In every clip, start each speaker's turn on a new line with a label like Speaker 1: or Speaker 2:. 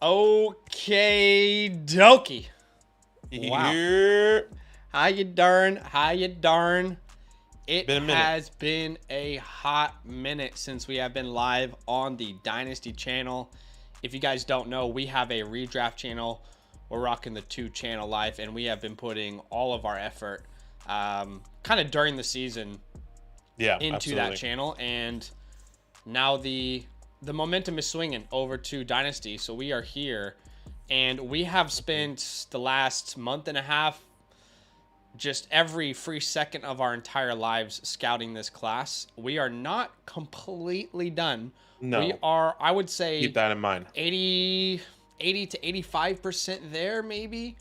Speaker 1: Okay, dokie. Wow.
Speaker 2: Yeah.
Speaker 1: How you darn? How you darn? It
Speaker 2: Been a minute.
Speaker 1: has been a hot minute since we have been live on the Dynasty channel. If you guys don't know, we have a redraft channel. We're rocking the 2-channel life, and we have been putting all of our effort kind of during the season into
Speaker 2: Absolutely.
Speaker 1: that channel. And now the momentum is swinging over to Dynasty. So we are here, and we have spent the last month and a half just every free second of our entire lives scouting this class. We are not completely done.
Speaker 2: No.
Speaker 1: We are, I would say,
Speaker 2: Keep that in mind.
Speaker 1: 80 to 85% there, maybe.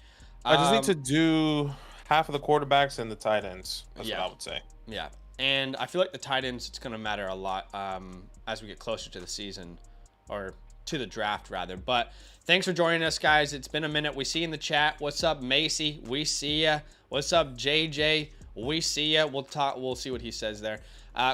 Speaker 2: I just need to do half of the quarterbacks and the tight ends. That's
Speaker 1: Yeah.
Speaker 2: what I would say.
Speaker 1: Yeah. And I feel like the tight ends, it's going to matter a lot as we get closer to the season, or to the draft, rather. But thanks for joining us, guys. It's been a minute. We see you in the chat. What's up, Macy? We see ya. What's up, JJ? We see ya. We'll talk. We'll see what he says there.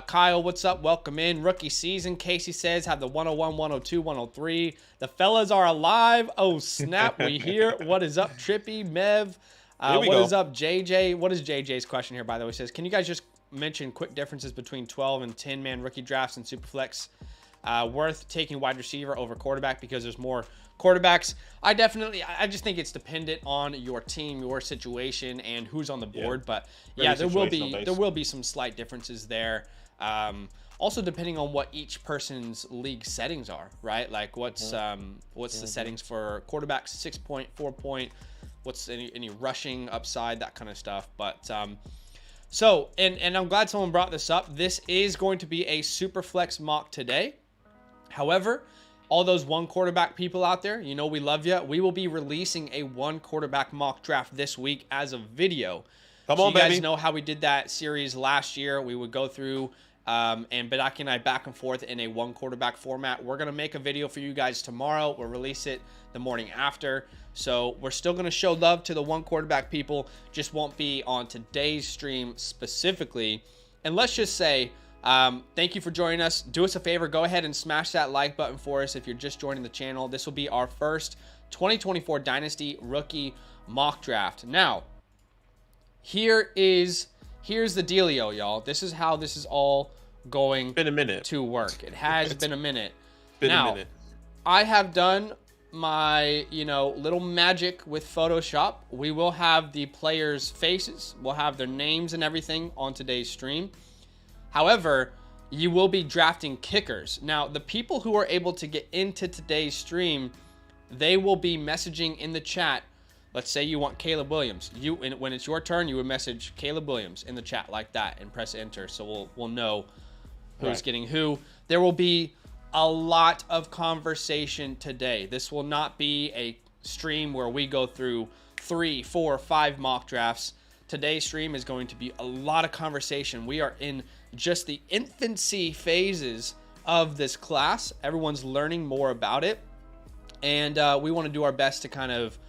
Speaker 1: Kyle, what's up? Welcome in. Rookie season. Casey says, have the 101, 102, 103. The fellas are alive. Oh, snap. We here. What is up, Trippy? Mev? What is up, JJ? What is JJ's question here, by the way? It says, can you guys just mention quick differences between 12 and 10-man rookie drafts and Superflex? Worth taking wide receiver over quarterback because there's more quarterbacks. I just think it's dependent on your team, your situation, and who's on the board. But yeah, there will be some slight differences there. Also, depending on what each person's league settings are, right? Like what's the settings for quarterbacks, 6-point, 4-point, what's any rushing upside, that kind of stuff. But so, and I'm glad someone brought this up. This is going to be a super flex mock today. However, all those one quarterback people out there, you know we love you. We will be releasing a one quarterback mock draft this week as a video.
Speaker 2: Come on,
Speaker 1: you guys
Speaker 2: baby.
Speaker 1: know how we did that series last year. We would go through and Badaki and I back and forth in a one quarterback format. We're going to make a video for you guys tomorrow. We'll release it the morning after. So we're still going to show love to the one quarterback people. Just won't be on today's stream specifically. And let's just say, thank you for joining us. Do us a favor. Go ahead and smash that like button for us if you're just joining the channel. This will be our first 2024 Dynasty rookie mock draft. Now, here's the dealio, y'all. This is how this is all going to work. It has been a minute. Now, I have done my, little magic with Photoshop. We will have the players' faces. We'll have their names and everything on today's stream. However, you will be drafting kickers. Now, the people who are able to get into today's stream, they will be messaging in the chat. Let's say you want Caleb Williams. When it's your turn, you would message Caleb Williams in the chat like that and press enter. So we'll know who's getting who. There will be a lot of conversation today. This will not be a stream where we go through 3, 4, 5 mock drafts. Today's stream is going to be a lot of conversation. We are in just the infancy phases of this class. Everyone's learning more about it. And we want to do our best to kind of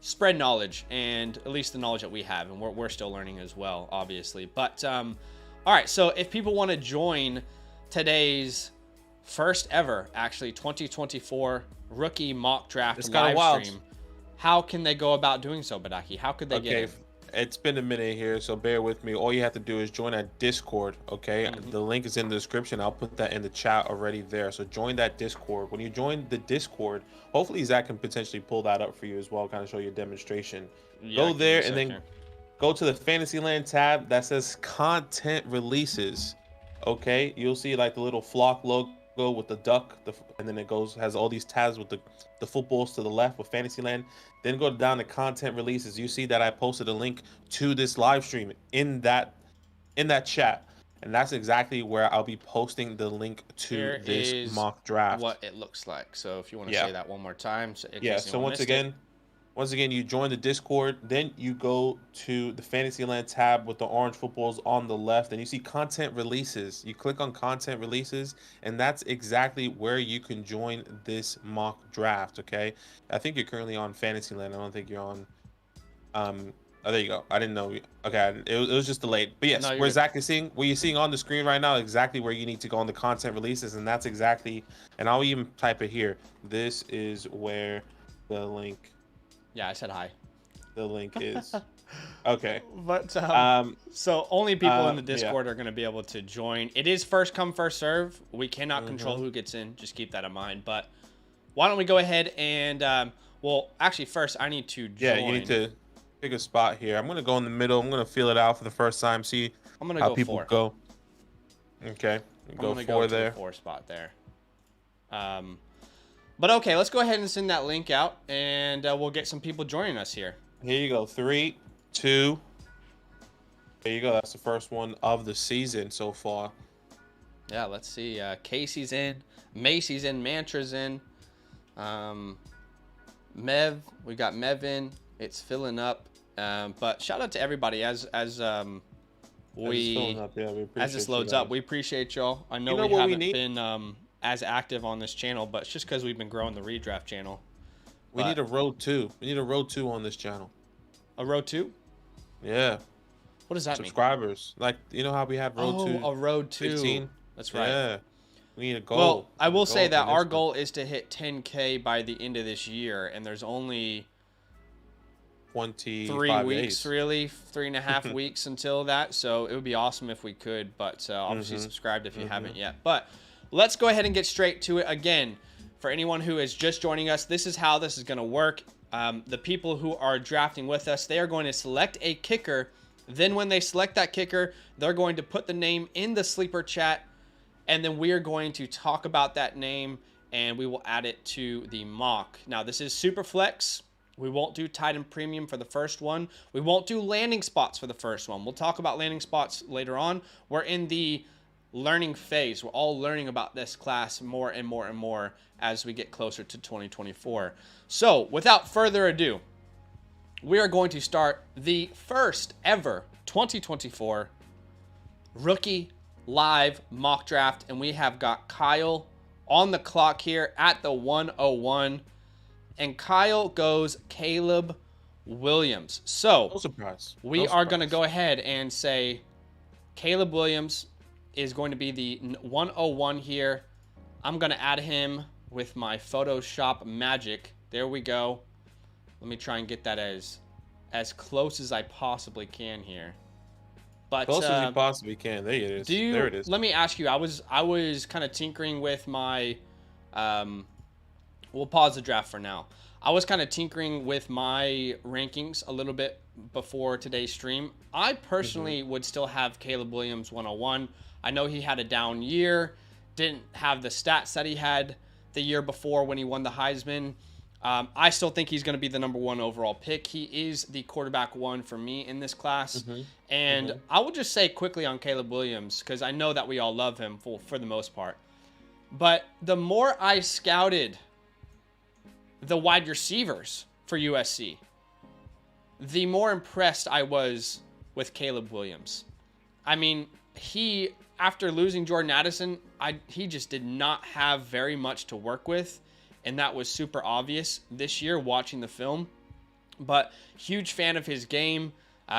Speaker 1: spread knowledge, and at least the knowledge that we have. And we're still learning as well, obviously. But all right, so if people want to join today's first ever, actually, 2024 rookie mock draft live stream, how can they go about doing so, Badaki? How could they get in?
Speaker 2: It's been a minute here, so bear with me. All you have to do is join that Discord, okay? The link is in the description. I'll put that in the chat already there. So join that Discord. When you join the Discord, hopefully Zach can potentially pull that up for you as well, kind of show you a demonstration. Go there and then go to the Fantasyland tab that says content releases, okay? You'll see like the little flock logo with the duck, and then it has all these tabs with the footballs to the left with Fantasyland. Then go down to content releases. You see that I posted a link to this live stream in that chat, and that's exactly where I'll be posting the link to this mock draft.
Speaker 1: What it looks like. So if you want to say that one more time, so
Speaker 2: once again, you join the Discord, then you go to the Fantasyland tab with the orange footballs on the left, and you see content releases. You click on content releases, and that's exactly where you can join this mock draft, okay? I think you're currently on Fantasyland. I don't think you're on Oh, there you go. I didn't know. Okay, it was just delayed. But yes,
Speaker 1: No, you're
Speaker 2: where
Speaker 1: good.
Speaker 2: Zach is seeing, what you're seeing on the screen right now, exactly where you need to go on the content releases, and that's exactly. And I'll even type it here. This is where the link.
Speaker 1: Yeah, I said hi.
Speaker 2: The link is. Okay.
Speaker 1: But so only people in the Discord are going to be able to join. It is first come, first serve. We cannot control who gets in. Just keep that in mind. But why don't we go ahead and well, actually, first I need to join.
Speaker 2: Yeah, you need to pick a spot here. I'm going to go in the middle. I'm going to feel it out for the first time. See
Speaker 1: I'm gonna
Speaker 2: how
Speaker 1: go
Speaker 2: people
Speaker 1: 4.
Speaker 2: go. Okay. Go 4 there.
Speaker 1: 4 spot there. But okay, let's go ahead and send that link out, and we'll get some people joining us here.
Speaker 2: Here you go. 3, 2. There you go. That's the first one of the season so far.
Speaker 1: Yeah, let's see. Casey's in. Macy's in. Mantra's in. Mev. We got Mev in. It's filling up. But shout out to everybody as this loads up. We appreciate y'all. I know, we haven't been as active on this channel, but it's just because we've been growing the redraft channel.
Speaker 2: We need a road 2. We need a road 2 on this channel.
Speaker 1: A road 2?
Speaker 2: Yeah.
Speaker 1: What does that
Speaker 2: Subscribers. Like, you know how we had road 2?
Speaker 1: Oh, a road 2.
Speaker 2: 15?
Speaker 1: That's right.
Speaker 2: Yeah. We need a goal.
Speaker 1: Well, I will say that our goal is to hit 10K by the end of this year, and there's only 3 weeks, really, 3.5 weeks until that. So it would be awesome if we could, but obviously subscribe if you haven't yet. But let's go ahead and get straight to it. Again, for anyone who is just joining us, this is how this is going to work. The people who are drafting with us, they are going to select a kicker. Then when they select that kicker, they're going to put the name in the sleeper chat, and then we are going to talk about that name, and we will add it to the mock. Now, this is super flex. We won't do Titan Premium for the first one. We won't do landing spots for the first one. We'll talk about landing spots later on. We're in the learning phase. We're all learning about this class more and more and more as we get closer to 2024. So, without further ado, we are going to start the first ever 2024 rookie live mock draft, and we have got Kyle on the clock here at the 101, and Kyle goes Caleb Williams. So
Speaker 2: no surprise.
Speaker 1: We are going to go ahead and say Caleb Williams is going to be the 101 here. I'm going to add him with my Photoshop magic. There we go. Let me try and get that as close as I possibly can here. But
Speaker 2: close as you possibly can. There it is. There it is.
Speaker 1: Let me ask you. I was kind of tinkering with my. We'll pause the draft for now. I was kind of tinkering with my rankings a little bit before today's stream. I personally would still have Caleb Williams 101. I know he had a down year, didn't have the stats that he had the year before when he won the Heisman. I still think he's going to be the #1 overall pick. He is the quarterback 1 for me in this class. And I will just say quickly on Caleb Williams, because I know that we all love him for the most part. But the more I scouted the wide receivers for USC, the more impressed I was with Caleb Williams. I mean, he, after losing Jordan Addison, he just did not have very much to work with. And that was super obvious this year watching the film. But huge fan of his game.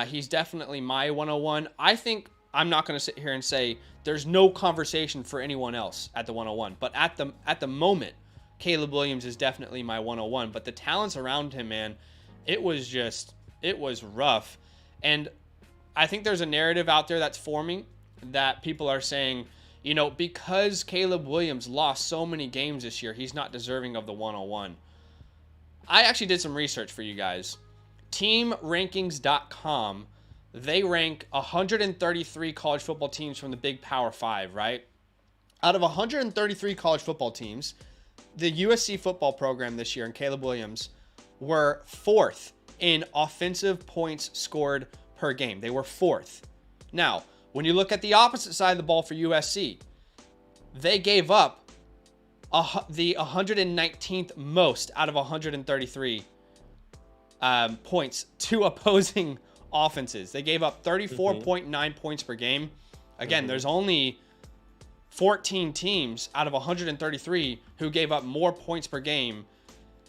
Speaker 1: He's definitely my 101. I think I'm not going to sit here and say there's no conversation for anyone else at the 101. But at the moment, Caleb Williams is definitely my 101. But the talents around him, man, it was rough. And I think there's a narrative out there that's forming that people are saying, you know, because Caleb Williams lost so many games this year, he's not deserving of the 101. I actually did some research for you guys. TeamRankings.com, they rank 133 college football teams from the Big Power 5, right? Out of 133 college football teams, the USC football program this year and Caleb Williams were 4th in offensive points scored per game. They were 4th. Now, when you look at the opposite side of the ball for USC, they gave up the 119th most out of 133 points to opposing offenses. They gave up 34.9 points per game. Again, there's only 14 teams out of 133 who gave up more points per game.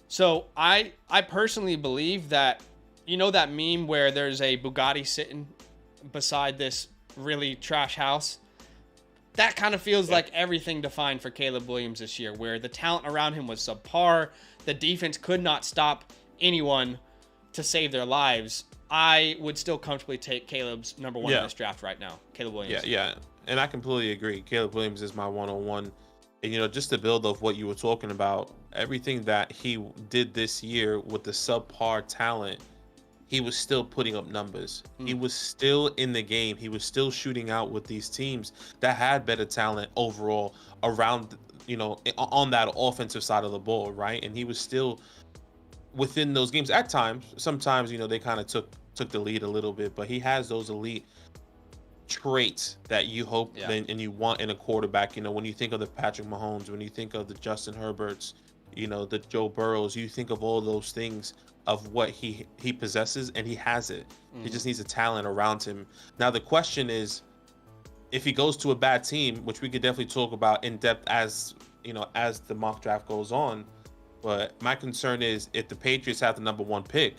Speaker 1: So I personally believe that, you know that meme where there's a Bugatti sitting beside this really trash house? That kind of feels like everything defined for Caleb Williams this year, where the talent around him was subpar. The defense could not stop anyone to save their lives. I would still comfortably take Caleb's number one in this draft right now. Caleb Williams.
Speaker 2: Yeah. And I completely agree. Caleb Williams is my 101. And, just to build off what you were talking about, everything that he did this year with the subpar talent, he was still putting up numbers. He was still in the game. He was still shooting out with these teams that had better talent overall around, on that offensive side of the ball, right? And he was still within those games at times. Sometimes, they kind of took the lead a little bit, but he has those elite traits that you hope and you want in a quarterback. When you think of the Patrick Mahomes, when you think of the Justin Herberts, the Joe Burrows, you think of all those things of what he possesses, and he has it. He just needs a talent around him. Now the question is, if he goes to a bad team, which we could definitely talk about in depth as the mock draft goes on, but my concern is, if the Patriots have the number one pick,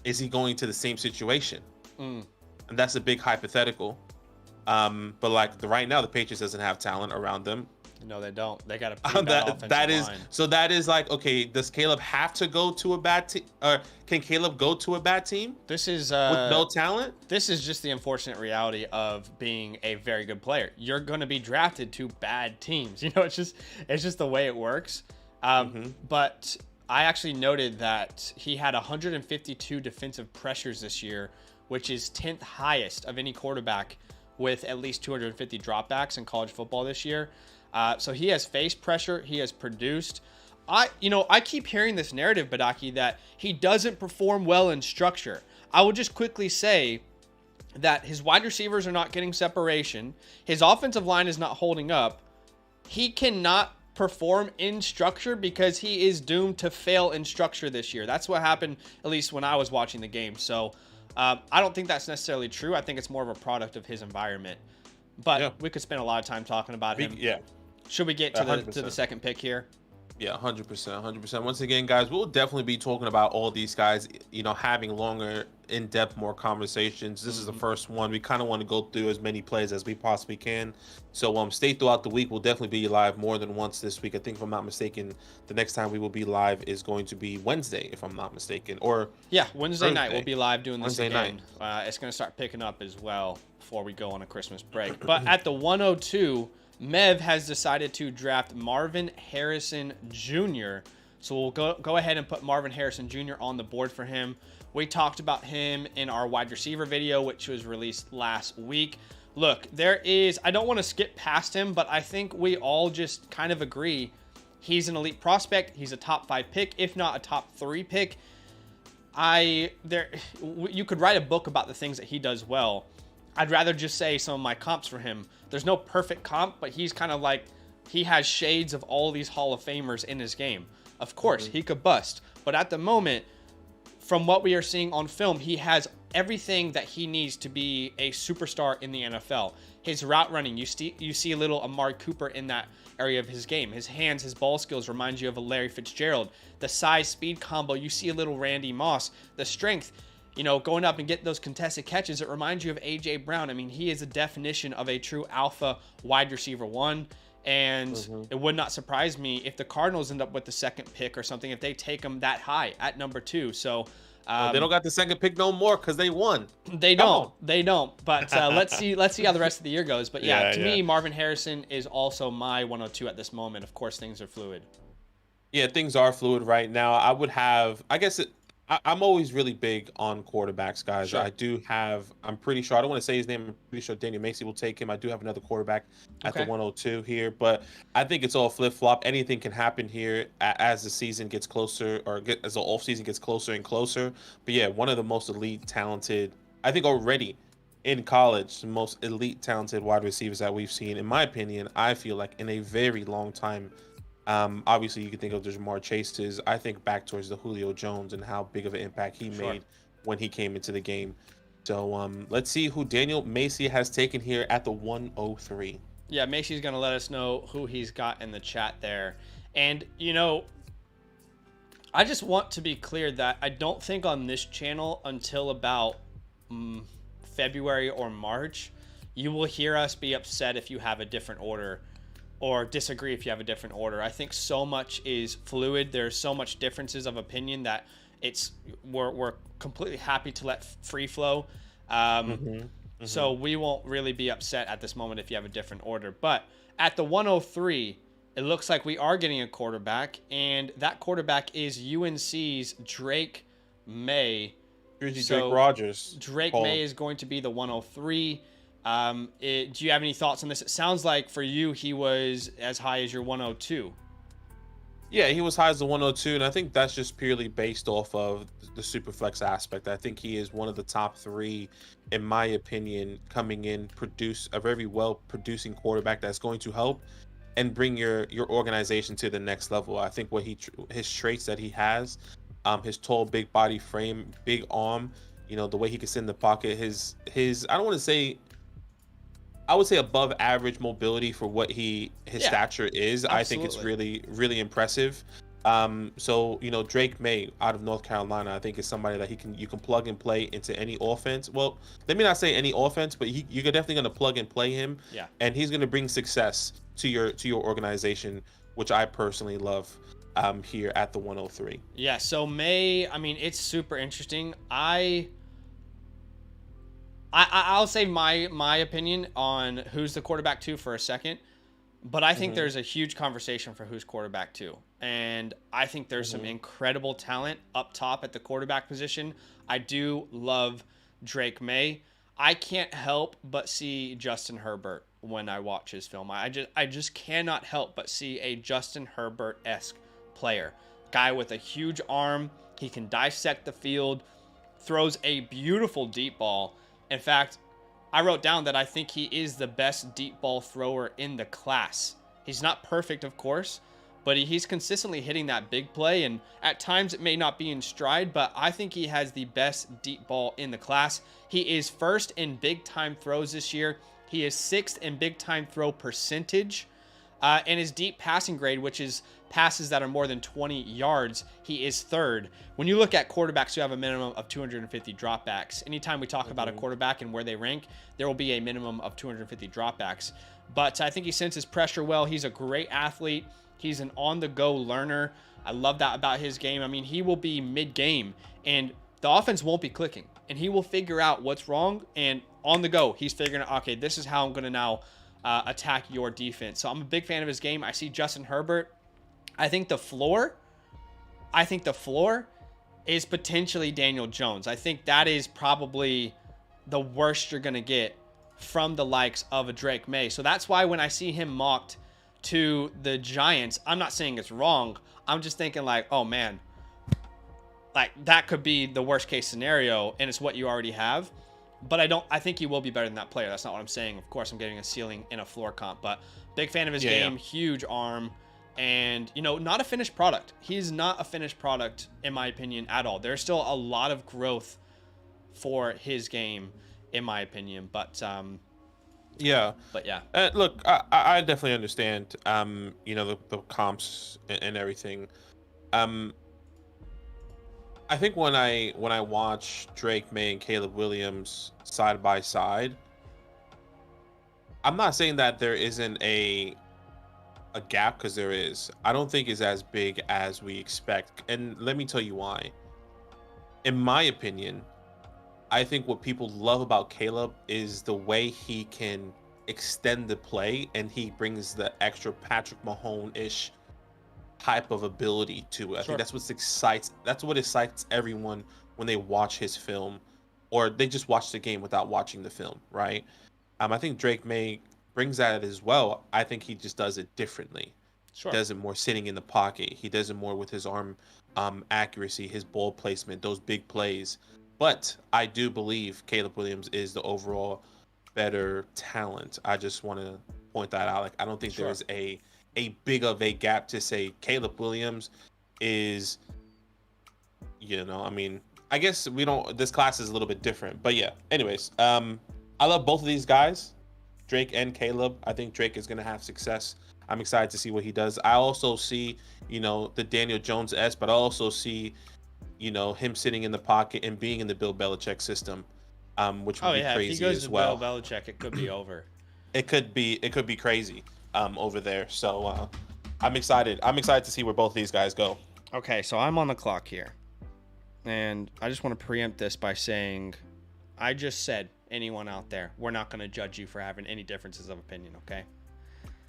Speaker 2: is he going to the same situation? And that's a big hypothetical. But right now, the Patriots doesn't have talent around them.
Speaker 1: No, they don't. They got a pretty bad offensive line.
Speaker 2: So that is okay, does Caleb have to go to a bad team? Or can Caleb go to a bad team?
Speaker 1: This is
Speaker 2: with no talent?
Speaker 1: This is just the unfortunate reality of being a very good player. You're going to be drafted to bad teams. It's just the way it works. But I actually noted that he had 152 defensive pressures this year, which is 10th highest of any quarterback with at least 250 dropbacks in college football this year. So he has faced pressure. He has produced. I keep hearing this narrative, Badaki, that he doesn't perform well in structure. I will just quickly say that his wide receivers are not getting separation. His offensive line is not holding up. He cannot perform in structure because he is doomed to fail in structure this year. That's what happened, at least when I was watching the game. So I don't think that's necessarily true. I think it's more of a product of his environment. But we could spend a lot of time talking about him.
Speaker 2: Yeah.
Speaker 1: Should we get to the second pick here?
Speaker 2: Yeah, 100%. Once again, guys, we'll definitely be talking about all these guys, having longer, in-depth, more conversations. This is the first one. We kind of want to go through as many plays as we possibly can. So stay throughout the week. We'll definitely be live more than once this week. I think, if I'm not mistaken, the next time we will be live is going to be Wednesday, if I'm not mistaken. Or
Speaker 1: Wednesday
Speaker 2: Thursday.
Speaker 1: night we'll be live doing this
Speaker 2: Wednesday
Speaker 1: again. It's going to start picking up as well before we go on a Christmas break. But at the 102... Mev has decided to draft Marvin Harrison Jr. So we'll go ahead and put Marvin Harrison Jr. on the board for him. We talked about him in our wide receiver video, which was released last week. Look, I don't want to skip past him, but I think we all just kind of agree he's an elite prospect. He's a top 5 pick, if not a top 3 pick. You could write a book about the things that he does well. I'd rather just say some of my comps for him. There's no perfect comp, but he's kind of like, he has shades of all these Hall of Famers in his game. Of course, he could bust. But at the moment, from what we are seeing on film, he has everything that he needs to be a superstar in the NFL. His route running, you see a little Amari Cooper in that area of his game. His hands, his ball skills remind you of a Larry Fitzgerald. The size-speed combo, you see a little Randy Moss. The strength, going up and getting those contested catches, it reminds you of A.J. Brown. I mean, he is a definition of a true alpha wide receiver 1. And it would not surprise me if the Cardinals end up with the second pick or something, if they take him that high at number 2. So
Speaker 2: they don't got the second pick no more because they won.
Speaker 1: They don't. But let's see how the rest of the year goes. But to me, Marvin Harrison is also my 102 at this moment. Of course, things are fluid.
Speaker 2: Yeah, things are fluid right now. I'm always really big on quarterbacks, guys.
Speaker 1: Sure.
Speaker 2: I'm pretty sure, I don't want to say his name, I'm pretty sure Daniel Macy will take him. I do have another quarterback at the 102 here, but I think it's all flip-flop. Anything can happen here as the season gets closer, as the offseason gets closer and closer. But yeah, one of the most elite, talented, I think already in college, the most elite, talented wide receivers that we've seen, in my opinion, I feel like in a very long time. Obviously, you can think of the Jamar Chases. I think back towards the Julio Jones and how big of an impact he made when he came into the game. So let's see who Daniel Macy has taken here at the 103.
Speaker 1: Yeah, Macy's going to let us know who he's got in the chat there. And, I just want to be clear that I don't think on this channel until about February or March, you will hear us be upset if you have a different order or disagree if you have a different order. I think so much is fluid. There's so much differences of opinion that we're completely happy to let free flow. So we won't really be upset at this moment if you have a different order. But at the 103, it looks like we are getting a quarterback, and that quarterback is UNC's Drake May.
Speaker 2: Drake Rogers.
Speaker 1: Drake May is going to be the 103. Do you have any thoughts on this? It sounds like for you, he was as high as your 102.
Speaker 2: Yeah, he was high as the 102, and I think that's just purely based off of the Superflex aspect. I think he is one of the top 3, in my opinion, coming in, produce a very well-producing quarterback that's going to help and bring your organization to the next level. I think his traits that he has, his tall, big body frame, big arm, the way he can sit in the pocket, his I don't want to say, I would say above average mobility for what his stature is. Absolutely. I think it's really, really impressive. So Drake May out of North Carolina, I think is somebody that you can plug and play into any offense. Well, let me not say any offense, but you're definitely going to plug and play him.
Speaker 1: Yeah. And
Speaker 2: he's going to bring success to your organization, which I personally love here at the 103.
Speaker 1: Yeah. So May, I mean, it's super interesting. I'll say my opinion on who's the quarterback 2 for a second, but I think there's a huge conversation for who's quarterback 2. And I think there's some incredible talent up top at the quarterback position. I do love Drake May. I can't help but see Justin Herbert when I watch his film. I just cannot help but see a Justin Herbert-esque player. Guy with a huge arm. He can dissect the field, throws a beautiful deep ball. In fact, I wrote down that I think he is the best deep ball thrower in the class. He's not perfect, of course, but he's consistently hitting that big play, and at times it may not be in stride, but I think he has the best deep ball in the class. He is first in big-time throws this year. He is 6th in big-time throw percentage, and his deep passing grade, which is passes that are more than 20 yards, he is 3rd. When you look at quarterbacks who have a minimum of 250 dropbacks, anytime we talk about a quarterback and where they rank, there will be a minimum of 250 dropbacks. But I think he senses pressure well. He's a great athlete. He's an on-the-go learner. I love that about his game. I mean, he will be mid-game, and the offense won't be clicking, and he will figure out what's wrong, and on the go, he's figuring out, okay, this is how I'm going to now attack your defense. So I'm a big fan of his game. I see Justin Herbert. I think the floor is potentially Daniel Jones. I think that is probably the worst you're going to get from the likes of a Drake May. So that's why when I see him mocked to the Giants, I'm not saying it's wrong. I'm just thinking like, oh man, like that could be the worst case scenario, and it's what you already have. But I think he will be better than that player. That's not what I'm saying. Of course, I'm getting a ceiling in a floor comp, but big fan of his game, huge arm, and, not a finished product. He's not a finished product, in my opinion, at all. There's still a lot of growth for his game, in my opinion, but
Speaker 2: yeah. Look, I definitely understand, the comps and everything. I think when I watch Drake May and Caleb Williams side by side, I'm not saying that there isn't a gap, because there is. I don't think it's as big as we expect, and let me tell you why. In my opinion, I think what people love about Caleb is the way he can extend the play, and he brings the extra Patrick Mahomes-ish type of ability to it. I think that's what excites everyone when they watch his film, or they just watch the game without watching the film, right? I think Drake May brings that as well. I think he just does it differently. He does it more sitting in the pocket. He does it more with his arm accuracy, his ball placement, those big plays. But I do believe Caleb Williams is the overall better talent. I just want to point that out. Like, I don't think there's a big of a gap to say Caleb Williams is, I mean, I guess this class is a little bit different, but yeah. Anyways, I love both of these guys, Drake and Caleb. I think Drake is going to have success I'm excited to see what he does. I also see, the Daniel Jones-esque, but I also see, him sitting in the pocket and being in the Bill Belichick system, which would
Speaker 1: Oh
Speaker 2: be
Speaker 1: yeah, if he
Speaker 2: crazy
Speaker 1: goes
Speaker 2: as
Speaker 1: to
Speaker 2: well.
Speaker 1: Bill Belichick, it could be over.
Speaker 2: It could be crazy over there. So I'm excited. I'm excited to see where both of these guys go.
Speaker 1: Okay, so I'm on the clock here. And I just want to preempt this by saying, I just said, anyone out there, we're not going to judge you for having any differences of opinion, okay?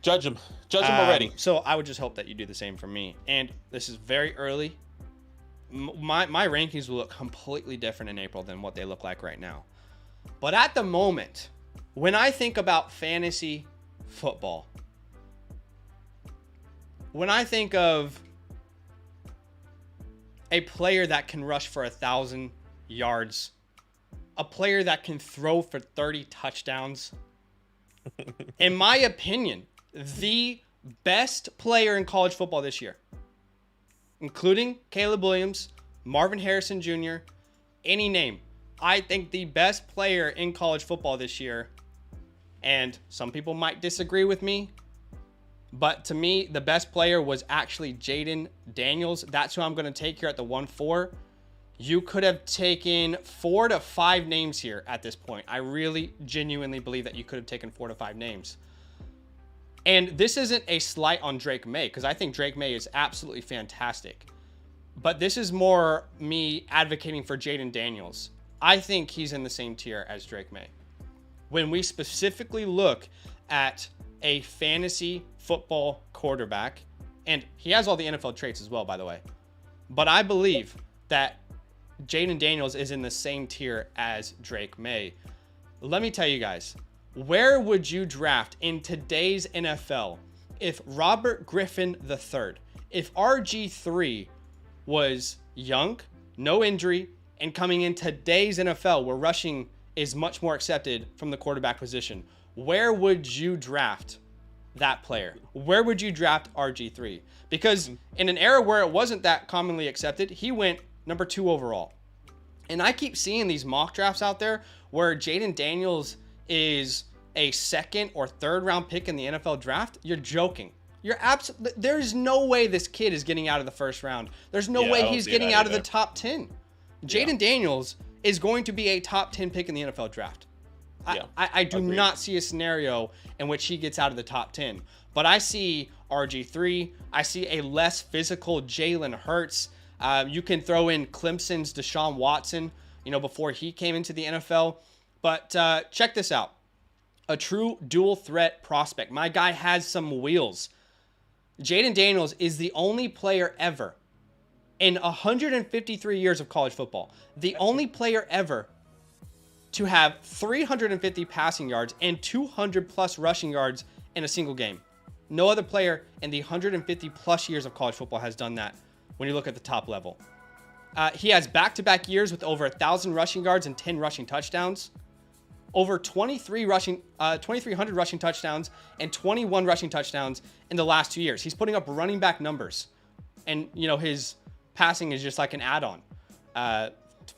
Speaker 2: Judge him already.
Speaker 1: So I would just hope that you do the same for me. And this is very early. My rankings will look completely different in April than what they look like right now. But at the moment, when I think about fantasy football, when I think of a player that can rush for 1,000 yards, a player that can throw for 30 touchdowns, in my opinion, the best player in college football this year, including Caleb Williams, Marvin Harrison Jr., any name, I think the best player in college football this year, and some people might disagree with me, but to me, the best player was actually Jaden Daniels. That's who I'm going to take here at the 1-4. You could have taken 4 to 5 names here at this point. I really genuinely believe that you could have taken 4 to 5 names. And this isn't a slight on Drake May, because I think Drake May is absolutely fantastic. But this is more me advocating for Jaden Daniels. I think he's in the same tier as Drake May. When we specifically look at a fantasy football quarterback, and he has all the NFL traits as well, by the way. But I believe that Jaden Daniels is in the same tier as Drake May. Let me tell you guys, where would you draft in today's NFL if Robert Griffin III, if RG3 was young, no injury, and coming in today's NFL where rushing is much more accepted from the quarterback position? Where would you draft that player? Where would you draft RG3? Because in an era where it wasn't that commonly accepted, he went number 2 overall. And I keep seeing these mock drafts out there where Jaden Daniels is a 2nd or 3rd round pick in the NFL draft. You're joking. There's no way this kid is getting out of the 1st round. There's no way he's getting out of the top 10. Jaden Daniels is going to be a top 10 pick in the NFL draft. I do not see a scenario in which he gets out of the top 10. But I see RG3. I see a less physical Jalen Hurts. You can throw in Clemson's Deshaun Watson, before he came into the NFL. But check this out. A true dual threat prospect. My guy has some wheels. Jaden Daniels is the only player ever in 153 years of college football, the only player ever to have 350 passing yards and 200 plus rushing yards in a single game. No other player in the 150 plus years of college football has done that when you look at the top level. He has back-to-back years with over 1,000 rushing yards and 10 rushing touchdowns, over 2,300 rushing touchdowns and 21 rushing touchdowns in the last 2 years. He's putting up running back numbers, and his passing is just like an add-on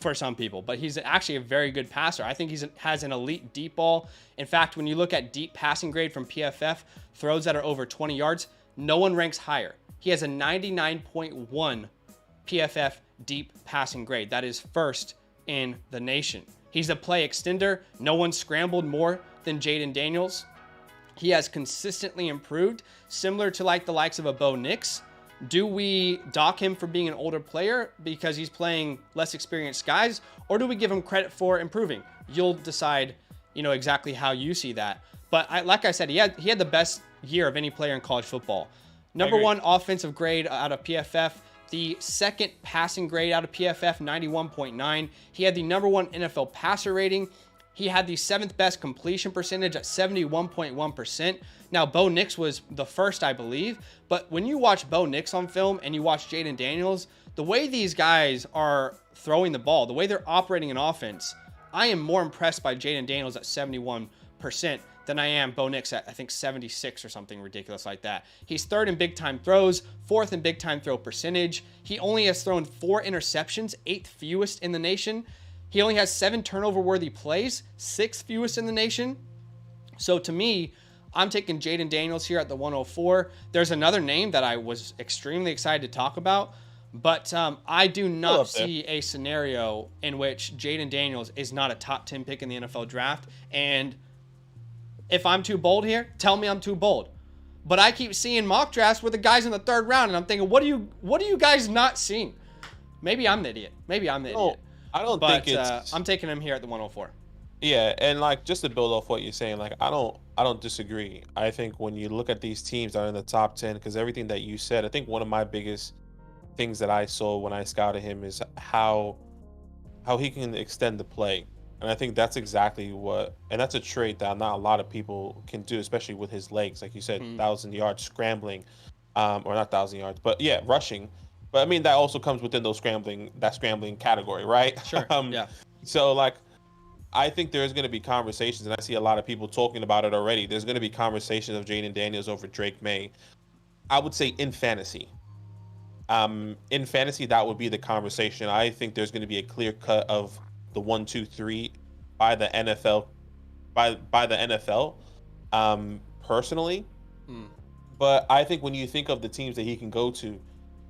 Speaker 1: for some people, but he's actually a very good passer. I think he has an elite deep ball. In fact, when you look at deep passing grade from PFF, throws that are over 20 yards, no one ranks higher. He has a 99.1 PFF deep passing grade. That is 1st in the nation. He's a play extender. No one scrambled more than Jaden Daniels. He has consistently improved, similar to the likes of a Bo Nix. Do we dock him for being an older player because he's playing less experienced guys, or do we give him credit for improving? You'll decide, exactly how you see that. But like I said, he had the best year of any player in college football. Number 1 offensive grade out of PFF. The 2nd passing grade out of PFF, 91.9. He had the number 1 NFL passer rating. He had the 7th best completion percentage at 71.1%. Now, Bo Nix was the 1st, I believe. But when you watch Bo Nix on film and you watch Jaden Daniels, the way these guys are throwing the ball, the way they're operating an offense, I am more impressed by Jaden Daniels at 71% than I am Bo Nix at, I think, 76 or something ridiculous like that. He's 3rd in big-time throws, 4th in big-time throw percentage. He only has thrown 4 interceptions, 8th fewest in the nation. He only has 7 turnover-worthy plays, 6th fewest in the nation. So to me, I'm taking Jaden Daniels here at the 104. There's another name that I was extremely excited to talk about, but I do not see a scenario in which Jaden Daniels is not a top 10 pick in the NFL draft. And if I'm too bold here, tell me I'm too bold. But I keep seeing mock drafts with the guys in the 3rd round, and I'm thinking, what are you guys not seeing? Maybe I'm the idiot.
Speaker 2: I don't think it's.
Speaker 1: I'm taking him here at the 104.
Speaker 2: Yeah, and like just to build off what you're saying, like I don't disagree. I think when you look at these teams that are in the top 10, because everything that you said, I think one of my biggest things that I saw when I scouted him is how he can extend the play. And I think that's exactly and that's a trait that not a lot of people can do, especially with his legs. Like you said, 1,000 yards scrambling, or not 1,000 yards, but yeah, rushing. But I mean, that also comes within that scrambling category, right?
Speaker 1: Sure. Yeah.
Speaker 2: So like, I think there's going to be conversations, and I see a lot of people talking about it already. There's going to be conversations of Jaden Daniels over Drake May. I would say in fantasy. In fantasy, that would be the conversation. I think there's going to be a clear cut of the 1, 2, 3 by the NFL, by the NFL, personally. But I think when you think of the teams that he can go to,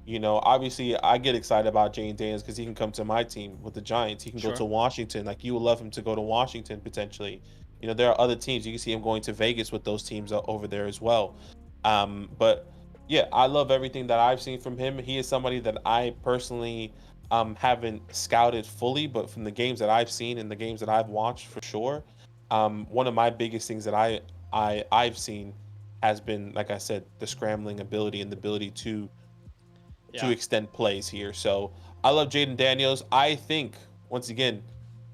Speaker 2: you know, obviously I get excited about Jaden Daniels because he can come to my team with the Giants. He can go to Washington. Like, you would love him to go to Washington potentially. You know, there are other teams. You can see him going to Vegas with those teams over there as well. But yeah, I love everything that I've seen from him. He is somebody that I personally haven't scouted fully, but from the games that I've seen and the games that I've watched, for sure, one of my biggest things that I've seen has been, like I said, the scrambling ability and the ability to extend plays here. So I love Jaden Daniels. I think, once again,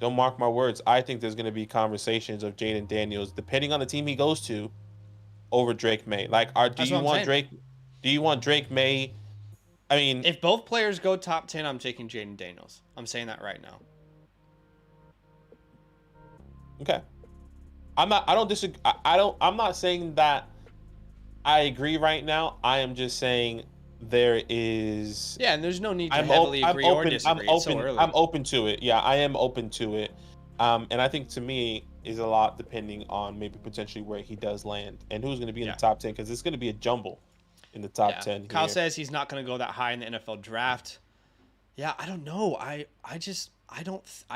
Speaker 2: don't mark my words, I think there's going to be conversations of Jaden Daniels, depending on the team he goes to, over Drake May. Like, do you want Drake May? I mean,
Speaker 1: if both players go top 10, I'm taking Jaden Daniels. I'm saying that right now.
Speaker 2: Okay. I don't disagree. I'm not saying that I agree right now. I am just saying there is.
Speaker 1: Yeah, and there's no need to heavily agree or disagree. It's so early.
Speaker 2: I'm open to it. Yeah, I am open to it. And I think, to me, is a lot depending on maybe potentially where he does land and who's going to be in the top 10, because it's going to be a jumble in the top 10
Speaker 1: Kyle says he's not going to go that high in the NFL draft. Yeah, I don't know. I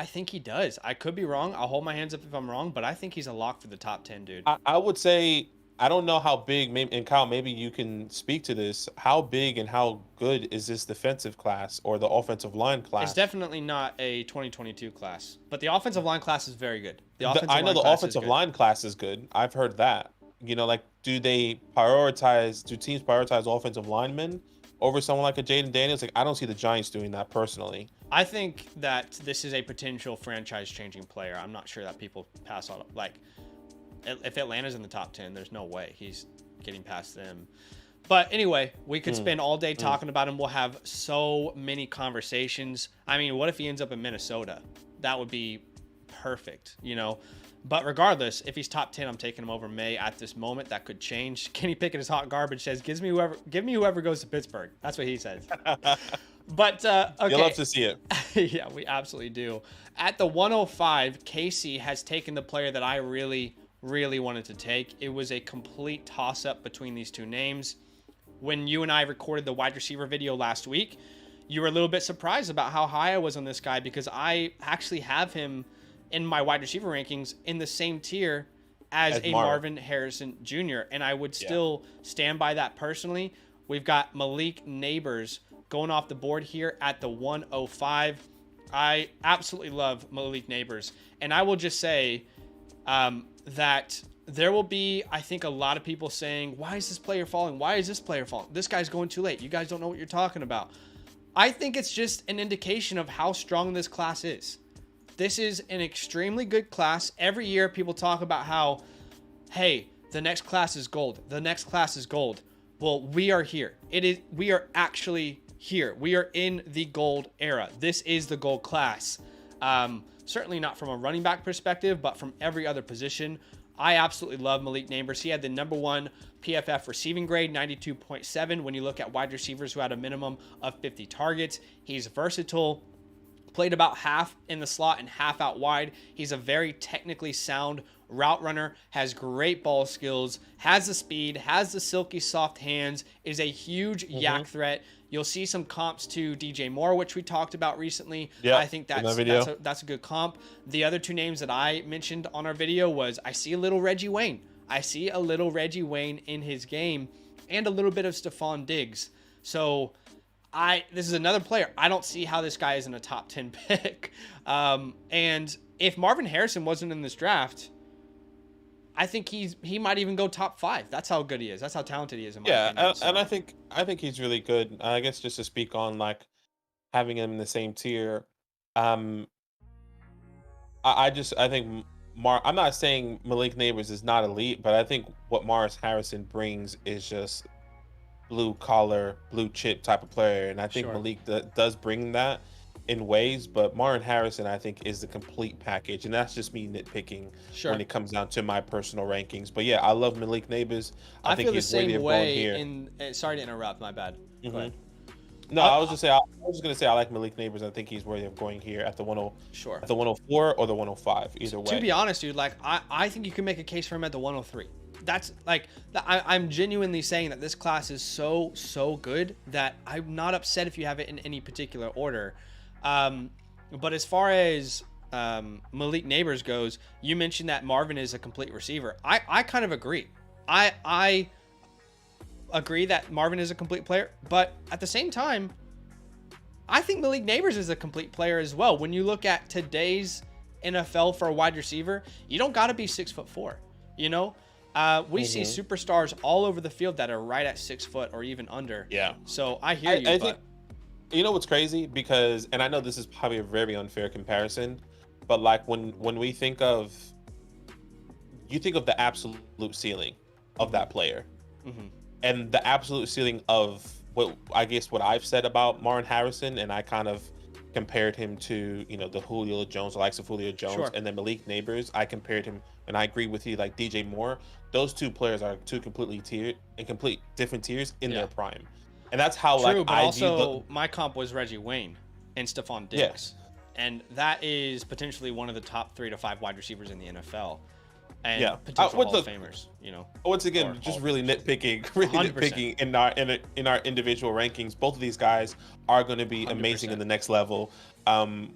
Speaker 1: think he does. I could be wrong. I'll hold my hands up if I'm wrong, but I think he's a lock for the top 10, dude.
Speaker 2: I would say, I don't know how big, maybe, and Kyle, maybe you can speak to this. How big and how good is this defensive class or the offensive line class?
Speaker 1: It's definitely not a 2022 class, but the offensive line class is very good.
Speaker 2: I know the offensive line class is good. I've heard that. You know, like, do teams prioritize offensive linemen over someone like a Jaden Daniels? Like, I don't see the Giants doing that personally.
Speaker 1: I think that this is a potential franchise-changing player. I'm not sure that people pass on it. Like, if Atlanta's in the top 10, there's no way he's getting past them. But anyway, we could spend all day talking about him. We'll have so many conversations. I mean, what if he ends up in Minnesota? That would be perfect, you know? But regardless, if he's top 10, I'm taking him over May at this moment. That could change. Kenny Pickett is hot garbage, says, give me whoever goes to Pittsburgh. That's what he says. But, okay.
Speaker 2: You'll love to see it.
Speaker 1: Yeah, we absolutely do. At the 105, Casey has taken the player that I really wanted to take. It was a complete toss-up between these two names. When you and I recorded the wide receiver video last week, you were a little bit surprised about how high I was on this guy, because I actually have him in my wide receiver rankings in the same tier as a Marvin Harrison Jr., and I would still stand by that personally. We've got Malik Neighbors going off the board here at the 105. I absolutely love Malik Neighbors, and I will just say that there will be, I think, a lot of people saying, why is this player falling? Why is this player falling? This guy's going too late. You guys don't know what you're talking about. I think it's just an indication of how strong this class is. This is an extremely good class. Every year people talk about how, hey, the next class is gold. The next class is gold. Well, we are here. We are actually here. We are in the gold era. This is the gold class. Certainly not from a running back perspective, but from every other position. I absolutely love Malik Neighbors. He had the number 1 PFF receiving grade, 92.7. When you look at wide receivers who had a minimum of 50 targets, he's versatile. played about half in the slot and half out wide. He's a very technically sound route runner, has great ball skills, has the speed, has the silky soft hands, is a huge yak threat. You'll see some comps to DJ Moore, which we talked about recently.
Speaker 2: Yeah,
Speaker 1: I think that's a good comp. The other two names that I mentioned on our video was I see a little Reggie Wayne. I see a little Reggie Wayne in his game and a little bit of Stephon Diggs. So this is another player. I don't see how this guy isn't a top 10 pick. And if Marvin Harrison wasn't in this draft, I think he might even go top 5. That's how good he is. That's how talented he is. In my opinion,
Speaker 2: and I think he's really good. I guess just to speak on like having him in the same tier, I think I'm not saying Malik Neighbors is not elite, but I think what Morris Harrison brings is just blue collar, blue chip type of player, and I think Malik does bring that in ways, but Marvin Harrison I think is the complete package, and that's just me nitpicking when it comes down to my personal rankings. But yeah, I love Malik Neighbors. I think
Speaker 1: feel the
Speaker 2: he's
Speaker 1: same way
Speaker 2: here.
Speaker 1: Sorry to interrupt, my bad. Go ahead.
Speaker 2: No, I was just gonna say I like Malik Neighbors. I think he's worthy of going here at the at the 104 or the 105, either way.
Speaker 1: To be honest, dude, like I think you can make a case for him at the 103. That's like I'm genuinely saying that this class is so good that I'm not upset if you have it in any particular order. But as far as Malik Neighbors goes, you mentioned that Marvin is a complete receiver. I kind of agree. I agree that Marvin is a complete player, but at the same time, I think Malik Neighbors is a complete player as well. When you look at today's NFL for a wide receiver, you don't got to be 6'4", you know? We see superstars all over the field that are right at 6 foot or even under.
Speaker 2: Yeah.
Speaker 1: So I hear you.
Speaker 2: I think, you know what's crazy? Because, and I know this is probably a very unfair comparison, but like when we think of, you think of the absolute ceiling of that player, and the absolute ceiling of what I've said about Marvin Harrison, and I kind of compared him to, you know, the Julio Jones, the likes of Julio Jones, and then Malik Neighbors, I compared him, and I agree with you, like DJ Moore. Those two players are two completely different tiers in their prime. And that's how
Speaker 1: my comp was Reggie Wayne and Stephon Diggs. And that is potentially one of the top 3 to 5 wide receivers in the NFL. And potential Hall of Famers, you know.
Speaker 2: Once again, just really nitpicking in our individual rankings. Both of these guys are going to be amazing in the next level.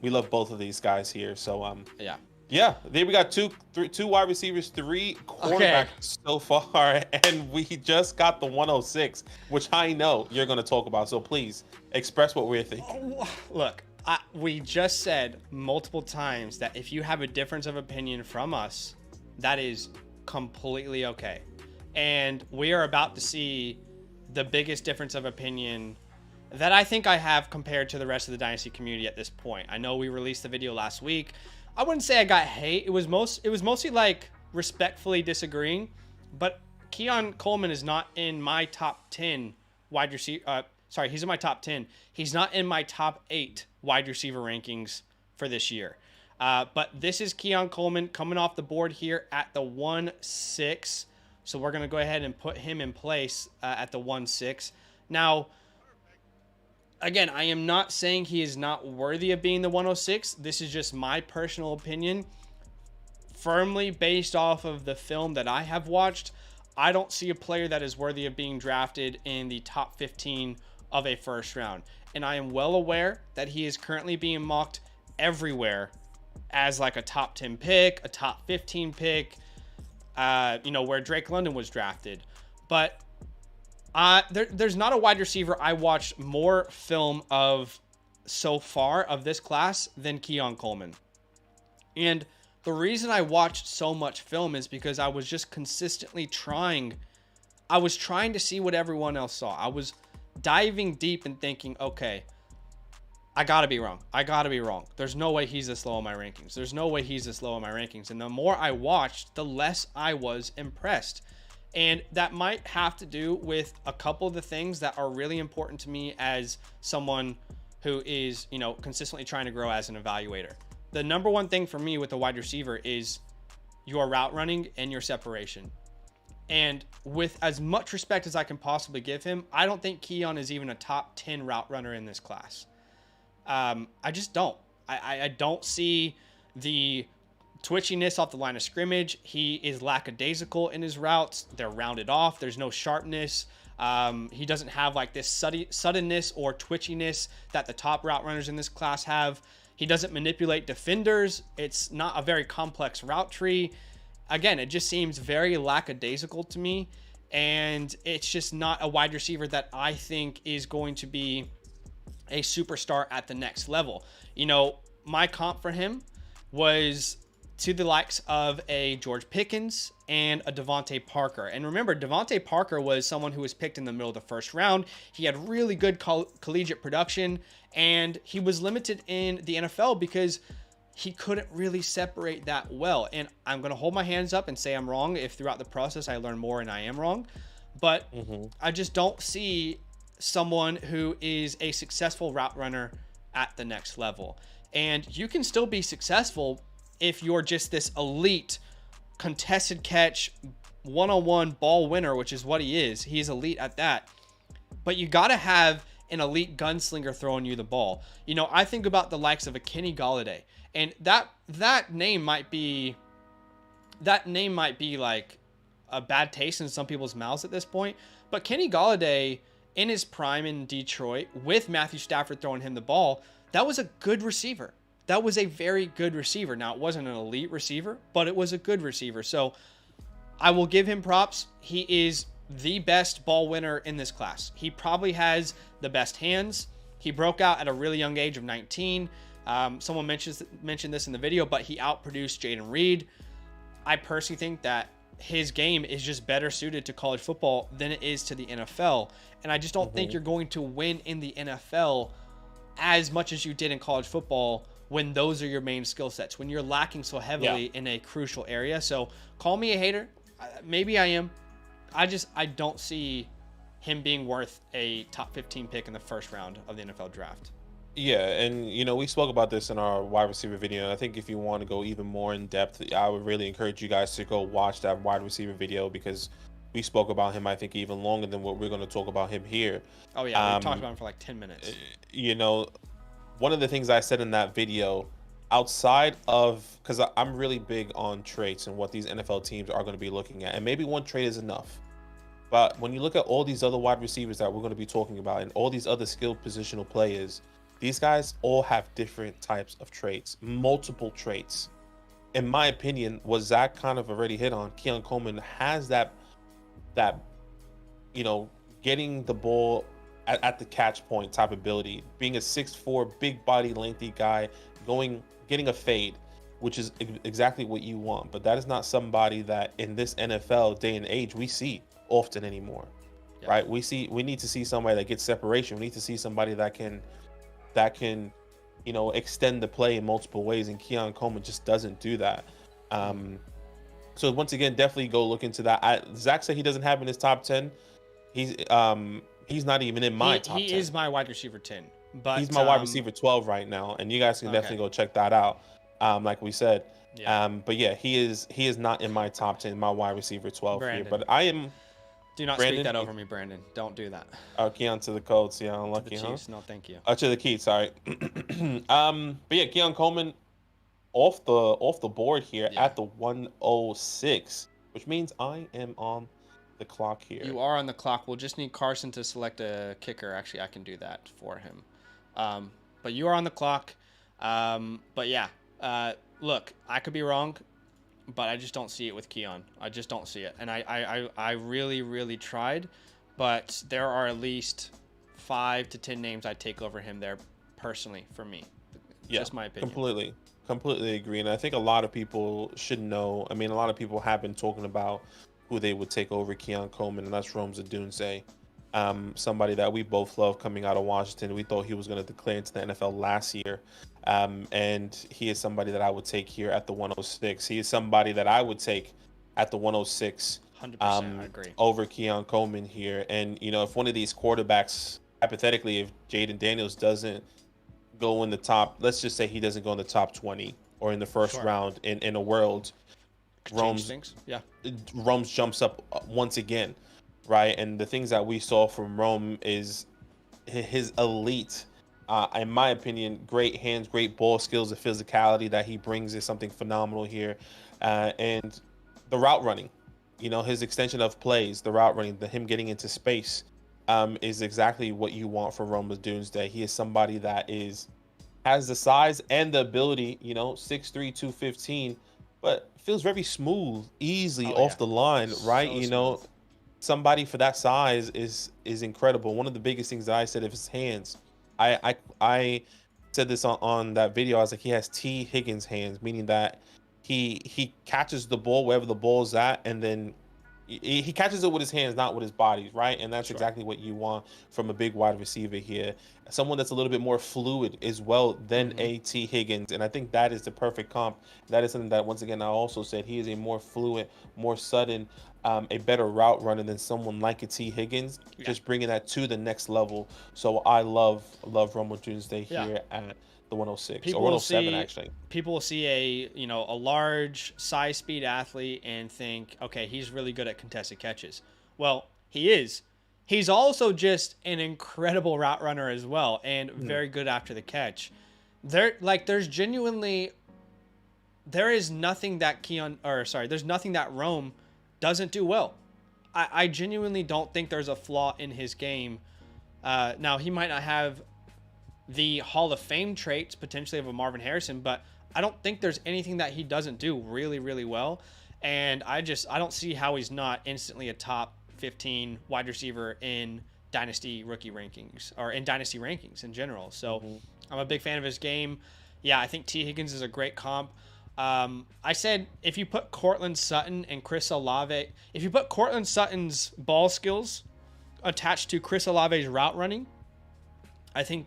Speaker 2: We love both of these guys here. So yeah, there we got two wide receivers, 3 quarterbacks so far, and we just got the 106, which I know you're going to talk about. So please express what we're thinking.
Speaker 1: Look, we just said multiple times that if you have a difference of opinion from us, that is completely okay. And we are about to see the biggest difference of opinion that I think I have compared to the rest of the Dynasty community at this point. I know we released the video last week. I wouldn't say I got hate. It was mostly like respectfully disagreeing. But Keon Coleman is not in my top 10 wide receiver. He's in my top 10. He's not in my top 8 wide receiver rankings for this year. But this is Keon Coleman coming off the board here at the 1-6. So we're going to go ahead and put him in place at the 1-6. Now, again, I am not saying he is not worthy of being the 106. This is just my personal opinion. Firmly based off of the film that I have watched, I don't see a player that is worthy of being drafted in the top 15 of a first round. And I am well aware that he is currently being mocked everywhere as like a top 10 pick, a top 15 pick, where Drake London was drafted. But there's not a wide receiver I watched more film of so far of this class than Keon Coleman. And the reason I watched so much film is because I was just consistently trying to see what everyone else saw. I was diving deep and thinking, okay, I gotta be wrong. There's no way he's this low in my rankings. And the more I watched, the less I was impressed. And that might have to do with a couple of the things that are really important to me as someone who is, consistently trying to grow as an evaluator. The number one thing for me with a wide receiver is your route running and your separation. And with as much respect as I can possibly give him, I don't think Keon is even a top 10 route runner in this class. I just don't. I don't see the twitchiness off the line of scrimmage. He is lackadaisical in his routes. They're rounded off. There's no sharpness. He doesn't have like this suddenness or twitchiness that the top route runners in this class have. He doesn't manipulate defenders. It's not a very complex route tree. Again, it just seems very lackadaisical to me. And it's just not a wide receiver that I think is going to be a superstar at the next level. You know, my comp for him was to the likes of a George Pickens and a Devontae Parker. And remember, Devontae Parker was someone who was picked in the middle of the first round. He had really good collegiate production, and he was limited in the NFL because he couldn't really separate that well. And I'm going to hold my hands up and say I'm wrong if throughout the process I learn more and I am wrong. But I just don't see someone who is a successful route runner at the next level. And you can still be successful if you're just this elite contested catch, one-on-one ball winner, which is what he is. He's elite at that. But you got to have an elite gunslinger throwing you the ball. You know, I think about the likes of a Kenny Golladay, and that name might be like a bad taste in some people's mouths at this point. But Kenny Golladay, in his prime in Detroit, with Matthew Stafford throwing him the ball, that was a good receiver. That was a very good receiver. Now, it wasn't an elite receiver, but it was a good receiver. So I will give him props. He is the best ball winner in this class. He probably has the best hands. He broke out at a really young age of 19. Someone mentioned this in the video, but he outproduced Jaden Reed. I personally think that his game is just better suited to college football than it is to the NFL. And I just don't think you're going to win in the NFL as much as you did in college football when those are your main skill sets, when you're lacking so heavily in a crucial area. So call me a hater. Maybe I am. I don't see him being worth a top 15 pick in the first round of the NFL draft.
Speaker 2: Yeah, and you know, we spoke about this in our wide receiver video. I think if you want to go even more in depth, I would really encourage you guys to go watch that wide receiver video, because we spoke about him, I think, even longer than what we're going to talk about him here.
Speaker 1: Oh yeah, we talked about him for like 10 minutes.
Speaker 2: You know, one of the things I said in that video, outside of, because I'm really big on traits and what these NFL teams are going to be looking at, and maybe one trait is enough. But when you look at all these other wide receivers that we're going to be talking about and all these other skilled positional players, these guys all have different types of traits, multiple traits. In my opinion, what Zach kind of already hit on, Keon Coleman has that, you know, getting the ball at the catch point type ability, being a 6'4", big body, lengthy guy, getting a fade, which is exactly what you want. But that is not somebody that in this NFL day and age we see often anymore, right? We need to see somebody that gets separation. We need to see somebody that can, you know, extend the play in multiple ways, and Keon Coleman just doesn't do that. So once again, definitely go look into that. Zach said he doesn't have in his top 10. He's not even in my top 10.
Speaker 1: He is my wide receiver 10, but
Speaker 2: he's my wide receiver 12 right now, and you guys can definitely go check that out. Like we said, but yeah, he is not in my top 10, my wide receiver 12
Speaker 1: Brandon.
Speaker 2: here. But I am.
Speaker 1: Do not speak that over me, Brandon. Don't do that.
Speaker 2: Keon to the Colts, yeah, unlucky,
Speaker 1: to the Chiefs, no, thank you.
Speaker 2: To the Keats, sorry. But yeah, Keon Coleman off the board here at the 106, which means I am on the clock here.
Speaker 1: You are on the clock. We'll just need Carson to select a kicker. Actually, I can do that for him. But you are on the clock. But yeah, look, I could be wrong, but I just don't see it with Keon. I just don't see it. And I really, really tried, but there are at least 5 to 10 names I'd take over him there personally for me. Just my opinion.
Speaker 2: Completely agree. And I think a lot of people should know. I mean, a lot of people have been talking about who they would take over Keon Coleman, and that's Rome Odunze. Somebody that we both love coming out of Washington. We thought he was going to declare into the NFL last year. And he is somebody that I would take here at the 106. He is somebody that I would take at the 106.
Speaker 1: 100%, I agree.
Speaker 2: Over Keon Coleman here. And, you know, if one of these quarterbacks, hypothetically, if Jaden Daniels doesn't go in the top, let's just say he doesn't go in the top 20 or in the first round in a world, Rome's jumps up once again, right? And the things that we saw from Rome is his elite In my opinion, great hands, great ball skills, the physicality that he brings is something phenomenal here, and the route running. His extension of plays, the route running, him getting into space, is exactly what you want from Rome Odunze. He is somebody that has the size and the ability, 6'3", 215, but feels very smooth, easily off the line, right?
Speaker 1: So
Speaker 2: Somebody for that size is incredible. One of the biggest things that I said of his hands, I said this on that video. I was like, he has T. Higgins hands, meaning that he catches the ball wherever the ball's at, and then he catches it with his hands, not with his body, right? And that's exactly what you want from a big wide receiver here. Someone that's a little bit more fluid as well than A.T. Higgins. And I think that is the perfect comp. That is something that, once again, I also said he is a more fluid, more sudden, a better route runner than someone like a T. Higgins, just bringing that to the next level. So I love Rome Odunze here at the 106 or 107 actually.
Speaker 1: People will see a large size speed athlete and think, okay, he's really good at contested catches. Well, he is. He's also just an incredible route runner as well, and very good after the catch. There's nothing that Rome doesn't do well. I genuinely don't think there's a flaw in his game. Now, he might not have the Hall of Fame traits potentially of a Marvin Harrison, but I don't think there's anything that he doesn't do really, really well. And I don't see how he's not instantly a top 15 wide receiver in Dynasty rookie rankings, or in Dynasty rankings in general. So I'm a big fan of his game. Yeah, I think T. Higgins is a great comp. I said if you put Cortland Sutton and Chris Olave, if you put Cortland Sutton's ball skills attached to Chris Olave's route running, I think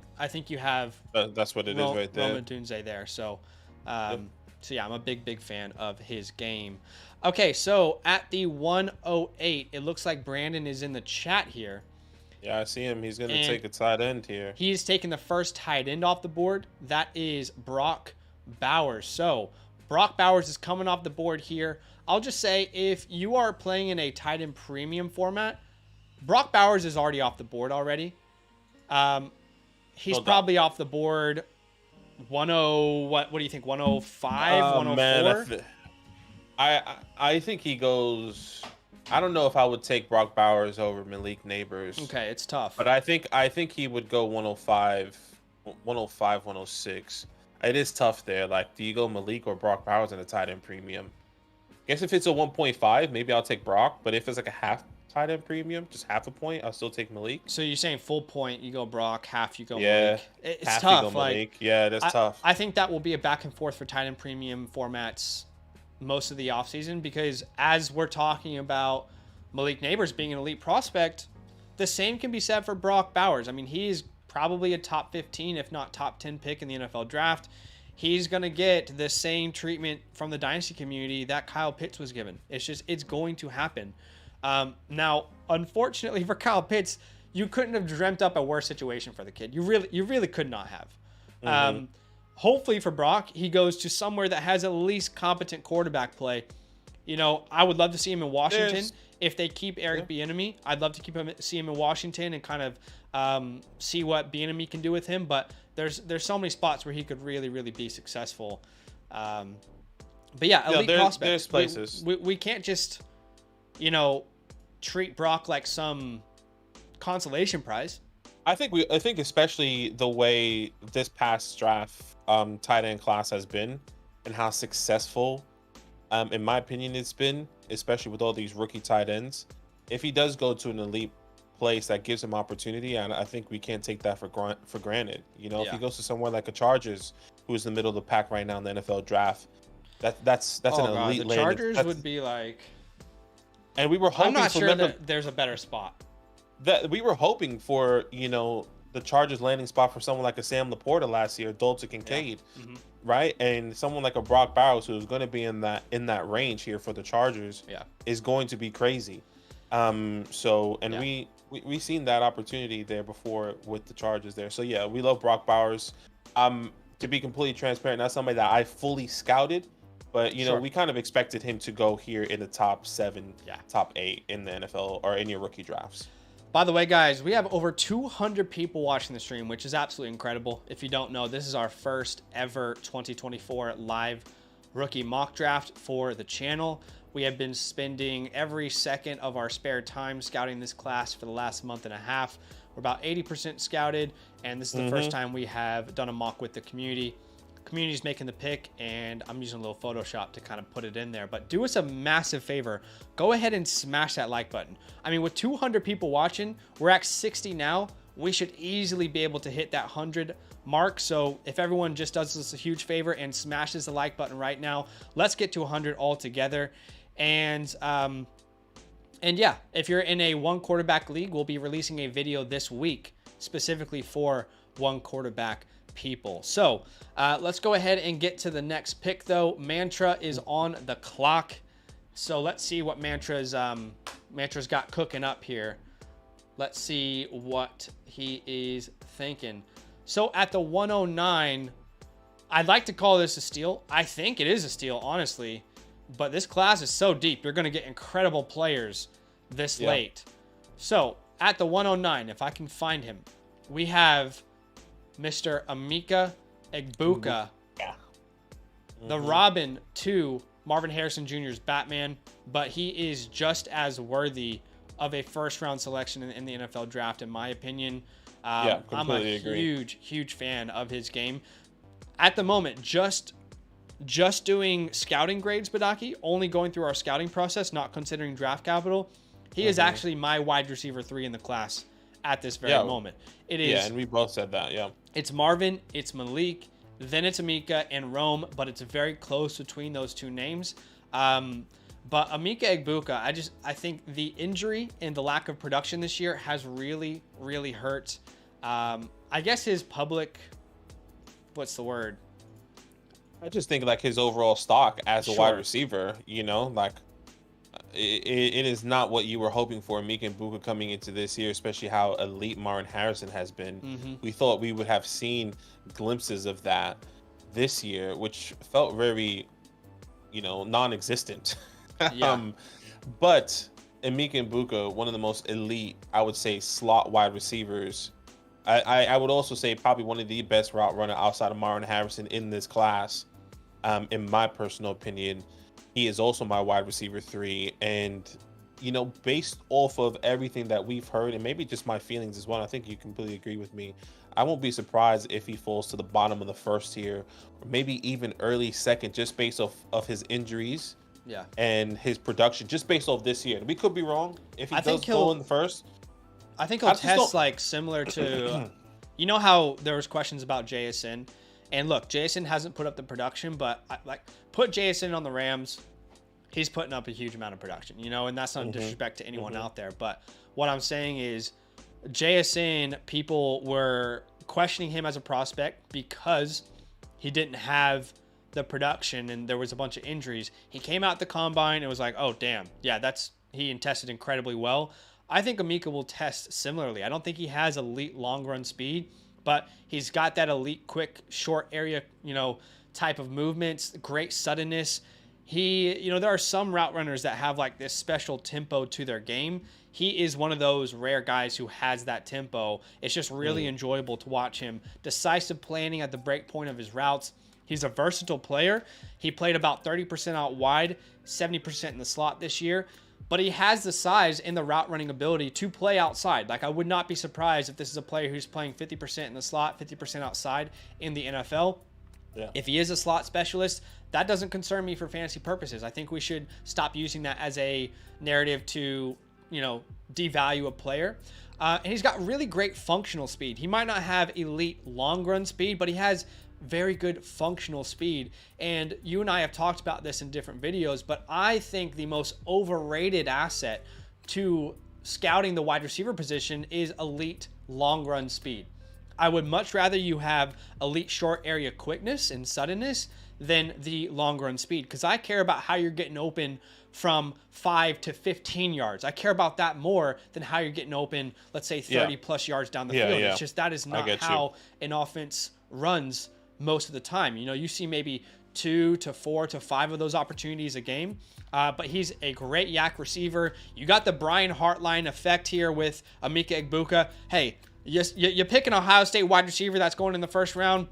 Speaker 1: you have
Speaker 2: that's what it is right there.
Speaker 1: Rome Odunze there. So, so yeah, I'm a big fan of his game. Okay, so at the 108, it looks like Brandon is in the chat here.
Speaker 2: Yeah, I see him. He's going to take a tight end here.
Speaker 1: He's taking the first tight end off the board. That is Brock Bowers. So Brock Bowers is coming off the board here. I'll just say, if you are playing in a tight end premium format, Brock Bowers is already off the board already. He's probably off the board 10, what do you think, 105, 104?
Speaker 2: Man, I think he goes, I don't know if I would take Brock Bowers over Malik Neighbors.
Speaker 1: Okay, it's tough.
Speaker 2: But I think he would go 105, 106. It is tough there. Like, do you go Malik or Brock Bowers in a tight end premium? Guess if it's a 1.5, maybe I'll take Brock. But if it's like a half tight end premium, just half a point, I'll still take Malik.
Speaker 1: So you're saying full point, you go Brock, half you go Malik. It's
Speaker 2: half
Speaker 1: tough.
Speaker 2: You go Malik. Yeah, that's tough.
Speaker 1: I think that will be a back and forth for tight end premium formats most of the offseason, because as we're talking about Malik Neighbors being an elite prospect, the same can be said for Brock Bowers. I mean, he's probably a top 15, if not top 10 pick in the NFL draft. He's going to get the same treatment from the Dynasty community that Kyle Pitts was given. It's going to happen. Now, unfortunately for Kyle Pitts, you couldn't have dreamt up a worse situation for the kid. You really could not have. Hopefully for Brock, he goes to somewhere that has at least competent quarterback play. I would love to see him in Washington. If they keep Eric Bieniemy, I'd love to see him in Washington and kind of see what Bieniemy can do with him. But there's so many spots where he could really be successful. But yeah, elite prospects.
Speaker 2: There's places.
Speaker 1: We can't just, treat Brock like some consolation prize.
Speaker 2: I think especially the way this past draft tight end class has been, and how successful, in my opinion, it's been, especially with all these rookie tight ends. If he does go to an elite place that gives him opportunity, and I think we can't take that for granted. If he goes to somewhere like a Chargers, who's in the middle of the pack right now in the NFL draft, that's an elite.
Speaker 1: The Chargers would be like.
Speaker 2: And we were hoping.
Speaker 1: I'm not sure that there's a better spot.
Speaker 2: That we were hoping for, the Chargers landing spot for someone like a Sam Laporta last year, Dalton Kincaid, right? And someone like a Brock Bowers, who's going to be in that range here for the Chargers, is going to be crazy. We seen that opportunity there before with the Chargers there. So yeah, we love Brock Bowers. To be completely transparent, not somebody that I fully scouted, but we kind of expected him to go here in the top 7, top 8 in the NFL or in your rookie drafts.
Speaker 1: By the way, guys, we have over 200 people watching the stream, which is absolutely incredible. If you don't know, this is our first ever 2024 live rookie mock draft for the channel. We have been spending every second of our spare time scouting this class for the last month and a half. We're about 80% scouted, and this is the first time we have done a mock with the community. Community's making the pick, and I'm using a little Photoshop to kind of put it in there. But do us a massive favor. Go ahead and smash that like button. I mean, with 200 people watching, we're at 60 now. We should easily be able to hit that 100 mark. So if everyone just does us a huge favor and smashes the like button right now, let's get to 100 all together. And yeah, if you're in a one quarterback league, we'll be releasing a video this week specifically for one quarterback people. So let's go ahead and get to the next pick, though. Mantra is on the clock, so let's see what Mantra's got cooking up here. Let's see what he is thinking. So at the 109, I'd like to call this a steal. I think it is a steal, honestly, but this class is so deep. You're going to get incredible players this late. So at the 109, if I can find him, we have Mr. Emeka Egbuka, the Robin to Marvin Harrison Jr.'s Batman, but he is just as worthy of a first-round selection in the NFL draft, in my opinion. I'm a huge fan of his game. At the moment, just doing scouting grades, Badaki, only going through our scouting process, not considering draft capital, he is actually my wide receiver 3 in the class at this very moment. It is. Yeah,
Speaker 2: and we both said that,
Speaker 1: It's Marvin, it's Malik, then it's Emeka and Rome, but it's very close between those two names. But Emeka Egbuka, I think the injury and the lack of production this year has really hurt. I guess his public, what's the word?
Speaker 2: I just think like his overall stock as a wide receiver, like it is not what you were hoping for. Emeka Egbuka coming into this year, especially how elite Marvin Harrison has been. We thought we would have seen glimpses of that this year, which felt very, non-existent. But Emeka Egbuka, one of the most elite, I would say, slot wide receivers. I would also say probably one of the best route runner outside of Marvin Harrison in this class. In my personal opinion, he is also my wide receiver 3. And, based off of everything that we've heard, and maybe just my feelings as well, I think you completely agree with me. I won't be surprised if he falls to the bottom of the first tier, or maybe even early second, just based off of his injuries. And his production, just based off this year. We could be wrong if he does go in the first.
Speaker 1: I think he'll test like similar to, how there was questions about JSN. And look, JSN hasn't put up the production, but put JSN on the Rams, he's putting up a huge amount of production, and that's not disrespect to anyone out there. But what I'm saying is JSN, people were questioning him as a prospect because he didn't have the production and there was a bunch of injuries. He came out the combine and was like, oh, damn. Yeah, he tested incredibly well. I think Emeka will test similarly. I don't think he has elite long run speed, but he's got that elite quick short area, type of movements, great suddenness. There are some route runners that have like this special tempo to their game. He is one of those rare guys who has that tempo. It's just really enjoyable to watch him. Decisive planning at the break point of his routes. He's a versatile player. He played about 30% out wide, 70% in the slot this year. But he has the size and the route running ability to play outside. Like, I would not be surprised if this is a player who's playing 50% in the slot, 50% outside in the NFL. If he is a slot specialist, that doesn't concern me for fantasy purposes. I think we should stop using that as a narrative to, devalue a player. And he's got really great functional speed. He might not have elite long run speed, but he has very good functional speed. And you and I have talked about this in different videos, but I think the most overrated asset to scouting the wide receiver position is elite long run speed. I would much rather you have elite short area quickness and suddenness than the long run speed, because I care about how you're getting open from 5 to 15 yards. I care about that more than how you're getting open, let's say 30 plus yards down the field. It's just that is not how an offense runs most of the time. You see maybe 2 to 4 to 5 of those opportunities a game. But he's a great yak receiver. You got the Brian Hartline effect here with Emeka Egbuka. Hey, you pick an Ohio State wide receiver that's going in the first round.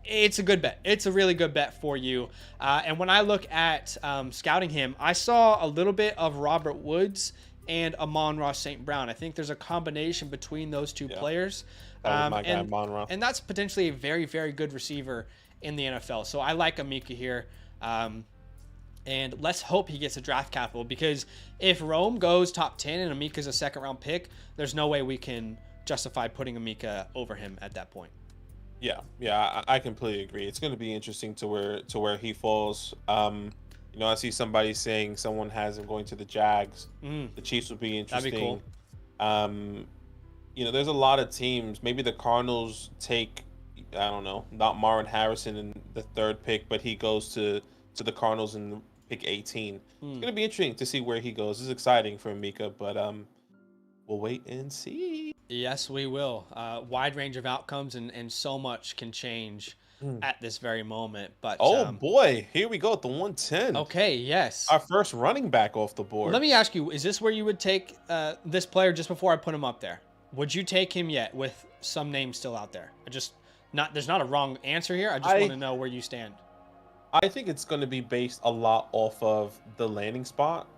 Speaker 1: It's a good bet. It's a really good bet for you. And when I look at scouting him, I saw a little bit of Robert Woods and Amon-Ra St. Brown. I think there's a combination between those two players.
Speaker 2: That was my guy, Amon-Ra.
Speaker 1: And that's potentially a very, very good receiver in the NFL. So I like Emeka here. And let's hope he gets a draft capital, because if Rome goes top 10 and Emeka's a second-round pick, there's no way we can justify putting Emeka over him at that point.
Speaker 2: Yeah, I completely agree. It's going to be interesting to where he falls. You know, I see somebody saying someone has him going to the Jags. The Chiefs would be interesting.
Speaker 1: That'd be cool.
Speaker 2: You know, there's a lot of teams. Maybe the Cardinals take, I don't know, not Marvin Harrison in the 3rd pick, but he goes to the Cardinals in pick 18. It's going to be interesting to see where he goes. It's exciting for Emeka, but we'll wait and see.
Speaker 1: Yes, we will. Wide range of outcomes, and so much can change at this very moment. But
Speaker 2: boy, here we go at the 110.
Speaker 1: Okay, yes.
Speaker 2: Our first running back off the board.
Speaker 1: Let me ask you, is this where you would take this player just before I put him up there? Would you take him yet with some names still out there? There's not a wrong answer here. I just want to know where you stand.
Speaker 2: I think it's going to be based a lot off of the landing spot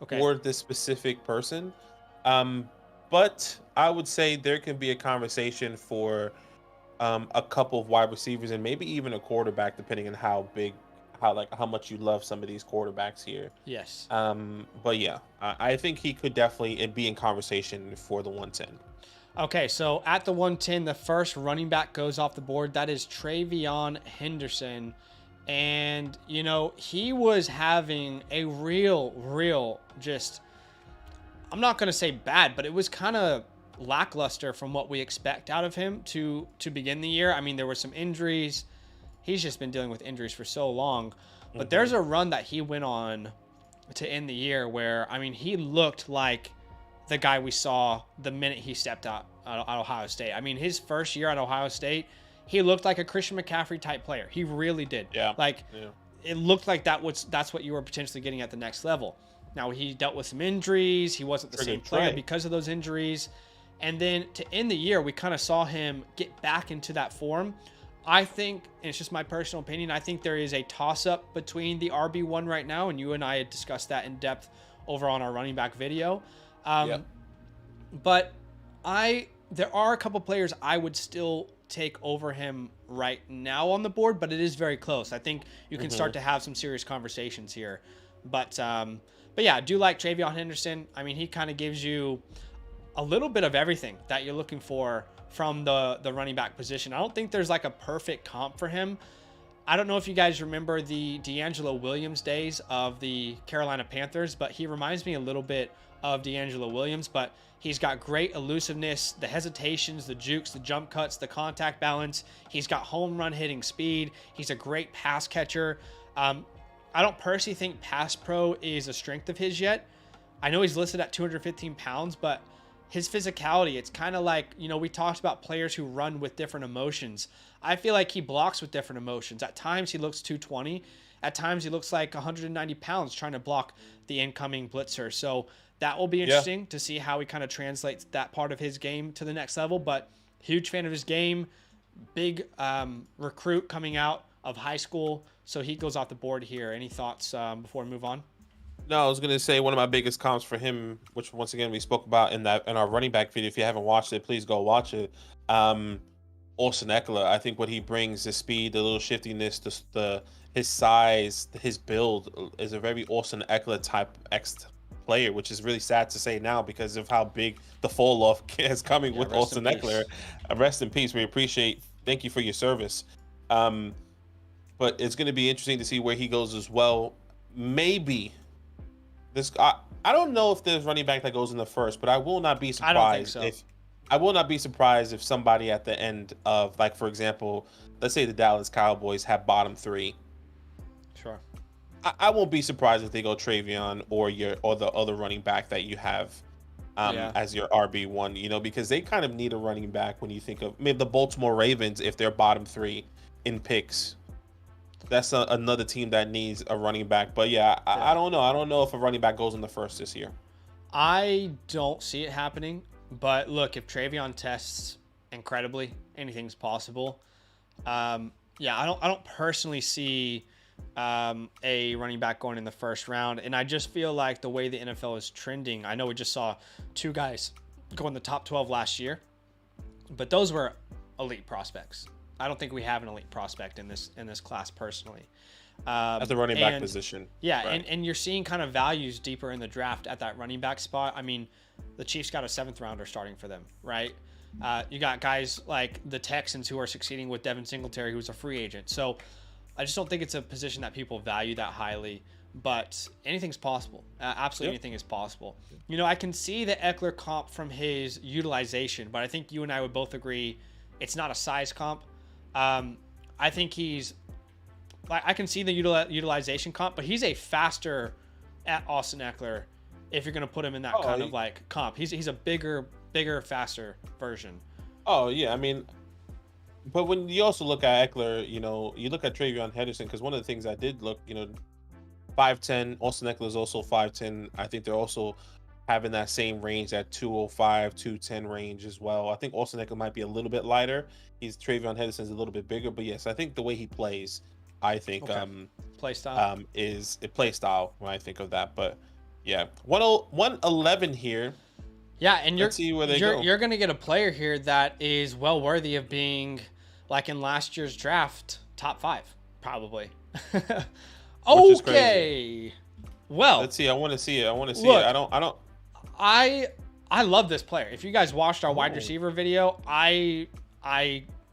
Speaker 2: or this specific person. But I would say there can be a conversation for a couple of wide receivers and maybe even a quarterback, depending on how much you love some of these quarterbacks here.
Speaker 1: Yes.
Speaker 2: But yeah, I think he could definitely be in conversation for the 110.
Speaker 1: Okay, so at the 110, the first running back goes off the board. That is Travion Henderson. And, you know, he was having a real just, I'm not going to say bad, but it was kind of lackluster from what we expect out of him to begin the year. I mean, there were some injuries. He's just been dealing with injuries for so long. But there's a run that he went on to end the year where, I mean, he looked like the guy we saw the minute he stepped out at Ohio State. I mean, his first year at Ohio State, he looked like a Christian McCaffrey type player. He really did.
Speaker 2: Yeah.
Speaker 1: It looked like that's what you were potentially getting at the next level. Now, he dealt with some injuries. He wasn't the same player because of those injuries. And then to end the year, we kind of saw him get back into that form. I think, and it's just my personal opinion, I think there is a toss-up between the RB1 right now, and you and I had discussed that in depth over on our running back video. But there are a couple players I would still take over him right now on the board, but it is very close. I think you can start to have some serious conversations here. But yeah, I do like Travion Henderson. I mean, he kind of gives you a little bit of everything that you're looking for from the running back position. I don't think there's like a perfect comp for him. I don't know if you guys remember the D'Angelo Williams days of the Carolina Panthers, but he reminds me a little bit of D'Angelo Williams, but he's got great elusiveness, the hesitations, the jukes, the jump cuts, the contact balance. He's got home run hitting speed. He's a great pass catcher. I don't personally think pass pro is a strength of his yet. I know he's listed at 215 pounds, but his physicality, it's kind of like, you know, we talked about players who run with different emotions. I feel like he blocks with different emotions. At times he looks 220. At times he looks like 190 pounds trying to block the incoming blitzer. So that will be interesting to see how he kind of translates that part of his game to the next level. But huge fan of his game. Big recruit coming out of high school. So he goes off the board here. Any thoughts before we move on?
Speaker 2: No, I was gonna say one of my biggest comps for him, which once again we spoke about in our running back video. If you haven't watched it, please go watch it. Austin Eckler, I think what he brings, the speed, the little shiftiness, his size, his build is a very Austin Eckler type player, which is really sad to say now because of how big the fall off is coming with Austin Eckler. Rest in peace. We appreciate. Thank you for your service. But it's going to be interesting to see where he goes as well. Maybe this. I don't know if there's running back that goes in the first, but I will not be surprised.
Speaker 1: I don't think so.
Speaker 2: I will not be surprised if somebody at the end of, like, for example, let's say the Dallas Cowboys have bottom 3.
Speaker 1: Sure.
Speaker 2: I won't be surprised if they go Travion or the other running back that you have as your RB1, you know, because they kind of need a running back when you think of maybe the Baltimore Ravens if they're bottom 3 in picks. that's another team that needs a running back. But yeah, I don't know. I don't know if a running back goes in the first this year.
Speaker 1: I don't see it happening. But look, if Travion tests incredibly, anything's possible. Yeah, I don't personally see a running back going in the first round. And I just feel like the way the NFL is trending, I know we just saw 2 guys go in the top 12 last year, but those were elite prospects. I don't think we have an elite prospect in this class personally.
Speaker 2: At the running back position.
Speaker 1: Yeah, right. and you're seeing kind of values deeper in the draft at that running back spot. I mean, the Chiefs got a 7th rounder starting for them, right? You got guys like the Texans who are succeeding with Devin Singletary, who's a free agent. So I just don't think it's a position that people value that highly. But anything's possible. Absolutely anything is possible. You know, I can see the Eckler comp from his utilization, but I think you and I would both agree it's not a size comp. I think I can see the utilization comp, but he's a faster at Austin Eckler if you're going to put him in that kind of like comp. He's a bigger, faster version.
Speaker 2: Oh, yeah. I mean, but when you also look at Eckler, you know, you look at Travion Henderson, because one of the things I did look, you know, 5'10", Austin Eckler is also 5'10". I think they're also having that same range, that 205, 210 range as well. I think Austin Eckler might be a little bit lighter. Travion Henderson's a little bit bigger, but yes, I think the way he plays, I think
Speaker 1: play style
Speaker 2: is a play style when I think of that. But yeah, 111 here.
Speaker 1: Yeah, and you're going to get a player here that is well worthy of being, like in last year's draft, top 5 probably. Okay. Well,
Speaker 2: let's see. I want to see it.
Speaker 1: I love this player. If you guys watched our wide receiver video, I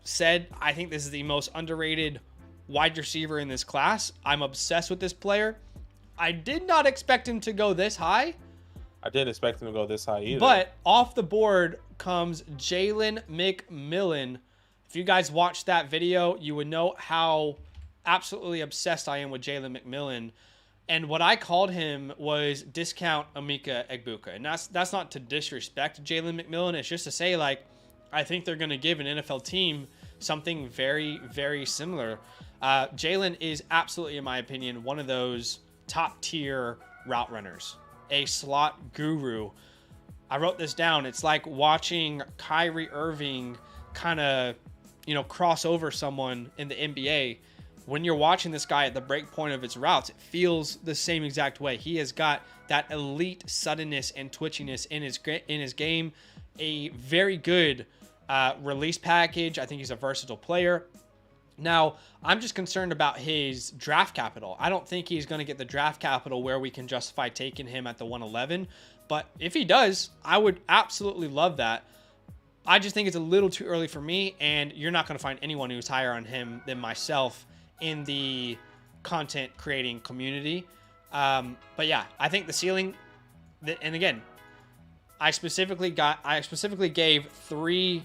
Speaker 1: said I think this is the most underrated wide receiver in this class. I'm obsessed with this player. I did not expect him to go this high.
Speaker 2: I didn't expect him to go this high either.
Speaker 1: But off the board comes Jalen McMillan. If you guys watched that video, you would know how absolutely obsessed I am with Jalen McMillan. And what I called him was discount Emeka Egbuka. And that's not to disrespect Jalen McMillan. It's just to say, like, I think they're going to give an NFL team something very, very similar. Jalen is absolutely, in my opinion, one of those top-tier route runners. A slot guru. I wrote this down. It's like watching Kyrie Irving kind of, you know, cross over someone in the NBA. When you're watching this guy at the break point of his routes, it feels the same exact way. He has got that elite suddenness and twitchiness in his game. A very good release package. I think he's a versatile player. Now, I'm just concerned about his draft capital. I don't think he's going to get the draft capital where we can justify taking him at the 111. But if he does, I would absolutely love that. I just think it's a little too early for me, and you're not going to find anyone who's higher on him than myself in the content creating community. But yeah, I think the ceiling, and again, I specifically gave 3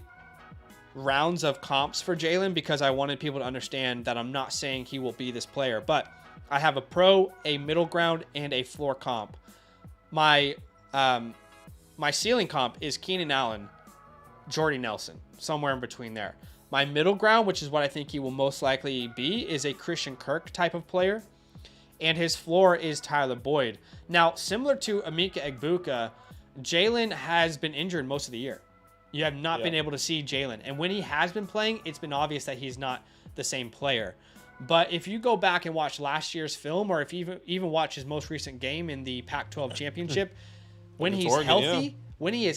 Speaker 1: rounds of comps for Jalen because I wanted people to understand that I'm not saying he will be this player, but I have a pro, a middle ground, and a floor comp. My ceiling comp is Keenan Allen, Jordy Nelson, somewhere in between there. My middle ground, which is what I think he will most likely be, is a Christian Kirk type of player. And his floor is Tyler Boyd. Now, similar to Emeka Egbuka, Jalen has been injured most of the year. You have not been able to see Jalen. And when he has been playing, it's been obvious that he's not the same player. But if you go back and watch last year's film, or if you even watch his most recent game in the Pac-12 championship, when he's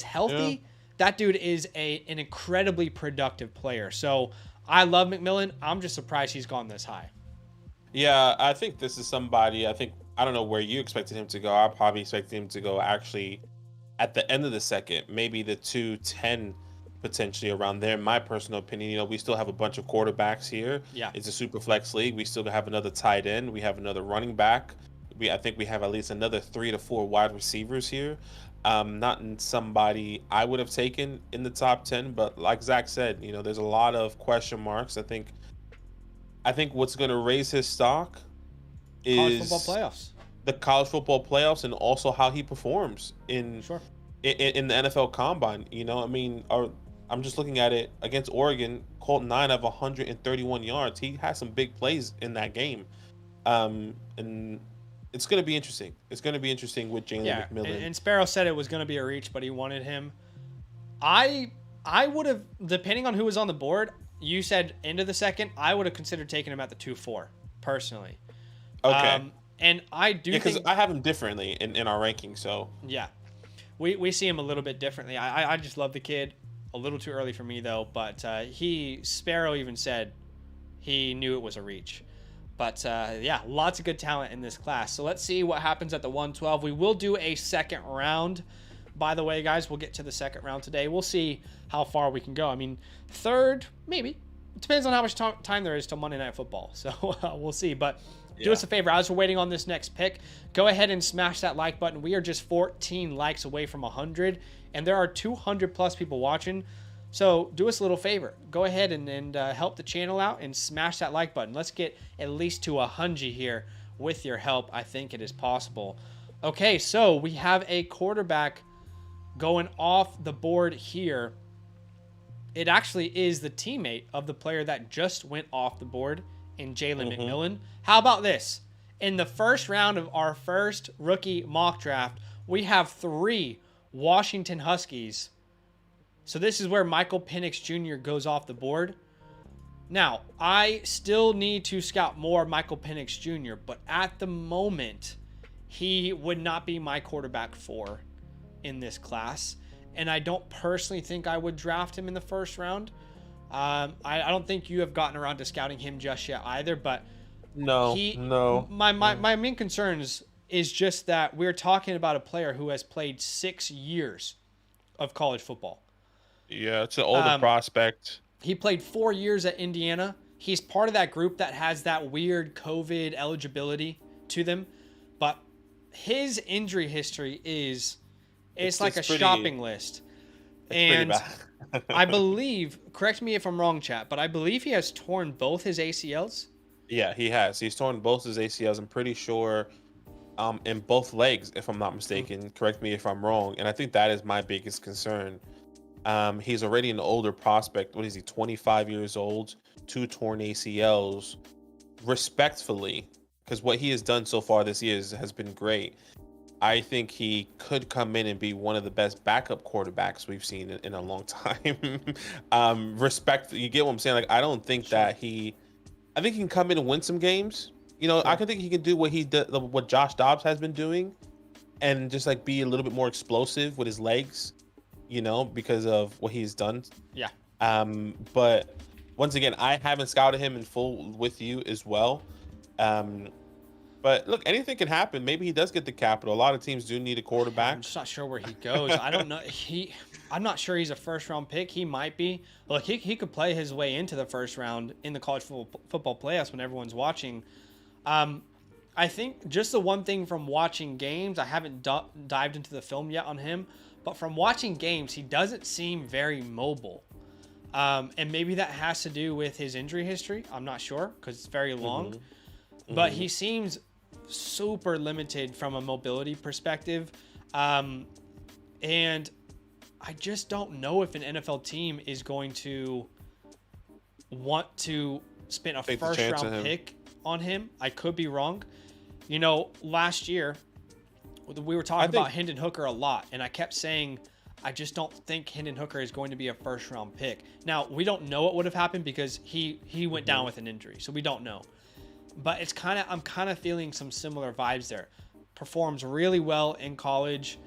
Speaker 1: healthy, that dude is an incredibly productive player. So I love McMillan. I'm just surprised he's gone this high.
Speaker 2: Yeah, I think this is somebody, I don't know where you expected him to go. I probably expected him to go actually at the end of the second, maybe the 210, potentially around there. In my personal opinion, you know, we still have a bunch of quarterbacks here. Yeah, it's a super flex league. We still have another tight end. We have another running back. I think we have at least another 3 to 4 wide receivers here. Not in somebody I would have taken in the top 10, but like Zach said, you know, there's a lot of question marks. I think what's going to raise his stock is the college football playoffs, and also how he performs in the NFL Combine. You know, I mean, I'm just looking at it against Oregon, caught 9 of 131 yards. He had some big plays in that game. And it's going to be interesting. It's going to be interesting with Jalen
Speaker 1: Yeah,
Speaker 2: McMillan.
Speaker 1: and Sparrow said it was going to be a reach, but he wanted him. I would have, depending on who was on the board, you said into the second, I would have considered taking him at the 2-4, personally.
Speaker 2: Okay.
Speaker 1: And I do
Speaker 2: Because
Speaker 1: think...
Speaker 2: I have him differently in our ranking, so.
Speaker 1: Yeah. We see him a little bit differently. I just love the kid. A little too early for me, though. But Sparrow even said he knew it was a reach. But, yeah, lots of good talent in this class. So let's see what happens at the 112. We will do a second round. By the way, guys, we'll get to the second round today. We'll see how far we can go. I mean, third, maybe. It depends on how much time there is till Monday Night Football. So we'll see. But do us a favor. As we're waiting on this next pick, go ahead and smash that like button. We are just 14 likes away from 100. And there are 200 plus people watching. So do us a little favor. Go ahead and help the channel out and smash that like button. Let's get at least to 100 here with your help. I think it is possible. Okay, so we have a quarterback going off the board here. It actually is the teammate of the player that just went off the board in Jalen McMillan. How about this? In the first round of our first rookie mock draft, we have 3 Washington Huskies. So this is where Michael Penix Jr. goes off the board. Now, I still need to scout more Michael Penix Jr., but at the moment, he would not be my quarterback 4 in this class. And I don't personally think I would draft him in the first round. I don't think you have gotten around to scouting him just yet either, but
Speaker 2: no.
Speaker 1: My main concerns is just that we're talking about a player who has played 6 years of college football.
Speaker 2: Yeah, it's an older prospect.
Speaker 1: He played 4 years at Indiana. He's part of that group that has that weird COVID eligibility to them. But his injury history is... It's like a shopping list. And I believe, correct me if I'm wrong, chat, but I believe he has torn both his ACLs.
Speaker 2: Yeah, he has. He's torn both his ACLs. I'm pretty sure in both legs, if I'm not mistaken. Correct me if I'm wrong. And I think that is my biggest concern. He's already an older prospect. What is he, 25 years old, 2 torn ACLs. Respectfully, because what he has done so far this year has been great. I think he could come in and be one of the best backup quarterbacks we've seen in a long time. Respect, you get what I'm saying? Like, I don't think that I think he can come in and win some games. You know, I can think he can do what Josh Dobbs has been doing, and just like be a little bit more explosive with his legs. You know, because of what he's done.
Speaker 1: Yeah.
Speaker 2: But once again, I haven't scouted him in full with you as well. But look, anything can happen. Maybe he does get the capital. A lot of teams do need a quarterback.
Speaker 1: I'm just not sure where he goes. I don't know. I'm not sure he's a first round pick. He might be. Look, he could play his way into the first round in the college football playoffs when everyone's watching. I think just the one thing from watching games, I haven't dived into the film yet on him, but from watching games, he doesn't seem very mobile. And maybe that has to do with his injury history. I'm not sure because it's very long. But he seems super limited from a mobility perspective. And I just don't know if an NFL team is going to want to spend a first round pick on him. I could be wrong. You know, last year, we were talking about Hendon Hooker a lot, and I kept saying, I just don't think Hendon Hooker is going to be a first round pick. Now, we don't know what would have happened because he went down with an injury, so we don't know. But I'm kind of feeling some similar vibes there. Performs really well in college.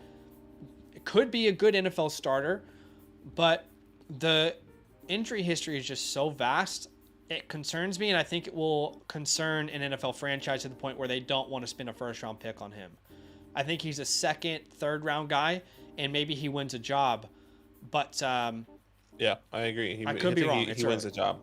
Speaker 1: It could be a good NFL starter, but the injury history is just so vast. It concerns me, and I think it will concern an NFL franchise to the point where they don't want to spend a first round pick on him. I think he's a second, third round guy, and maybe he wins a job. But
Speaker 2: yeah, I agree.
Speaker 1: I could be wrong.
Speaker 2: He wins a job.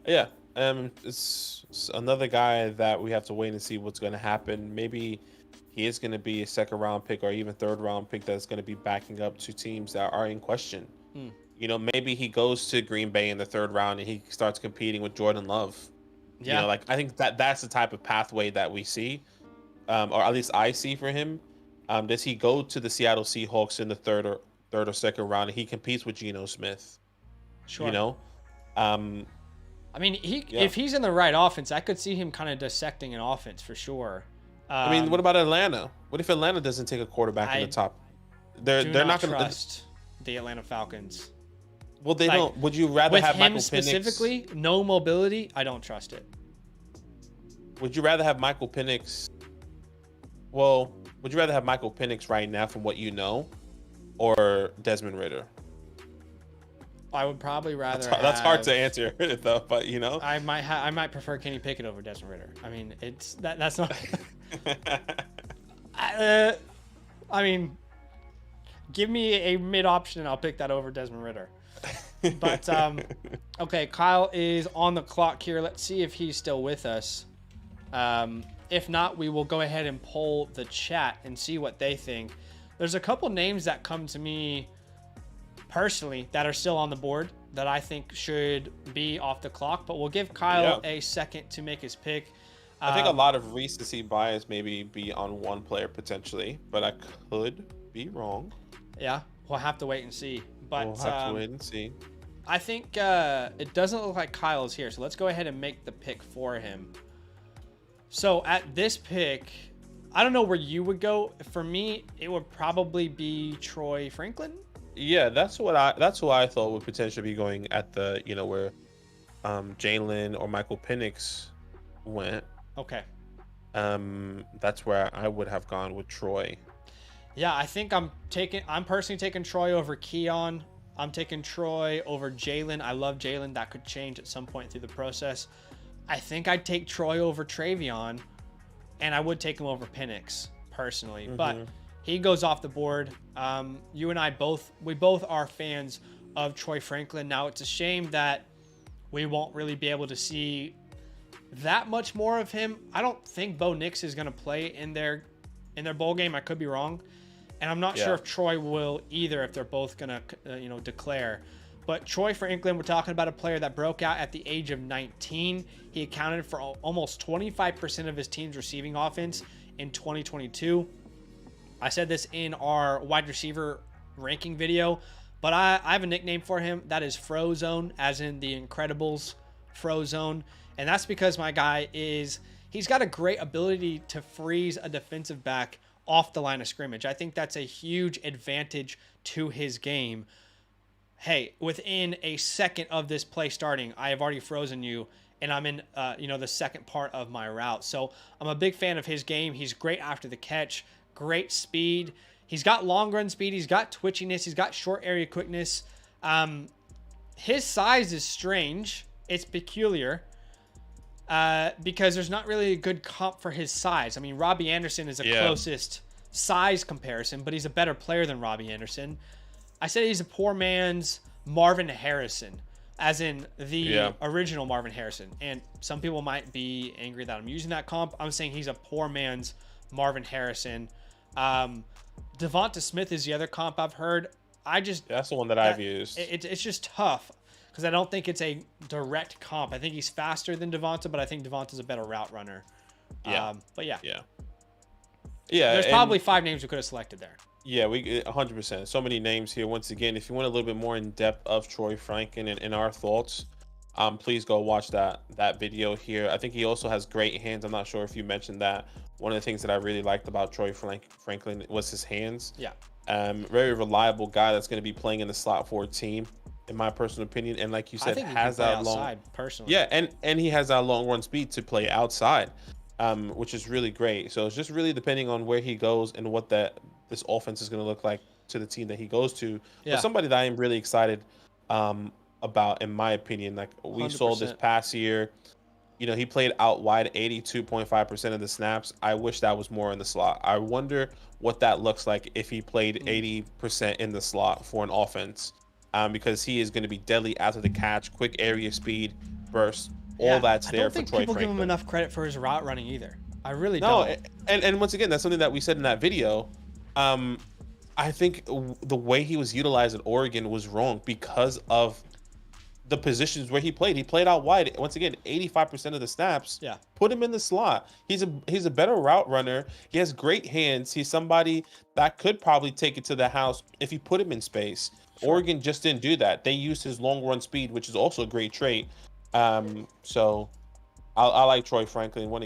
Speaker 2: Yeah. It's another guy that we have to wait and see what's going to happen. Maybe he is going to be a second round pick or even third round pick that's going to be backing up to teams that are in question. You know, maybe he goes to Green Bay in the third round and he starts competing with Jordan Love. Yeah. You know, like I think that's the type of pathway that we see, or at least I see for him. Does he go to the Seattle Seahawks in the third or second round and he competes with Geno Smith?
Speaker 1: Sure.
Speaker 2: You know,
Speaker 1: I mean, if he's in the right offense, I could see him kind of dissecting an offense for sure.
Speaker 2: I mean, what about Atlanta? What if Atlanta doesn't take a quarterback in the top? They're not going to
Speaker 1: trust the Atlanta Falcons.
Speaker 2: Well, they don't. Would you rather have Michael Penix
Speaker 1: specifically? No mobility. I don't trust it.
Speaker 2: Would you rather have Michael Penix? Well, would you rather have Michael Penix right now, from what you know, or Desmond Ridder?
Speaker 1: I would probably rather.
Speaker 2: That's hard to answer, though. But you know,
Speaker 1: I might prefer Kenny Pickett over Desmond Ridder. I mean, that's not. I mean, give me a mid option and I'll pick that over Desmond Ridder. But okay, Kyle is on the clock here. Let's see if he's still with us. If not, we will go ahead and poll the chat and see what they think. There's a couple names that come to me personally that are still on the board that I think should be off the clock, but we'll give Kyle a second to make his pick.
Speaker 2: I think a lot of recency bias maybe be on one player potentially, but I could be wrong.
Speaker 1: Yeah, we'll have to wait and see. But
Speaker 2: we'll have to wait and see.
Speaker 1: I think it doesn't look like Kyle is here, so let's go ahead and make the pick for him. So at this pick, I don't know where you would go. For me, it would probably be Troy Franklin.
Speaker 2: Yeah, that's who I thought would potentially be going at the, where Jalen or Michael Penix went.
Speaker 1: Okay.
Speaker 2: That's where I would have gone with Troy.
Speaker 1: Yeah, I think I'm personally taking Troy over Keon. I'm taking Troy over Jalen. I love Jalen. That could change at some point through the process. I think I'd take Troy over Travion, and I would take him over Penix personally. Mm-hmm. But he goes off the board. You and I both are fans of Troy Franklin. Now, it's a shame that we won't really be able to see that much more of him. I don't think Bo Nix is going to play in their bowl game. I could be wrong. And I'm not sure if Troy will either, if they're both going to, declare. But Troy Franklin, we're talking about a player that broke out at the age of 19. He accounted for almost 25% of his team's receiving offense in 2022. I said this in our wide receiver ranking video, but I have a nickname for him. That is Frozone, as in the Incredibles Frozone. And that's because my guy he's got a great ability to freeze a defensive back off the line of scrimmage. I think that's a huge advantage to his game. Hey, within a second of this play starting, I have already frozen you, and I'm in, the second part of my route. So I'm a big fan of his game. He's great after the catch, great speed. He's got long run speed. He's got twitchiness. He's got short area quickness. His size is strange. It's peculiar because there's not really a good comp for his size. I mean, Robbie Anderson is the closest size comparison, but he's a better player than Robbie Anderson. I said he's a poor man's Marvin Harrison, as in the original Marvin Harrison. And some people might be angry that I'm using that comp. I'm saying he's a poor man's Marvin Harrison. Devonta Smith is the other comp I've heard.
Speaker 2: That's the one that I've used.
Speaker 1: It's just tough because I don't think it's a direct comp. I think he's faster than Devonta, but I think Devonta's a better route runner. Yeah. There's probably 5 names we could have selected there.
Speaker 2: Yeah, we 100%. So many names here. Once again, if you want a little bit more in depth of Troy Franklin and our thoughts, please go watch that video here. I think he also has great hands. I'm not sure if you mentioned that. One of the things that I really liked about Troy Franklin was his hands.
Speaker 1: Yeah.
Speaker 2: Very reliable guy that's going to be playing in the slot 4 team, in my personal opinion. And like you said, has that long
Speaker 1: personally.
Speaker 2: Yeah, and he has that long run speed to play outside, which is really great. So it's just really depending on where he goes and what this offense is going to look like to the team that he goes to. Yeah. But somebody that I am really excited about, in my opinion, like we 100%. Saw this past year, he played out wide 82.5% of the snaps. I wish that was more in the slot. I wonder what that looks like if he played 80% in the slot for an offense, because he is going to be deadly after the catch, quick area speed, burst, all that's there for Troy Franklin. I don't think people give him
Speaker 1: enough credit for his route running either. I really don't.
Speaker 2: No, and once again, that's something that we said in that video. I think the way he was utilized at Oregon was wrong because of the positions where he played. He played out wide. Once again, 85% of the snaps.
Speaker 1: Yeah.
Speaker 2: Put him in the slot. He's a better route runner. He has great hands. He's somebody that could probably take it to the house if you put him in space.
Speaker 1: Sure.
Speaker 2: Oregon just didn't do that. They used his long run speed, which is also a great trait. So I like Troy Franklin. Once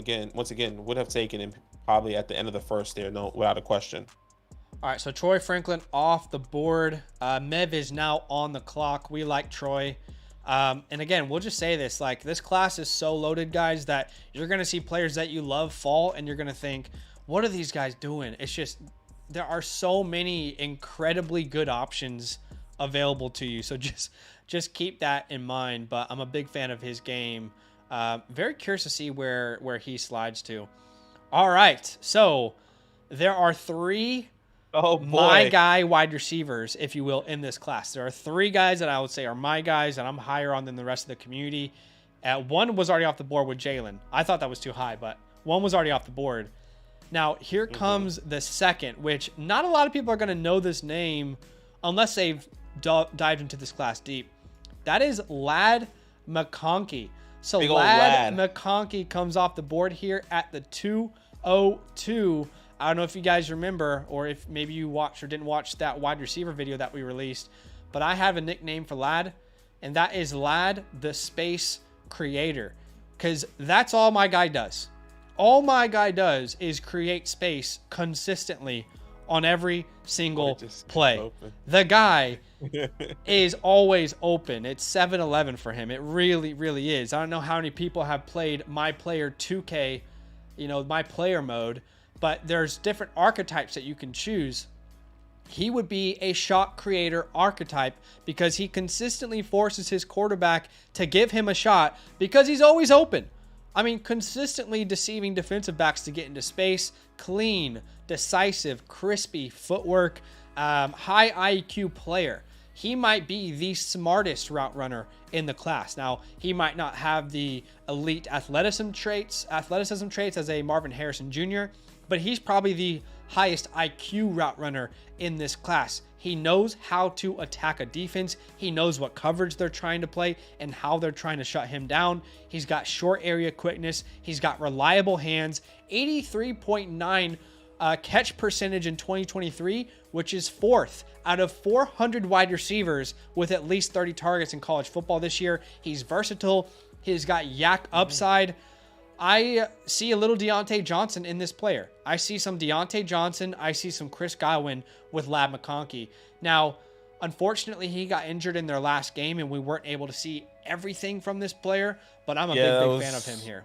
Speaker 2: again, would have taken him probably at the end of the first there, no, without a question.
Speaker 1: All right, so Troy Franklin off the board. Mev is now on the clock. We like Troy. And again, we'll just say this, like, this class is so loaded, guys, that you're going to see players that you love fall, and you're going to think, what are these guys doing? It's just, there are so many incredibly good options available to you. So just keep that in mind. But I'm a big fan of his game. Very curious to see where he slides to. All right, so there are 3 my guy wide receivers, if you will, in this class. There are 3 guys that I would say are my guys, and I'm higher on than the rest of the community. One was already off the board with Jalen. I thought that was too high, but one was already off the board. Now, here comes the second, which not a lot of people are going to know this name unless they've dived into this class deep. That is Ladd McConkey. So Ladd McConkey comes off the board here at the 202. I don't know if you guys remember, or if maybe you watched or didn't watch that wide receiver video that we released, but I have a nickname for Ladd, and that is Ladd the Space Creator, because that's all my guy does. All my guy does is create space consistently on every single play. The guy is always open. It's 7-11 for him. It really, really is. I don't know how many people have played My Player 2K, My Player mode, but there's different archetypes that you can choose. He would be a shot creator archetype because he consistently forces his quarterback to give him a shot because he's always open. I mean, consistently deceiving defensive backs to get into space. Clean, decisive, crispy footwork, high IQ player. He might be the smartest route runner in the class. Now, he might not have the elite athleticism traits as a Marvin Harrison Jr., but he's probably the highest IQ route runner in this class. He knows how to attack a defense. He knows what coverage they're trying to play and how they're trying to shut him down. He's got short area quickness. He's got reliable hands. 83.9 catch percentage in 2023, which is 4th out of 400 wide receivers with at least 30 targets in college football this year. He's versatile. He's got yak upside. I see a little Deontay Johnson in this player. I see some Deontay Johnson. I see some Chris Godwin with Ladd McConkey. Now, unfortunately, he got injured in their last game, and we weren't able to see everything from this player, but I'm a big fan of him here.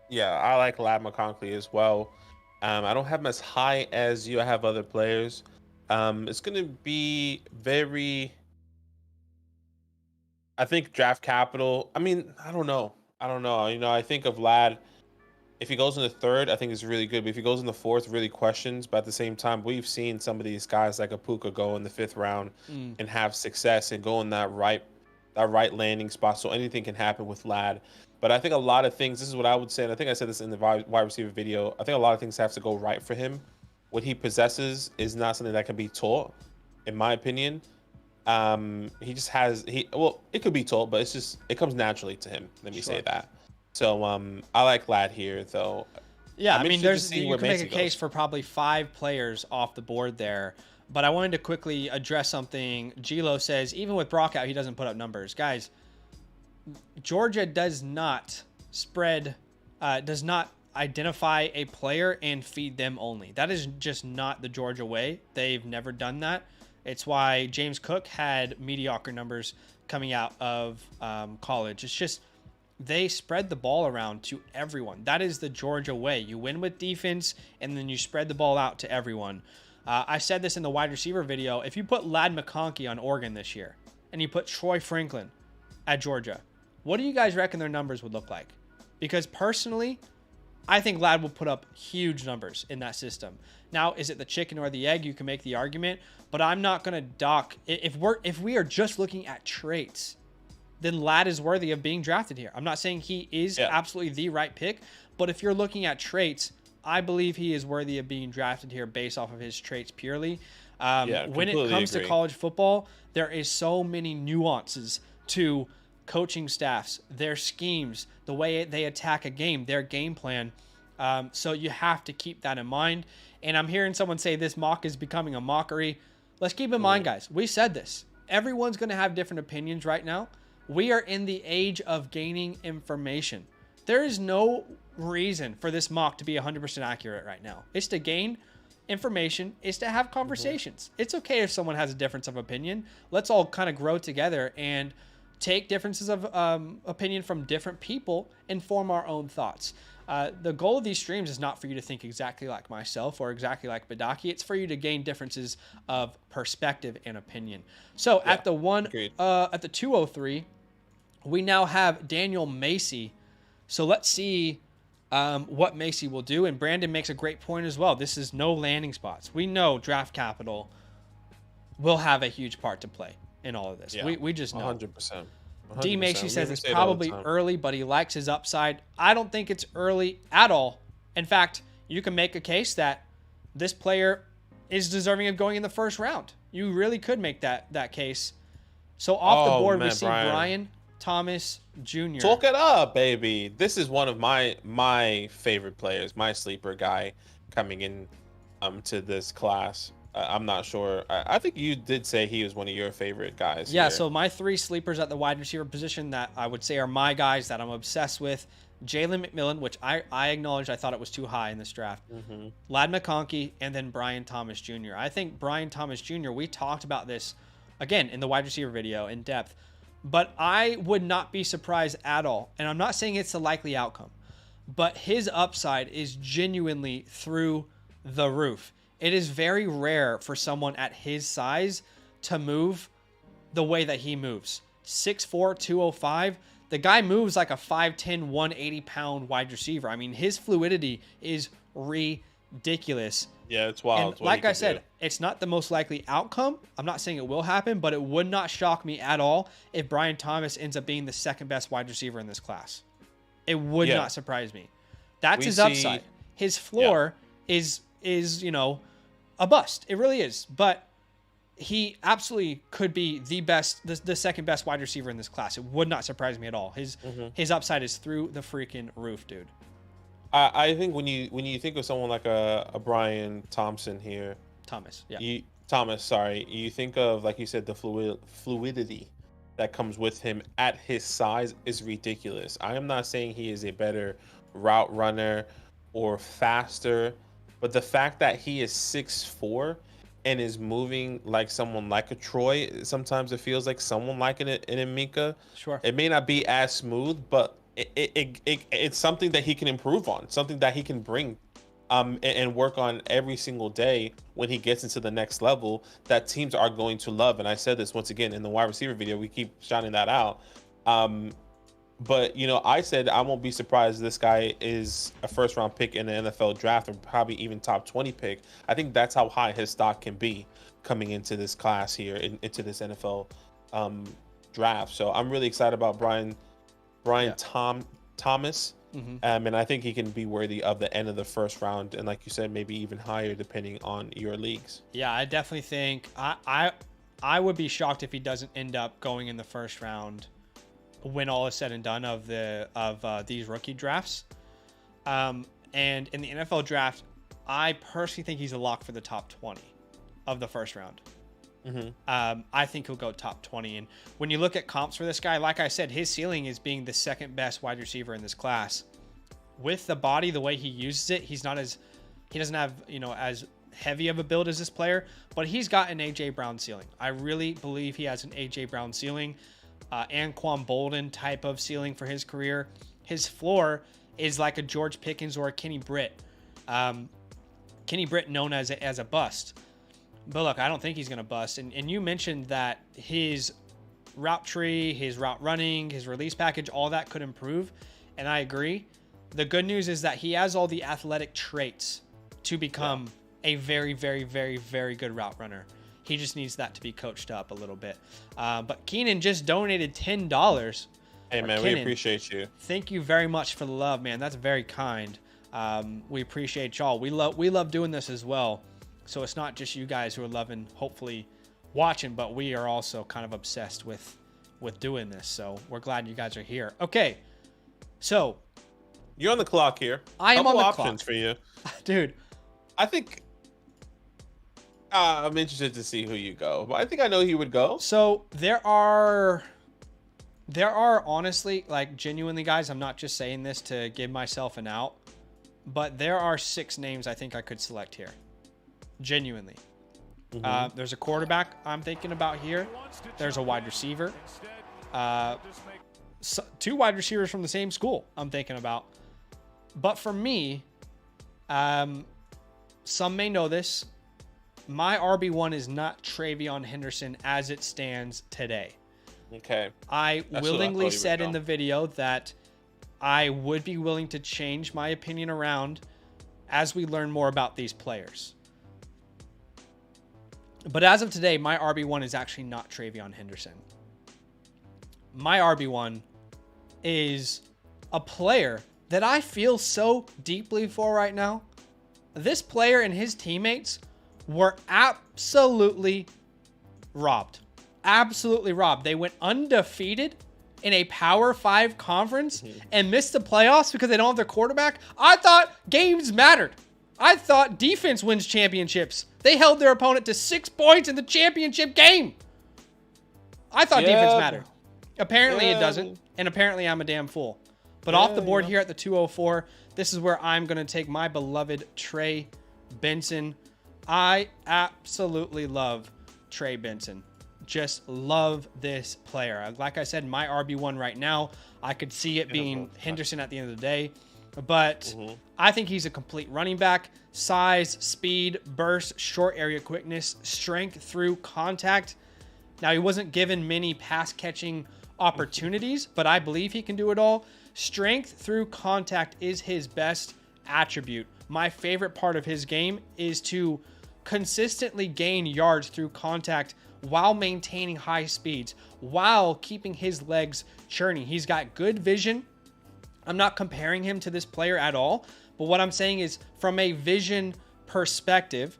Speaker 2: Yeah, I like Ladd McConkey as well. I don't have him as high as you. I have other players. It's going to be very, I think, draft capital. I mean, I don't know. I think of Ladd. If he goes in the 3rd, I think it's really good. But if he goes in the 4th, really questions. But at the same time, we've seen some of these guys like Apuka go in the 5th round and have success and go in that right landing spot. So anything can happen with Ladd. But I think a lot of things, this is what I would say, and I think I said this in the wide receiver video, I think a lot of things have to go right for him. What he possesses is not something that can be taught, in my opinion. He just has, it could be taught, but it comes naturally to him. Let me say that. So I like Ladd here, though.
Speaker 1: Yeah, I mean, you can make a case for probably 5 players off the board there. But I wanted to quickly address something. Gilo says, even with Brock out, he doesn't put up numbers. Guys, Georgia does not identify a player and feed them only. That is just not the Georgia way. They've never done that. It's why James Cook had mediocre numbers coming out of college. It's just they spread the ball around to everyone. That is the Georgia way. You win with defense, and then you spread the ball out to everyone. I said this in the wide receiver video. If you put Ladd McConkey on Oregon this year, and you put Troy Franklin at Georgia, what do you guys reckon their numbers would look like? Because personally, I think Ladd will put up huge numbers in that system. Now, is it the chicken or the egg? You can make the argument, but I'm not going to dock. If we are just looking at traits, then Ladd is worthy of being drafted here. I'm not saying he is absolutely the right pick, but if you're looking at traits, I believe he is worthy of being drafted here based off of his traits purely. When it comes to college football, there is so many nuances to coaching staffs, their schemes, the way they attack a game, their game plan. So you have to keep that in mind. And I'm hearing someone say this mock is becoming a mockery. Let's keep in mind, guys, we said this. Everyone's going to have different opinions right now. We are in the age of gaining information. There is no reason for this mock to be 100% accurate right now. It's to gain information. It's to have conversations. It's okay if someone has a difference of opinion. Let's all kind of grow together and take differences of opinion from different people and form our own thoughts. The goal of these streams is not for you to think exactly like myself or exactly like Badaki. It's for you to gain differences of perspective and opinion. So at the 203, we now have Daniel Macy. So let's see what Macy will do. And Brandon makes a great point as well. This is no landing spots. We know draft capital will have a huge part to play in all of this. Yeah, we just know.
Speaker 2: 100%.
Speaker 1: D Macy says it's probably early, but he likes his upside. I don't think it's early at all. In fact, you can make a case that this player is deserving of going in the first round. You really could make that case. So off the board, we see Brian Thomas Jr.
Speaker 2: Talk it up, baby. This is one of my favorite players, my sleeper guy coming in to this class. I'm not sure. I think you did say he was one of your favorite guys.
Speaker 1: Yeah,
Speaker 2: here.
Speaker 1: So my 3 sleepers at the wide receiver position that I would say are my guys that I'm obsessed with. Jalen McMillan, which I acknowledged I thought it was too high in this draft. Lad McConkey, and then Brian Thomas Jr. I think Brian Thomas Jr., we talked about this, again, in the wide receiver video in depth. But I would not be surprised at all. And I'm not saying it's the likely outcome. But his upside is genuinely through the roof. It is very rare for someone at his size to move the way that he moves. 6'4", 205. The guy moves like a 5'10", 180-pound wide receiver. I mean, his fluidity is ridiculous.
Speaker 2: Yeah, it's wild.
Speaker 1: And like I said, it's not the most likely outcome. I'm not saying it will happen, but it would not shock me at all if Brian Thomas ends up being the second best wide receiver in this class. It would not surprise me. That's his upside. His floor is a bust. It really is. But he absolutely could be the second best wide receiver in this class. It would not surprise me at all. His upside is through the freaking roof, dude.
Speaker 2: I think when you think of someone like a Brian Thompson here, you think of, like you said, the fluidity that comes with him at his size is ridiculous. I am not saying he is a better route runner or faster, but the fact that he is 6'4" and is moving like someone like a Troy, sometimes it feels like someone like an Emeka.
Speaker 1: Sure.
Speaker 2: It may not be as smooth, but it's something that he can improve on, something that he can bring and work on every single day when he gets into the next level that teams are going to love. And I said this once again in the wide receiver video, we keep shouting that out. But, I said I won't be surprised this guy is a first-round pick in the NFL draft or probably even top 20 pick. I think that's how high his stock can be coming into this class here, into this NFL draft. So I'm really excited about Brian Thomas. And I think he can be worthy of the end of the first round. And like you said, maybe even higher depending on your leagues.
Speaker 1: Yeah, I definitely think I would be shocked if he doesn't end up going in the first round when all is said and done of these rookie drafts. And in the NFL draft, I personally think he's a lock for the top 20 of the first round. I think he'll go top 20. And when you look at comps for this guy, like I said, his ceiling is being the second best wide receiver in this class. With the body, the way he uses it, he doesn't have, as heavy of a build as this player, but he's got an AJ Brown ceiling. I really believe he has an AJ Brown ceiling. Anquan Bolden type of ceiling for his career. His floor is like a George Pickens or a Kenny Britt. Kenny Britt known as a bust. But look, I don't think he's going to bust. And you mentioned that his route tree, his route running, his release package, all that could improve. And I agree. The good news is that he has all the athletic traits to become a very, very, very, very good route runner. He just needs that to be coached up a little bit. But Keenan just donated $10.
Speaker 2: Hey, man, we appreciate you.
Speaker 1: Thank you very much for the love, man. That's very kind. We appreciate y'all. We love doing this as well. So it's not just you guys who are loving, hopefully watching, but we are also kind of obsessed with with doing this. So we're glad you guys are here. Okay, so
Speaker 2: you're on the clock here.
Speaker 1: I am on the
Speaker 2: options
Speaker 1: clock
Speaker 2: for you,
Speaker 1: dude.
Speaker 2: I think I'm interested to see who you go, but I think I know who you would go.
Speaker 1: So there are honestly, like, genuinely, guys, I'm not just saying this to give myself an out, but there are 6 names I think I could select here. Genuinely. There's a quarterback I'm thinking about here. There's a wide receiver. 2 wide receivers from the same school I'm thinking about. But for me, some may know this, my RB1 is not TreVeyon Henderson as it stands today.
Speaker 2: Okay.
Speaker 1: I willingly said in the video that I would be willing to change my opinion around as we learn more about these players. But as of today, my RB1 is actually not TreVeyon Henderson. My RB1 is a player that I feel so deeply for right now. This player and his teammates were absolutely robbed. Absolutely robbed. They went undefeated in a Power 5 conference and missed the playoffs because they don't have their quarterback. I thought games mattered. I thought defense wins championships. They held their opponent to 6 points in the championship game. I thought defense mattered. Apparently it doesn't, and apparently I'm a damn fool. But off the board here at the 204, this is where I'm going to take my beloved Trey Benson. I absolutely love Trey Benson. Just love this player. Like I said, my RB1 right now, I could see it being Henderson at the end of the day. But I think he's a complete running back. Size, speed, burst, short area quickness, strength through contact. Now, he wasn't given many pass catching opportunities, but I believe he can do it all. Strength through contact is his best attribute. My favorite part of his game is to consistently gain yards through contact while maintaining high speeds, while keeping his legs churning. He's got good vision. I'm not comparing him to this player at all, but what I'm saying is from a vision perspective,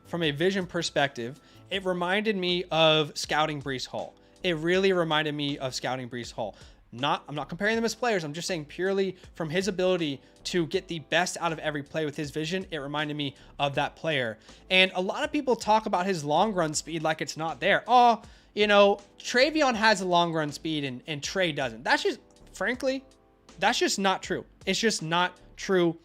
Speaker 1: it reminded me of scouting Breece Hall. It really reminded me of scouting Breece Hall. I'm not comparing them as players. I'm just saying purely from his ability to get the best out of every play with his vision. It reminded me of that player. And a lot of people talk about his long run speed like it's not there. Oh, you know, TreVeyon has a long run speed and Trey doesn't. That's just, frankly, that's just not true. It's just not true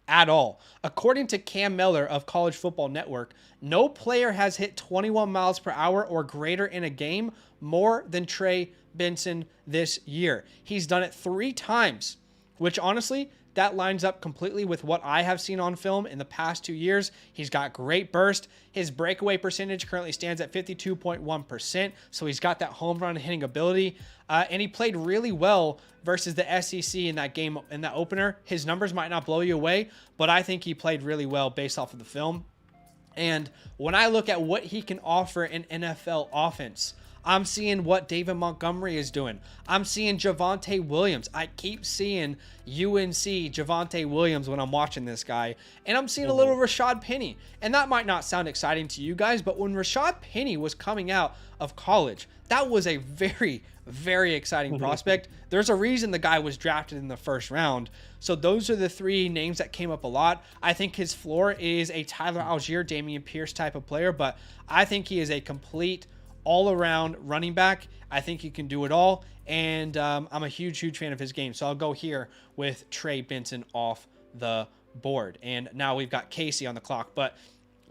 Speaker 1: at all. According to Cam Miller of College Football Network, no player has hit 21 miles per hour or greater in a game more than Trey Benson this year. He's done it 3 times, which honestly, that lines up completely with what I have seen on film in the past 2 years. He's got great burst. His breakaway percentage currently stands at 52.1%, so he's got that home run hitting ability. And he played really well versus the SEC in that game, in that opener. His numbers might not blow you away, but I think he played really well based off of the film. And when I look at what he can offer in NFL offense, I'm seeing what David Montgomery is doing. I'm seeing Javonte Williams. I keep seeing UNC Javonte Williams when I'm watching this guy. And I'm seeing a little Rashad Penny. And that might not sound exciting to you guys, but when Rashad Penny was coming out of college, that was a very, very exciting prospect. There's a reason the guy was drafted in the first round. So those are the 3 names that came up a lot. I think his floor is a Tyler Algier, Dameon Pierce type of player, but I think he is a complete all-around running back. I think he can do it all, and I'm a huge fan of his game. So I'll go here with Trey Benson off the board. And now we've got Casey on the clock. But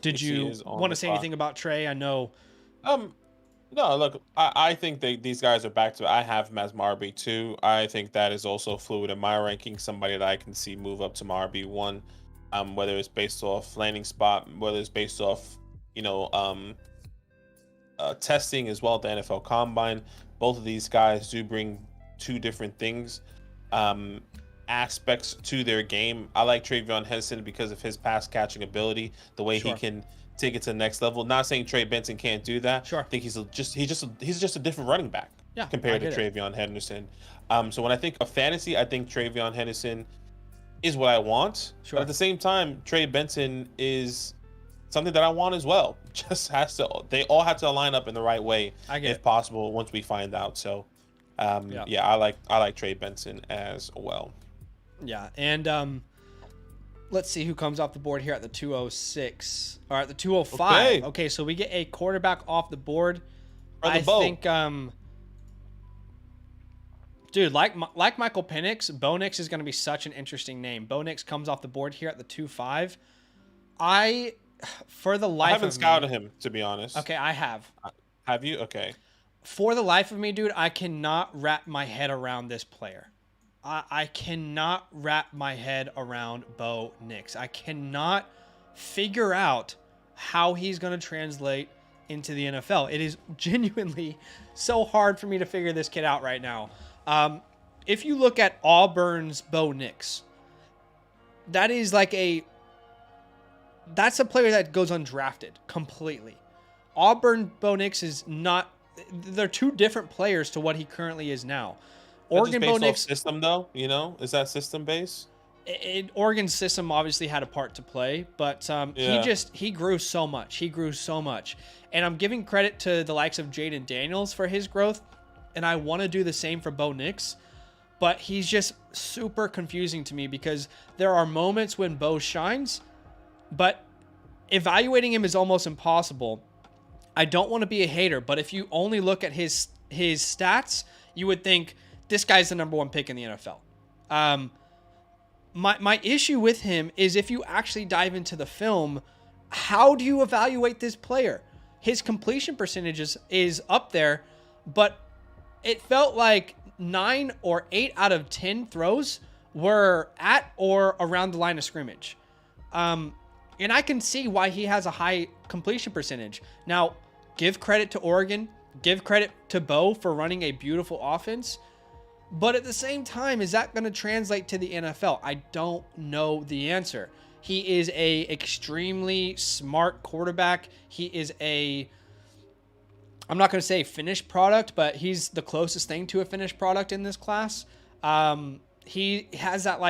Speaker 1: did you want to say anything about Trey? I know.
Speaker 2: No, look, I think these guys are back to. I have him as my RB2. I think that is also fluid in my ranking. Somebody that I can see move up to my RB1, whether it's based off landing spot, whether it's based off, testing as well at the NFL Combine. Both of these guys do bring 2 different things, aspects to their game. I like TreVeyon Henderson because of his pass catching ability, the way he can take it to the next level. Not saying Trey Benson can't do that. Sure. I think he's just a different running back compared to TreVeyon Henderson. So when I think of fantasy, I think TreVeyon Henderson is what I want. Sure. But at the same time, Trey Benson is something that I want as well. They all have to line up in the right way if possible once we find out. So Yeah, I like Trey Benson as well.
Speaker 1: Yeah, and let's see who comes off the board here at the 206 or at the 205. Okay, so we get a quarterback off the board. I think dude, like Michael Penix, Bo Nix is going to be such an interesting name. Bo Nix comes off the board here at the 2-5. I haven't
Speaker 2: scouted him, to be honest.
Speaker 1: Okay, I have.
Speaker 2: Have you? Okay.
Speaker 1: For the life of me, dude, I cannot wrap my head around this player. I cannot wrap my head around Bo Nix. I cannot figure out how he's going to translate into the NFL. It is genuinely so hard for me to figure this kid out right now. If you look at Auburn's Bo Nix, that's a player that goes undrafted completely. Auburn Bo Nix is not. They're two different players to what he currently is now. Oregon Bo Nix
Speaker 2: system, though, is that system based?
Speaker 1: Oregon's system obviously had a part to play, but he grew so much. He grew so much, and I'm giving credit to the likes of Jaden Daniels for his growth, and I want to do the same for Bo Nix, but he's just super confusing to me because there are moments when Bo shines, but evaluating him is almost impossible. I don't want to be a hater, but if you only look at his stats, you would think this guy's the number one pick in the NFL. My issue with him is if you actually dive into the film, how do you evaluate this player? His completion percentages is up there, but it felt like 9 or 8 out of 10 throws were at or around the line of scrimmage. And I can see why he has a high completion percentage. Now, give credit to Oregon, give credit to Bo for running a beautiful offense. But at the same time, is that going to translate to the NFL? I don't know the answer. He is a extremely smart quarterback. He is I'm not going to say finished product, but he's the closest thing to a finished product in this class. He has that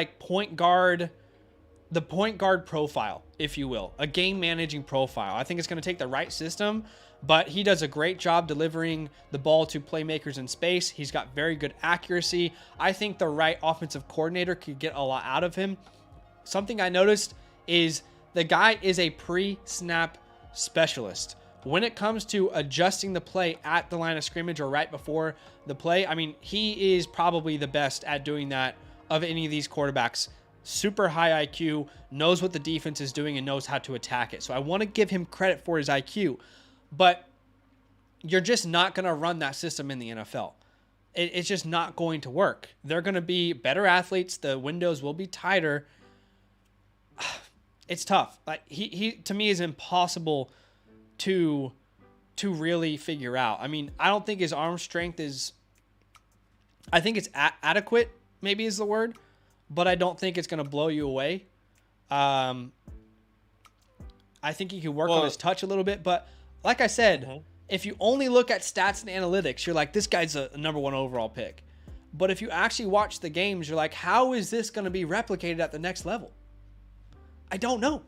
Speaker 1: the point guard profile, if you will, a game managing profile. I think it's going to take the right system, but he does a great job delivering the ball to playmakers in space. He's got very good accuracy. I think the right offensive coordinator could get a lot out of him. Something I noticed is the guy is a pre-snap specialist. When it comes to adjusting the play at the line of scrimmage or right before the play, I mean, he is probably the best at doing that of any of these quarterbacks. Super high IQ, knows what the defense is doing and knows how to attack it. So I want to give him credit for his IQ, but you're just not going to run that system in the NFL. It's just not going to work. They're going to be better athletes. The windows will be tighter. It's tough. Like he to me is impossible to really figure out. I mean, I don't think his arm strength is. I think it's adequate. Maybe is the word. But I don't think it's going to blow you away. I think he can work on his touch a little bit. But like I said, if you only look at stats and analytics, you're like, this guy's a number one overall pick. But if you actually watch the games, you're like, how is this going to be replicated at the next level? I don't know.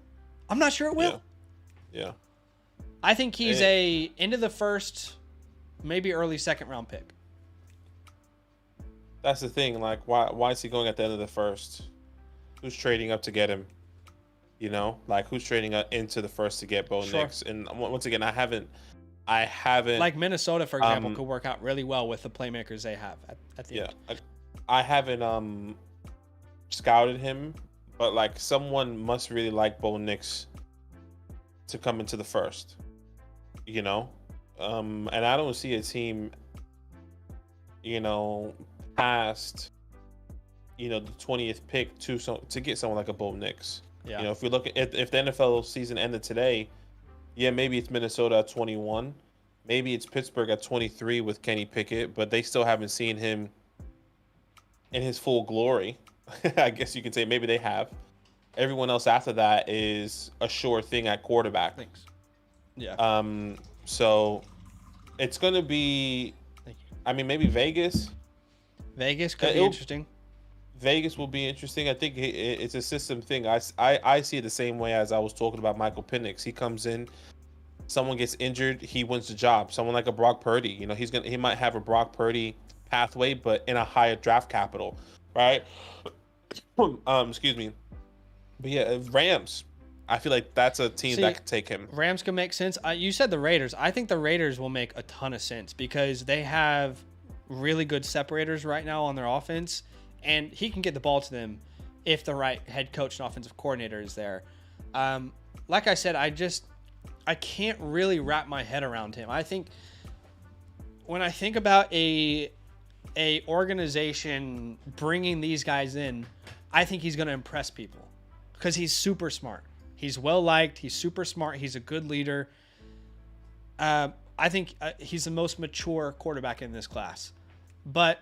Speaker 1: I'm not sure it will.
Speaker 2: Yeah.
Speaker 1: I think he's a end of the first, maybe early second round pick.
Speaker 2: That's the thing. Like, why is he going at the end of the first? Who's trading up to get him? Like who's trading into the first to get Bo Nix? And once again, I haven't. Like Minnesota, for example, could work out really well with the playmakers they have at the end. I haven't scouted him, but like someone must really like Bo Nix to come into the first. And I don't see a team. Past the 20th pick to get someone like a Bo Nix. Yeah. If we look at if the NFL season ended today, maybe it's Minnesota at 21, maybe it's Pittsburgh at 23 with Kenny Pickett, but they still haven't seen him in his full glory. I guess you could say maybe they have. Everyone else after that is a sure thing at quarterback.
Speaker 1: Thanks. Yeah.
Speaker 2: So it's gonna be. I mean, maybe Vegas.
Speaker 1: Vegas could be interesting.
Speaker 2: Vegas will be interesting. I think it's a system thing. I see it the same way as I was talking about Michael Penix. He comes in, someone gets injured, he wins the job. Someone like a Brock Purdy, he might have a Brock Purdy pathway, but in a higher draft capital, right? Excuse me. But yeah, Rams. I feel like that's a team that could take him.
Speaker 1: Rams can make sense. You said the Raiders. I think the Raiders will make a ton of sense because they have really good separators right now on their offense, and he can get the ball to them if the right head coach and offensive coordinator is there. Like I said, I can't really wrap my head around him. I think when I think about a organization bringing these guys in, I think he's going to impress people because he's super smart. He's well liked. He's super smart. He's a good leader. I think he's the most mature quarterback in this class. But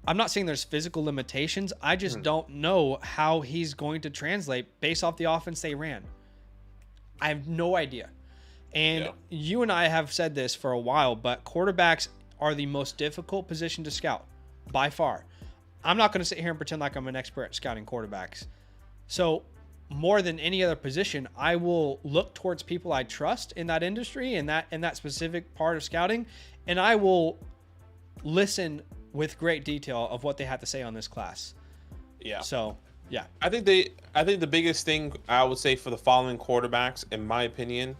Speaker 1: I'm not saying there's physical limitations. I just don't know how he's going to translate based off the offense they ran. I have no idea. And you and I have said this for a while, but quarterbacks are the most difficult position to scout by far. I'm not going to sit here and pretend like I'm an expert at scouting quarterbacks. So more than any other position, I will look towards people I trust in that industry and that specific part of scouting, and I will listen with great detail of what they have to say on this class.
Speaker 2: Yeah.
Speaker 1: So, yeah.
Speaker 2: I think the biggest thing I would say for the following quarterbacks, in my opinion,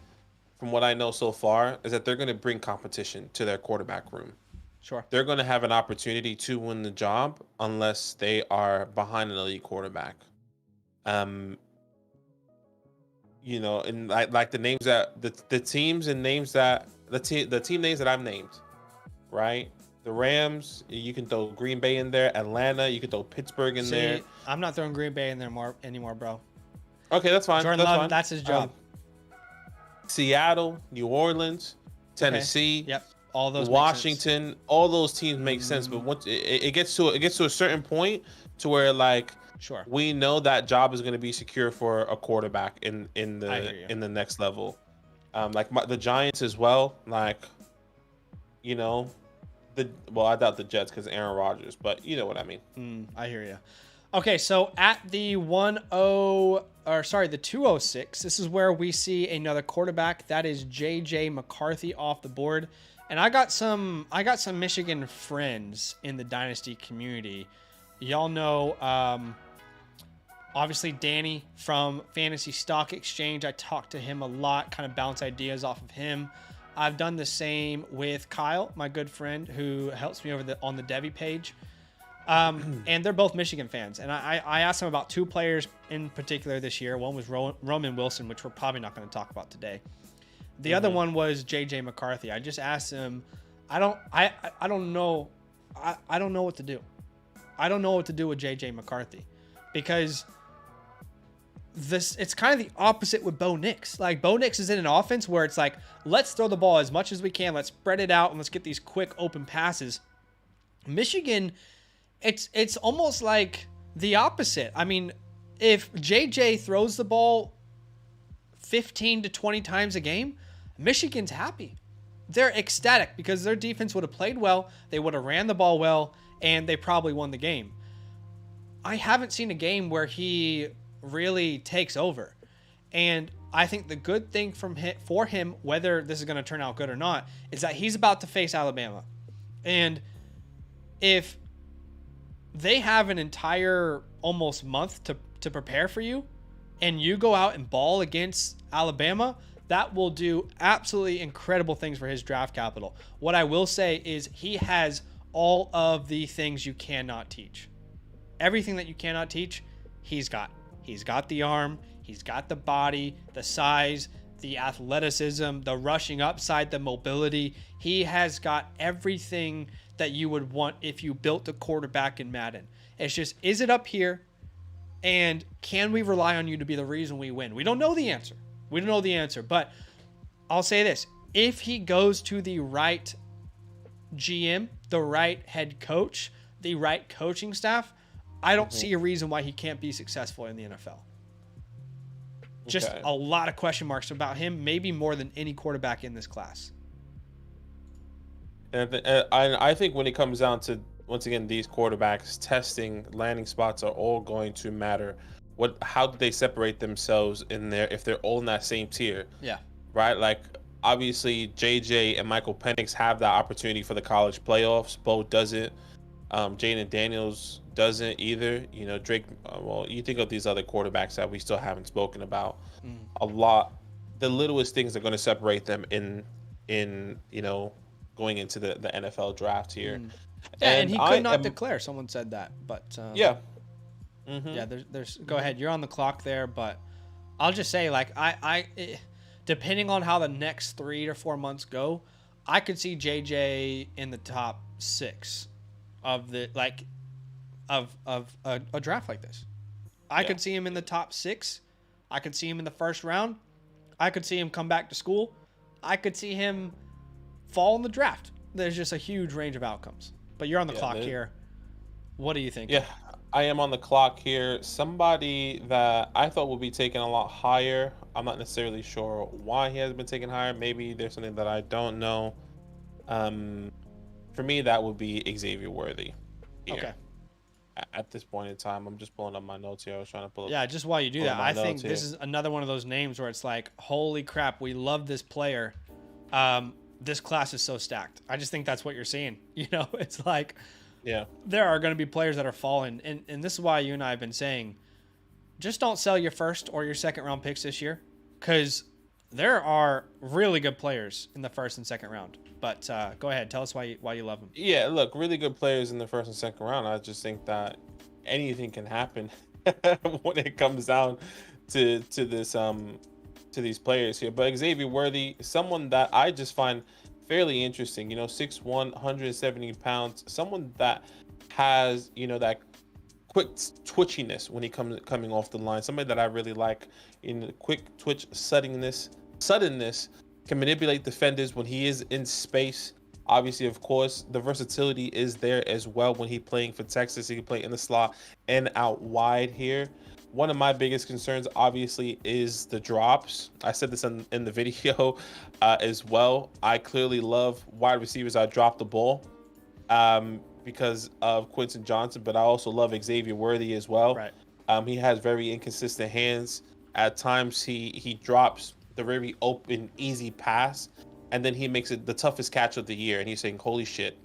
Speaker 2: from what I know so far, is that they're going to bring competition to their quarterback room.
Speaker 1: Sure.
Speaker 2: They're going to have an opportunity to win the job unless they are behind an elite quarterback. You know, and like the names that the teams and names that the team names that I've named, right? The Rams, you can throw Green Bay in there. Atlanta, you can throw Pittsburgh in there.
Speaker 1: I'm not throwing Green Bay in there anymore, bro.
Speaker 2: Okay, that's fine.
Speaker 1: Jordan Love, that's his job.
Speaker 2: Seattle, New Orleans, Tennessee,
Speaker 1: Yep, all those.
Speaker 2: Washington, all those teams make sense. But once it gets to a certain point to where like.
Speaker 1: Sure.
Speaker 2: We know that job is going to be secure for a quarterback in the next level. Like the Giants as well. Like, you know, I doubt the Jets because Aaron Rodgers, but you know what I mean.
Speaker 1: I hear you. Okay, so at the 206, this is where we see another quarterback. That is J.J. McCarthy off the board, and I got some Michigan friends in the Dynasty community. Y'all know. Obviously, Danny from Fantasy Stock Exchange. I talk to him a lot, kind of bounce ideas off of him. I've done the same with Kyle, my good friend, who helps me on the Devi page. And they're both Michigan fans. And I asked them about two players in particular this year. One was Roman Wilson, which we're probably not going to talk about today. The other one was J.J. McCarthy. I just asked him, I don't know what to do. I don't know what to do with J.J. McCarthy because it's kind of the opposite with Bo Nix. Like, Bo Nix is in an offense where it's like, let's throw the ball as much as we can. Let's spread it out and let's get these quick open passes. Michigan, it's almost like the opposite. I mean, if JJ throws the ball 15 to 20 times a game, Michigan's happy. They're ecstatic because their defense would have played well. They would have ran the ball well, and they probably won the game. I haven't seen a game where he really takes over. And I think the good thing for him, whether this is going to turn out good or not, is that he's about to face Alabama. And if they have an entire almost month to prepare for you, and you go out and ball against Alabama, that will do absolutely incredible things for his draft capital. What I will say is he has all of the things you cannot teach. Everything that you cannot teach, he's got. He's got the arm, he's got the body, the size, the athleticism, the rushing upside, the mobility. He has got everything that you would want if you built a quarterback in Madden. It's just, is it up here? And can we rely on you to be the reason we win? We don't know the answer. But I'll say this. If he goes to the right GM, the right head coach, the right coaching staff, I don't see a reason why he can't be successful in the NFL. Just a lot of question marks about him, maybe more than any quarterback in this class.
Speaker 2: And I think when it comes down to, once again, these quarterbacks, testing, landing spots are all going to matter. How do they separate themselves in there if they're all in that same tier?
Speaker 1: Yeah.
Speaker 2: Right? Like, Obviously, JJ and Michael Penix have that opportunity for the college playoffs. Bo doesn't. Jaden Daniels doesn't either. You know, Drake. Well, you think of these other quarterbacks that we still haven't spoken about. A lot. The littlest things are going to separate them in going into the NFL draft here.
Speaker 1: Yeah, and he could not declare. Someone said that, but
Speaker 2: yeah.
Speaker 1: Yeah, there's go ahead. You're on the clock there, but I'll just say, like, depending on how the next 3 to 4 months go, I could see JJ in the top 6 of the of a draft like this. I could see him in the top 6. I could see him in the first round. I could see him come back to school. I could see him fall in the draft. There's just a huge range of outcomes. But you're on the clock here. What do you think?
Speaker 2: Yeah, I am on the clock here. Somebody that I thought would be taken a lot higher. I'm not necessarily sure why he hasn't been taken higher. Maybe there's something that I don't know. For me, that would be Xavier Worthy here. Okay. At this point in time, I'm just pulling up my notes here. I was trying to pull up.
Speaker 1: Yeah, just while you do that, I think this is another one of those names where it's like, holy crap, we love this player. This class is so stacked. I just think that's what you're seeing. You know, it's like,
Speaker 2: yeah,
Speaker 1: there are going to be players that are falling. And this is why you and I have been saying, just don't sell your first or your second round picks this year, because there are really good players in the first and second round. But go ahead, tell us why you love them.
Speaker 2: Yeah, look, really good players in the first and second round. I just think that anything can happen when it comes down to this to these players here. But Xavier Worthy, someone that I just find fairly interesting. You know, 6'1", 170 pounds. Someone that has, you know, that quick twitchiness when he coming off the line. Somebody that I really like in the quick twitch suddenness, can manipulate defenders when he is in space. Obviously, of course, the versatility is there as well when he's playing for Texas. He can play in the slot and out wide here. One of my biggest concerns, obviously, is the drops. I said this in the video as well. I clearly love wide receivers that drop the ball because of Quentin Johnson, but I also love Xavier Worthy as well.
Speaker 1: Right.
Speaker 2: He has very inconsistent hands. At times, he drops the very open, easy pass, and then he makes it the toughest catch of the year, and he's saying, holy shit,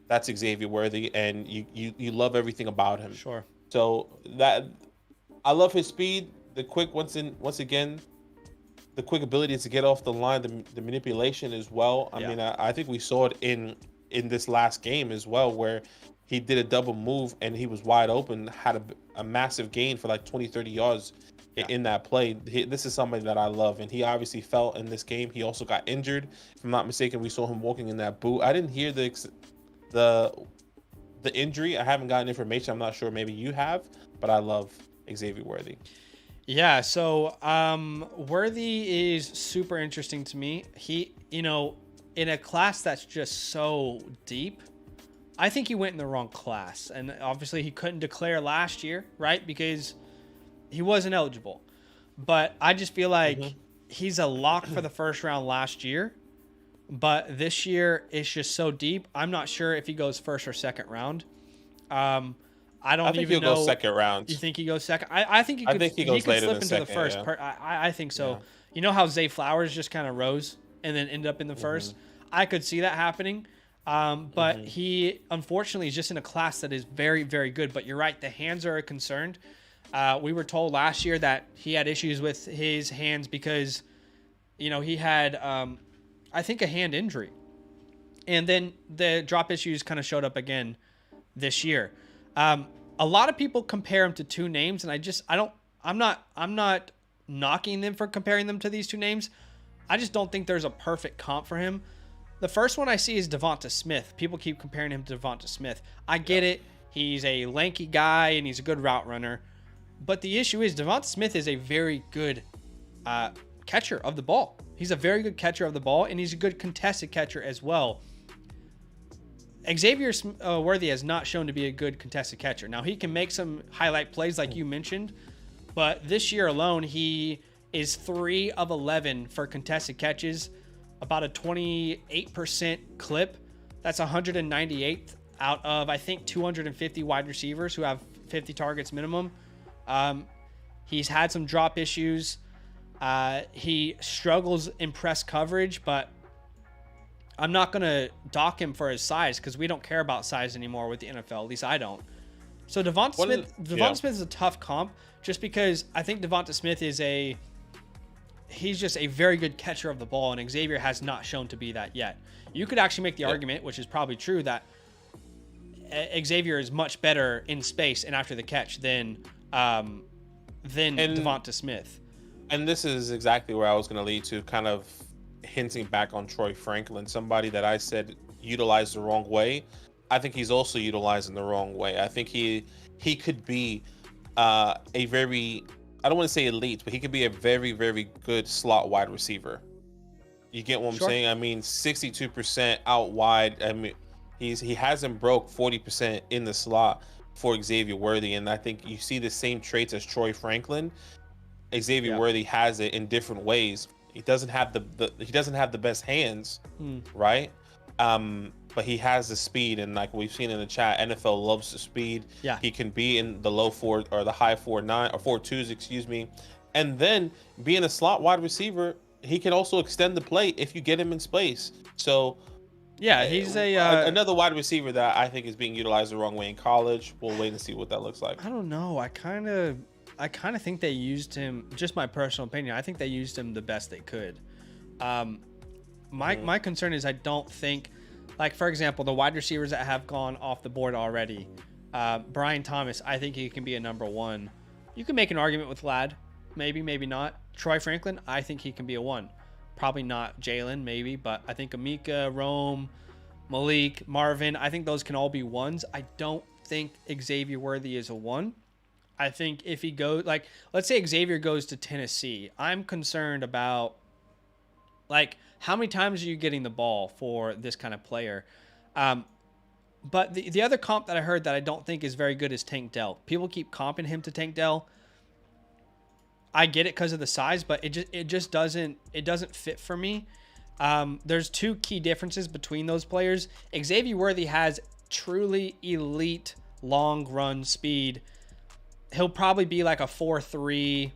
Speaker 2: that's Xavier Worthy, and you love everything about him.
Speaker 1: Sure.
Speaker 2: So that I love his speed, the quick once again, the quick ability to get off the line, the manipulation as well. I mean, I think we saw it in this last game as well, where he did a double move and he was wide open, had a massive gain for like 20-30 yards in that play. This is somebody that I love, and he obviously fell in this game. He also got injured, if I'm not mistaken. We saw him walking in that boot. I didn't hear the injury. I haven't gotten information. I'm not sure. Maybe you have, but I love Xavier Worthy.
Speaker 1: Yeah, so Worthy is super interesting to me. He, you know, in a class that's just so deep, I think he went in the wrong class. And obviously he couldn't declare last year, right? Because he wasn't eligible. But I just feel like he's a lock for the first round last year. But this year it's just so deep. I'm not sure if he goes first or second round. I think
Speaker 2: he'll go second round.
Speaker 1: You think he goes second? I think he could.
Speaker 2: I think he goes later
Speaker 1: slip
Speaker 2: than
Speaker 1: into
Speaker 2: second,
Speaker 1: the first.
Speaker 2: yeah.
Speaker 1: I think so. Yeah. You know how Zay Flowers just kind of rose and then ended up in the first? I could see that happening. But he, unfortunately, is just in a class that is very, very good. But you're right. The hands are a concern. We were told last year that he had issues with his hands because, you know, he had, I think, a hand injury. And then the drop issues kind of showed up again this year. A lot of people compare him to two names, and I'm not knocking them for comparing them to these two names. I just don't think there's a perfect comp for him. The first one I see is Devonta Smith. People keep comparing him to Devonta Smith. I get it. He's a lanky guy, and he's a good route runner. But the issue is Devonta Smith is a very good catcher of the ball. He's a very good catcher of the ball, and he's a good contested catcher as well. Xavier Worthy has not shown to be a good contested catcher. Now, he can make some highlight plays like you mentioned, but this year alone, he is 3 of 11 for contested catches, about a 28% clip. That's 198th out of, I think, 250 wide receivers who have 50 targets minimum. He's had some drop issues. He struggles in press coverage, but I'm not going to dock him for his size because we don't care about size anymore with the NFL. At least I don't. So Devonta Smith is a tough comp just because I think Devonta Smith he's just a very good catcher of the ball, and Xavier has not shown to be that yet. You could actually make the argument, which is probably true, that Xavier is much better in space and after the catch than Devonta Smith.
Speaker 2: And this is exactly where I was going to lead to, kind of hinting back on Troy Franklin, somebody that I said utilized the wrong way. I think he's also utilizing the wrong way. I think he could be a very, I don't want to say elite, but he could be a very, very good slot wide receiver. You get what I'm saying? I mean, 62% out wide. I mean, he hasn't broke 40% in the slot for Xavier Worthy, and I think you see the same traits as Troy Franklin. Xavier Worthy has it in different ways. He doesn't have the best hands, right? But he has the speed, and like we've seen in the chat, NFL loves the speed.
Speaker 1: Yeah,
Speaker 2: he can be in the low 4 or the high 4.9 or 4.2s, excuse me, and then being a slot wide receiver, he can also extend the play if you get him in space. So
Speaker 1: yeah, he's
Speaker 2: another wide receiver that I think is being utilized the wrong way in college. We'll wait and see what that looks like.
Speaker 1: I don't know. I kind of think they used him. Just my personal opinion. I think they used him the best they could. My concern is I don't think, like, for example, the wide receivers that have gone off the board already, Brian Thomas, I think he can be a number 1. You can make an argument with Ladd, maybe not. Troy Franklin, I think he can be a 1. Probably not Jalen, maybe, but I think Amika, Rome, Malik, Marvin, I think those can all be 1s. I don't think Xavier Worthy is a 1. I think if he goes, like, let's say Xavier goes to Tennessee, I'm concerned about, like, how many times are you getting the ball for this kind of player? But the other comp that I heard that I don't think is very good is Tank Dell. People keep comping him to Tank Dell. I get it because of the size, but it just doesn't fit for me. There's 2 key differences between those players. Xavier Worthy has truly elite long run speed. He'll probably be like a 4.3,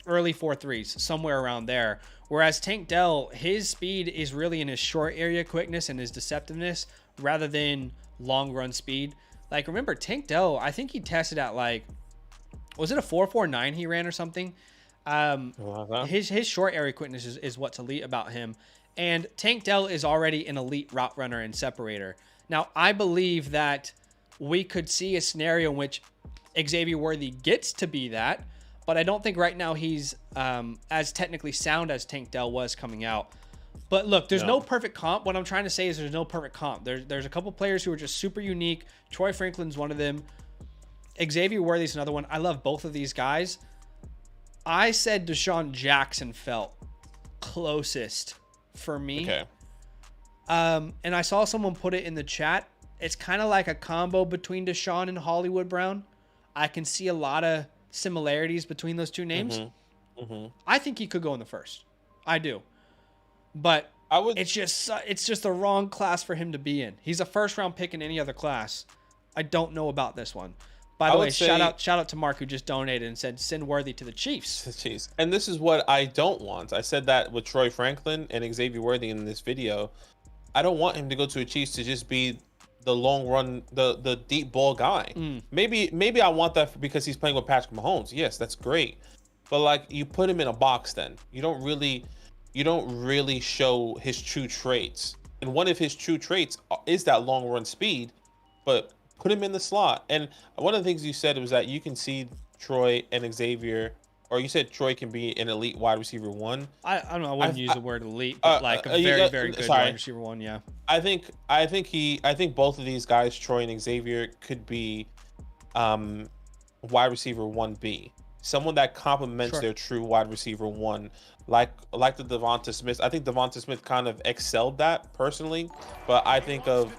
Speaker 1: early 4.3s, somewhere around there. Whereas Tank Dell, his speed is really in his short area quickness and his deceptiveness rather than long run speed. Like, remember, Tank Dell, I think he tested at, like, was it a 4.49 he ran or something? His short area quickness is what's elite about him. And Tank Dell is already an elite route runner and separator. Now, I believe that we could see a scenario in which Xavier Worthy gets to be that, but I don't think right now he's as technically sound as Tank Dell was coming out. But look, there's no perfect comp. What I'm trying to say is there's no perfect comp. There's a couple players who are just super unique. Troy Franklin's one of them. Xavier Worthy's another one. I love both of these guys. I said Deshaun Jackson felt closest for me.
Speaker 2: Okay.
Speaker 1: And I saw someone put it in the chat. It's kind of like a combo between Deshaun and Hollywood Brown. I can see a lot of similarities between those 2 names. I think he could go in the first. I do. But it's just the wrong class for him to be in. He's a first round pick in any other class. I don't know about this one. By the way, shout out to Mark, who just donated and said send Worthy to the Chiefs.
Speaker 2: The Chiefs. And this is what I don't want. I said that with Troy Franklin and Xavier Worthy in this video. I don't want him to go to the Chiefs to just be the long run, the deep ball guy. Maybe I want that because he's playing with Patrick Mahomes. Yes, that's great. But, like, you put him in a box then. You don't really show his true traits. And one of his true traits is that long run speed, but put him in the slot. And one of the things you said was that you can see Troy and Xavier, or you said Troy can be an elite wide receiver 1.
Speaker 1: I don't know. I wouldn't use the word elite, but like a very good wide receiver 1. Yeah.
Speaker 2: I think both of these guys, Troy and Xavier, could be wide receiver 1B. Someone that complements their true wide receiver 1, like the Devonta Smith. I think Devonta Smith kind of excelled that personally, but I think of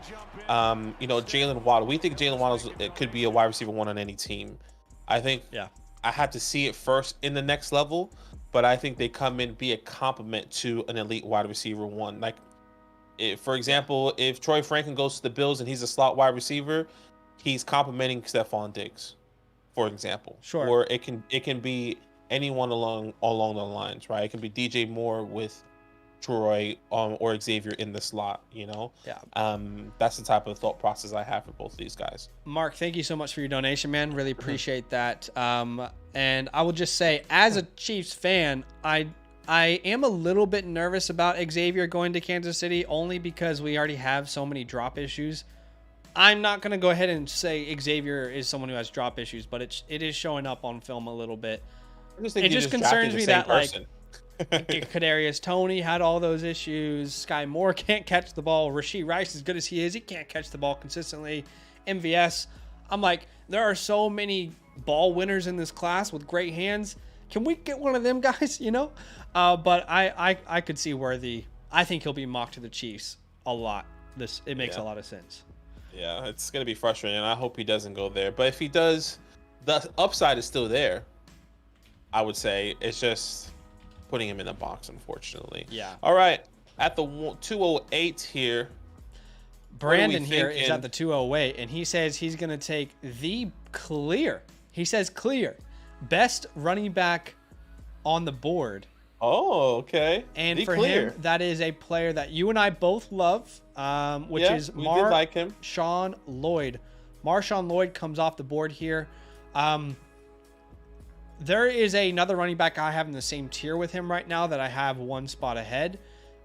Speaker 2: Jalen Waddle. We think Jalen Waddle could be a wide receiver 1 on any team. I think I had to see it first in the next level, but I think they come in be a complement to an elite wide receiver 1. Like, for example, if Troy Franklin goes to the Bills and he's a slot wide receiver, he's complementing Stephon Diggs, for example.
Speaker 1: Sure.
Speaker 2: Or it can be anyone along the lines, right? It can be DJ Moore with Troy or Xavier in the slot, you know?
Speaker 1: Yeah.
Speaker 2: That's the type of thought process I have for both of these guys.
Speaker 1: Mark, thank you so much for your donation, man. Really appreciate that. And I will just say, as a Chiefs fan, I am a little bit nervous about Xavier going to Kansas City only because we already have so many drop issues. I'm not going to go ahead and say Xavier is someone who has drop issues, but it is showing up on film a little bit. It just concerns me that person. Like Kadarius Toney had all those issues. Sky Moore can't catch the ball. Rashee Rice, as good as he is, he can't catch the ball consistently. MVS, I'm like, there are so many ball winners in this class with great hands. Can we get one of them guys? You know, but I could see where I think he'll be mocked to the Chiefs a lot. It makes a lot of sense.
Speaker 2: Yeah, it's going to be frustrating. I hope he doesn't go there. But if he does, the upside is still there, I would say. It's just putting him in a box, unfortunately.
Speaker 1: Yeah.
Speaker 2: All right. At the 208 here.
Speaker 1: Brandon here is at the 208, and he says he's going to take the clear. He says clear. Best running back on the board.
Speaker 2: Oh, okay.
Speaker 1: And for him, that is a player that you and I both love, which is Marshawn Lloyd. Marshawn Lloyd comes off the board here. There is another running back I have in the same tier with him right now that I have one spot ahead,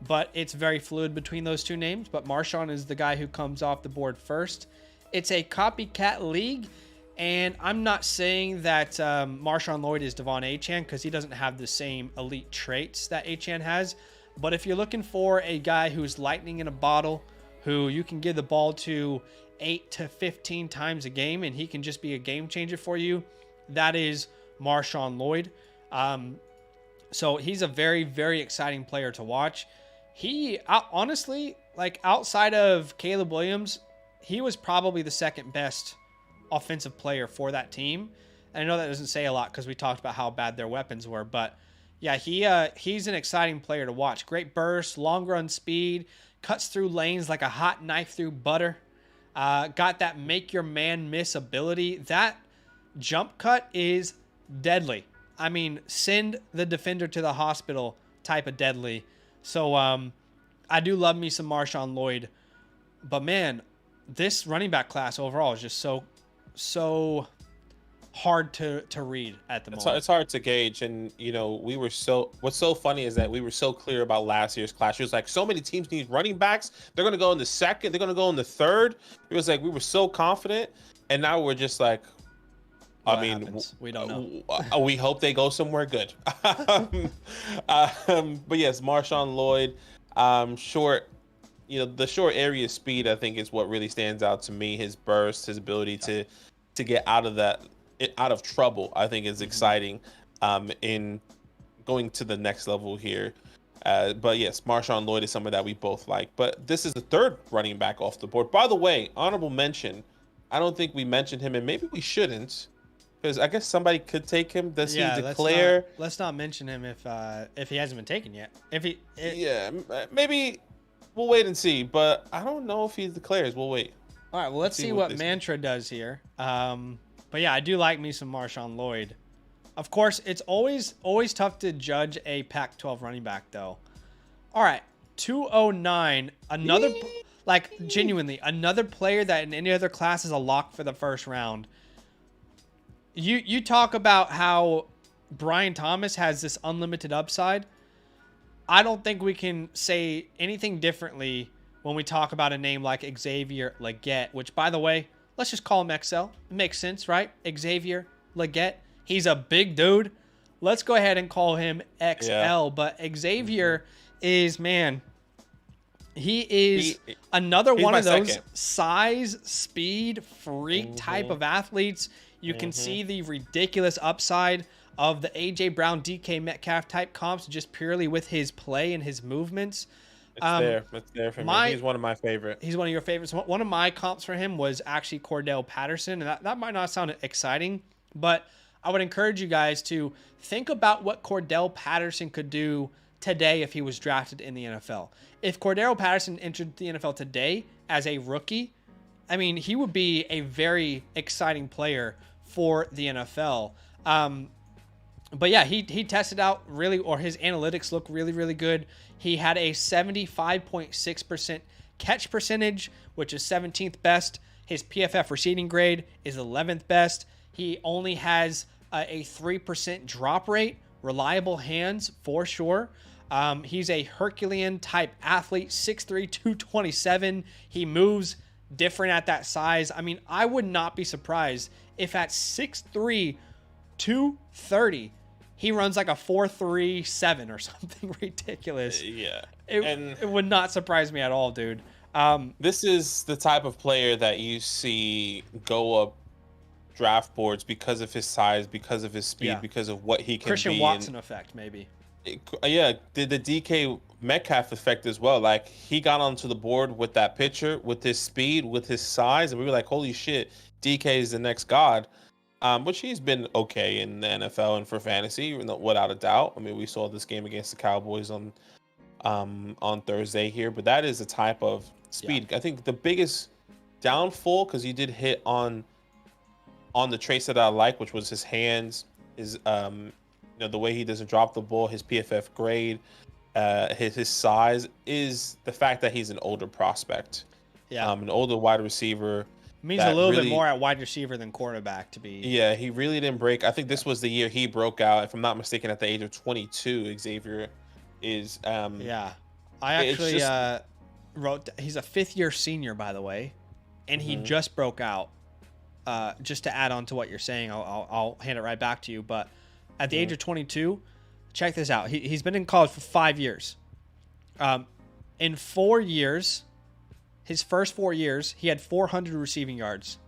Speaker 1: but it's very fluid between those two names. But Marshawn is the guy who comes off the board first. It's a copycat league. And I'm not saying that Marshawn Lloyd is Devon Achane because he doesn't have the same elite traits that Achane has. But if you're looking for a guy who's lightning in a bottle, who you can give the ball to 8 to 15 times a game and he can just be a game changer for you, that is Marshawn Lloyd. So he's a very, very exciting player to watch. He, honestly, like outside of Caleb Williams, he was probably the second best offensive player for that team. And I know that doesn't say a lot because we talked about how bad their weapons were, but yeah, he's an exciting player to watch. Great burst, long run speed, cuts through lanes like a hot knife through butter. Got that make your man miss ability. That jump cut is deadly. I mean, send the defender to the hospital type of deadly. So I do love me some Marshawn Lloyd, but man, this running back class overall is just so hard to read at the moment.
Speaker 2: It's hard to gauge. And, you know, what's so funny is that we were so clear about last year's class. It was like so many teams need running backs. They're going to go in the second. They're going to go in the third. It was like we were so confident. And now we're just like,
Speaker 1: we don't know.
Speaker 2: We hope they go somewhere good. But yes, Marshawn Lloyd, short. You know, the short area speed, I think, is what really stands out to me. His burst, his ability to get out of trouble, I think is exciting in going to the next level here. But yes, Marshawn Lloyd is someone that we both like. But this is the third running back off the board. By the way, honorable mention. I don't think we mentioned him, and maybe we shouldn't, because I guess somebody could take him. Does he declare?
Speaker 1: Let's not mention him if he hasn't been taken yet.
Speaker 2: Maybe. We'll wait and see, but I don't know if he declares. We'll wait.
Speaker 1: All right, well, let's see what Mantra does here. But yeah, I do like me some Marshawn Lloyd. Of course, it's always tough to judge a Pac-12 running back, though. All right, 209, genuinely, another player that in any other class is a lock for the first round. You talk about how Brian Thomas has this unlimited upside. I don't think we can say anything differently when we talk about a name like Xavier Legette, which, by the way, let's just call him XL. It makes sense, right? Xavier Legette. He's a big dude. Let's go ahead and call him XL. Yeah. But Xavier is, man, he's another one of those size, speed, freak type of athletes. You can see the ridiculous upside of the A.J. Brown, DK Metcalf type comps just purely with his play and his movements.
Speaker 2: It's there for me. He's one of my favorites.
Speaker 1: He's one of your favorites. One of my comps for him was actually Cordell Patterson. And that might not sound exciting, but I would encourage you guys to think about what Cordell Patterson could do today if he was drafted in the NFL. If Cordell Patterson entered the NFL today as a rookie, I mean, he would be a very exciting player for the NFL. But yeah, he tested out really, or his analytics look really, really good. He had a 75.6% catch percentage, which is 17th best. His PFF receiving grade is 11th best. He only has a 3% drop rate. Reliable hands for sure. He's a Herculean type athlete, 6'3", 227. He moves different at that size. I mean, I would not be surprised if at 6'3", 230, he runs like a 4.37 or something ridiculous.
Speaker 2: Yeah.
Speaker 1: It would not surprise me at all, dude.
Speaker 2: This is the type of player that you see go up draft boards because of his size, because of his speed, because of what he can
Speaker 1: Christian
Speaker 2: be.
Speaker 1: Watson effect, maybe.
Speaker 2: Yeah, the DK Metcalf effect as well. Like, he got onto the board with that picture, with his speed, with his size, and we were like, holy shit, DK is the next god. Which he's been okay in the NFL and for fantasy, without a doubt. I mean, we saw this game against the Cowboys on Thursday here, but that is a type of speed. I think the biggest downfall, because he did hit on the traits that I like, which was his hands, his the way he doesn't drop the ball, his PFF grade, his size, is the fact that he's an older prospect. Yeah, an older wide receiver.
Speaker 1: Means a little bit more at wide receiver than quarterback to be.
Speaker 2: Yeah, he really didn't break. I think this was the year he broke out. If I'm not mistaken, at the age of 22, Xavier is.
Speaker 1: Yeah, I actually wrote. He's a fifth-year senior, by the way, and he just broke out. Just to add on to what you're saying, I'll hand it right back to you. But at the age of 22, check this out. He's been in college for 5 years. In 4 years. His first 4 years, he had 400 receiving yards.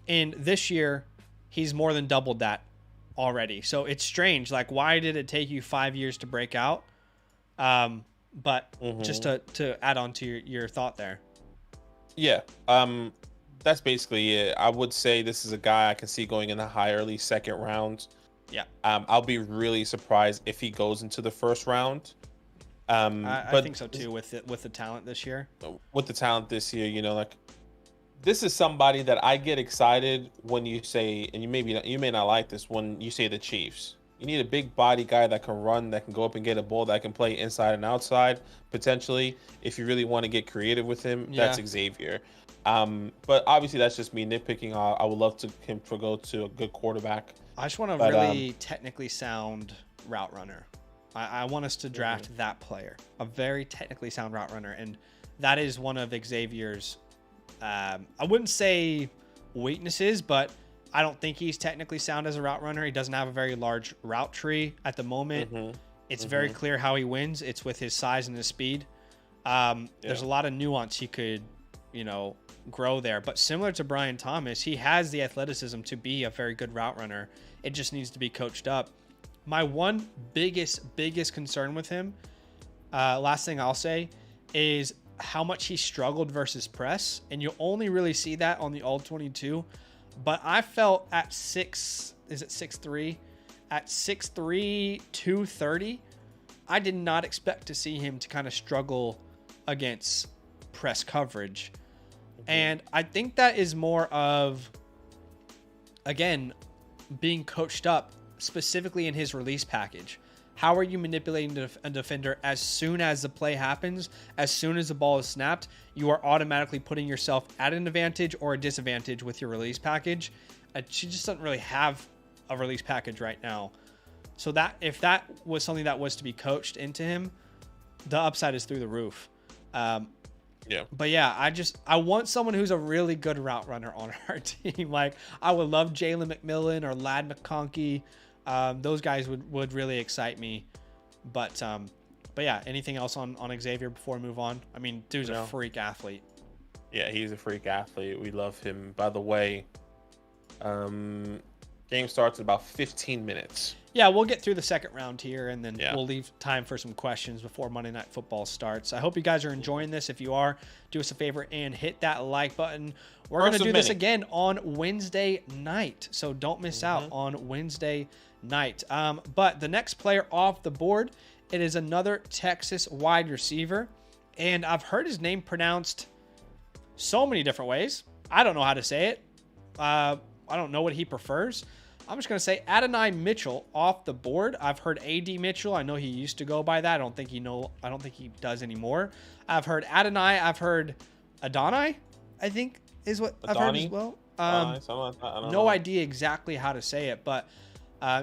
Speaker 1: And this year, he's more than doubled that already. So it's strange. Like, why did it take you 5 years to break out? But just to add on to your thought there.
Speaker 2: Yeah. That's basically it. I would say this is a guy I can see going in the high early second round.
Speaker 1: Yeah.
Speaker 2: I'll be really surprised if he goes into the first round.
Speaker 1: I think so too, with the talent this year.
Speaker 2: With the talent this year, like, this is somebody that I get excited when you say, and you may not like this, when you say the Chiefs. You need a big body guy that can run, that can go up and get a ball, that can play inside and outside potentially. If you really want to get creative with him, that's Xavier. But obviously that's just me nitpicking. I would love him to go to a good quarterback.
Speaker 1: I just want a really technically sound route runner. I want us to draft that player, a very technically sound route runner, and that is one of Xavier's, I wouldn't say weaknesses, but I don't think he's technically sound as a route runner. He doesn't have a very large route tree at the moment. It's very clear how he wins. It's with his size and his speed. There's a lot of nuance he could, grow there. But similar to Brian Thomas, he has the athleticism to be a very good route runner. It just needs to be coached up. My one biggest concern with him, last thing I'll say, is how much he struggled versus press. And you'll only really see that on the All-22. But I felt at 6'3"? At 6'3", 230, I did not expect to see him to kind of struggle against press coverage. And I think that is more of, again, being coached up specifically in his release package. How are you manipulating a defender as soon as the play happens, as soon as the ball is snapped? You are automatically putting yourself at an advantage or a disadvantage with your release package. She just doesn't really have a release package right now. So that if that was something that was to be coached into him, the upside is through the roof. But yeah, I want someone who's a really good route runner on our team. Like, I would love Jalen McMillan or Ladd McConkey. Those guys would really excite me. But yeah, anything else on Xavier before we move on? I mean, dude's a freak athlete.
Speaker 2: Yeah, he's a freak athlete. We love him. By the way, game starts in about 15 minutes.
Speaker 1: Yeah, we'll get through the second round here, and then we'll leave time for some questions before Monday Night Football starts. I hope you guys are enjoying this. If you are, do us a favor and hit that like button. We're going to do this again on Wednesday night, so don't miss out on Wednesday night. But the next player off the board, it is another Texas wide receiver, and I've heard his name pronounced so many different ways. I don't know how to say it. I don't know what he prefers. I'm just going to say Adonai Mitchell off the board. I've heard AD Mitchell. I know he used to go by that. I don't think he does anymore. I've heard Adonai. I've heard Adonai, I think is what I've heard as well. No idea exactly how to say it, but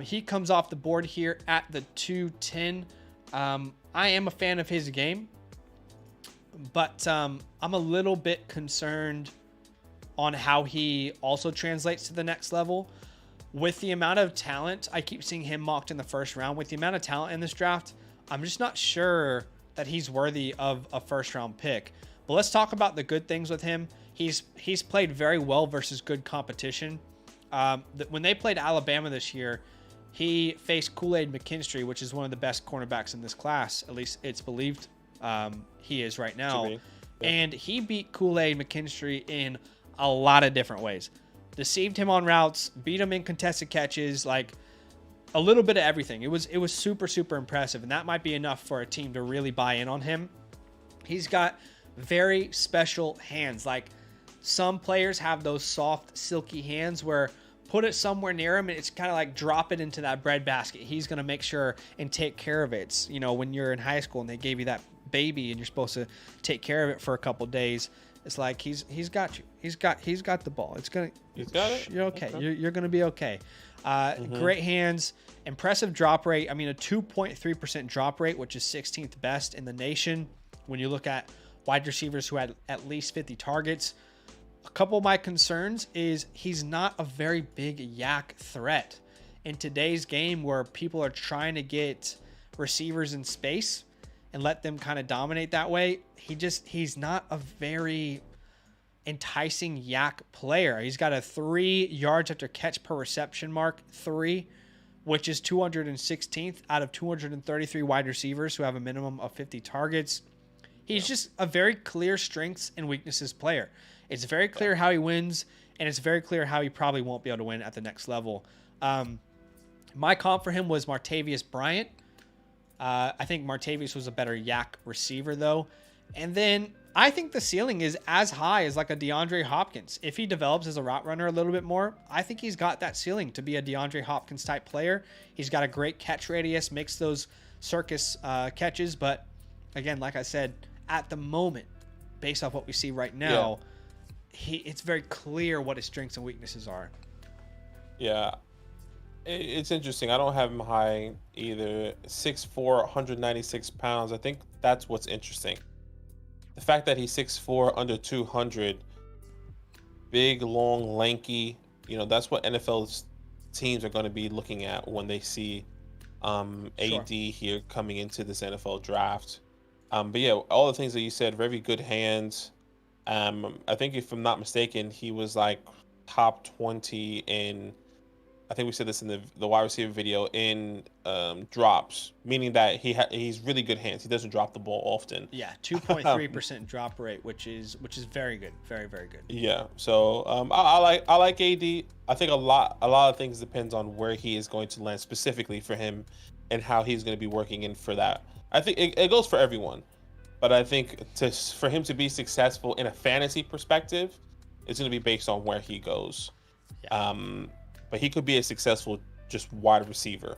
Speaker 1: he comes off the board here at the 210. I am a fan of his game, but I'm a little bit concerned on how he also translates to the next level. With the amount of talent, I keep seeing him mocked in the first round. With the amount of talent in this draft, I'm just not sure that he's worthy of a first round pick. But let's talk about the good things with him. He's played very well versus good competition. When they played Alabama this year, he faced Kool-Aid McKinstry, which is one of the best cornerbacks in this class. At least it's believed he is right now. Yeah. And he beat Kool-Aid McKinstry in a lot of different ways. Deceived him on routes, beat him in contested catches, like a little bit of everything. It was super, super impressive, and that might be enough for a team to really buy in on him. He's got very special hands. Like, some players have those soft, silky hands where put it somewhere near him and it's kind of like drop it into that bread basket. He's going to make sure and take care of it. It's, you know, when you're in high school and they gave you that baby and you're supposed to take care of it for a couple days, it's like he's got you. He's got the ball. He's got it. You're okay. You're gonna be okay. Great hands, impressive drop rate. I mean, a 2.3% drop rate, which is 16th best in the nation. When you look at wide receivers who had at least 50 targets, a couple of my concerns is he's not a very big yak threat in today's game where people are trying to get receivers in space and let them kind of dominate that way. He's not a very enticing yak player. He's got a 3 yards after catch per reception mark, 3, which is 216th out of 233 wide receivers who have a minimum of 50 targets. He's just a very clear strengths and weaknesses player. It's very clear how he wins, and it's very clear how he probably won't be able to win at the next level. My comp for him was Martavius Bryant. I think Martavius was a better yak receiver, though. And then I think the ceiling is as high as like a DeAndre Hopkins. If he develops as a route runner a little bit more, I think he's got that ceiling to be a DeAndre Hopkins type player. He's got a great catch radius, makes those circus catches. But again, like I said, at the moment, based off what we see right now, it's very clear what his strengths and weaknesses are.
Speaker 2: Yeah. It's interesting. I don't have him high either. 6'4", 196 pounds. I think that's what's interesting. The fact that he's 6'4", under 200, big, long, lanky, you know, that's what NFL teams are going to be looking at when they see AD here coming into this NFL draft. But yeah, all the things that you said, very good hands. I think if I'm not mistaken, he was like top 20 in, I think we said this in the wide receiver video, in drops, meaning that he's really good hands. He doesn't drop the ball often.
Speaker 1: Yeah, 2.3% drop rate, which is very good, very, very good.
Speaker 2: Yeah, so I like AD. I think a lot of things depends on where he is going to land specifically for him and how he's going to be working in for that. I think it goes for everyone, but I think for him to be successful in a fantasy perspective, it's going to be based on where he goes. Yeah. But he could be a successful just wide receiver.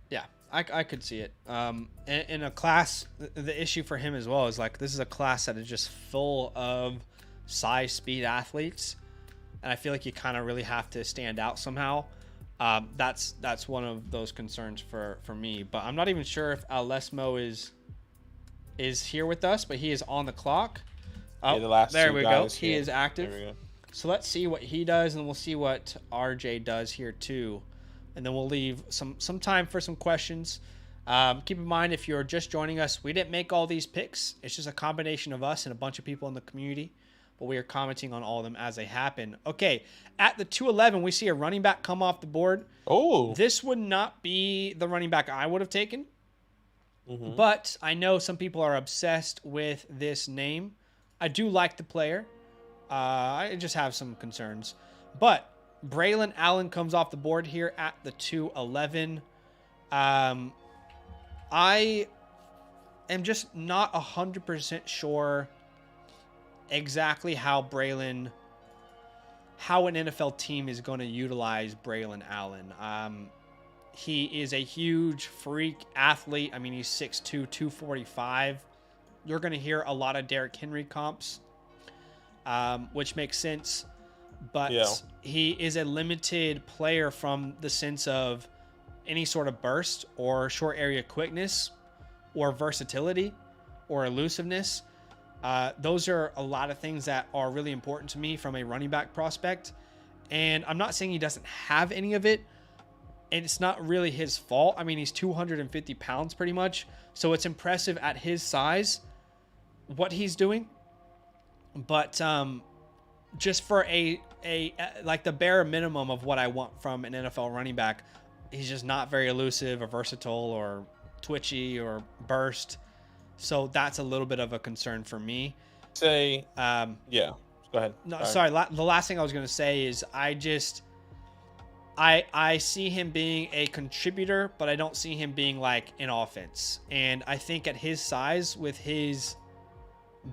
Speaker 1: Yeah, I could see it. In a class, the issue for him as well is like this is a class that is just full of size, speed athletes, and I feel like you kind of really have to stand out somehow. That's one of those concerns for me. But I'm not even sure if Alesmo is here with us, but he is on the clock. Oh,
Speaker 2: yeah,
Speaker 1: there we go. He is active. There we go. So let's see what he does, and we'll see what RJ does here too. And then we'll leave some time for some questions. Keep in mind, if you're just joining us, we didn't make all these picks. It's just a combination of us and a bunch of people in the community. But we are commenting on all of them as they happen. Okay, at the 211, we see a running back come off the board.
Speaker 2: Oh.
Speaker 1: This would not be the running back I would have taken. Mm-hmm. But I know some people are obsessed with this name. I do like the player. I just have some concerns. But Braylon Allen comes off the board here at the 211. I am just not 100% sure exactly how Braylon how an NFL team is going to utilize Braylon Allen. He is a huge freak athlete. I mean, he's 6'2", 245. You're going to hear a lot of Derrick Henry comps, which makes sense. But he is a limited player from the sense of any sort of burst or short area quickness or versatility or elusiveness. Those are a lot of things that are really important to me from a running back prospect. And I'm not saying he doesn't have any of it. And it's not really his fault. I mean, he's 250 pounds pretty much. So it's impressive at his size what he's doing. But just for a like the bare minimum of what I want from an NFL running back, he's just not very elusive or versatile or twitchy or burst. So that's a little bit of a concern for me.
Speaker 2: Yeah, go ahead.
Speaker 1: No, sorry. The last thing I was going to say is I see him being a contributor, but I don't see him being like an offense. And I think at his size, with his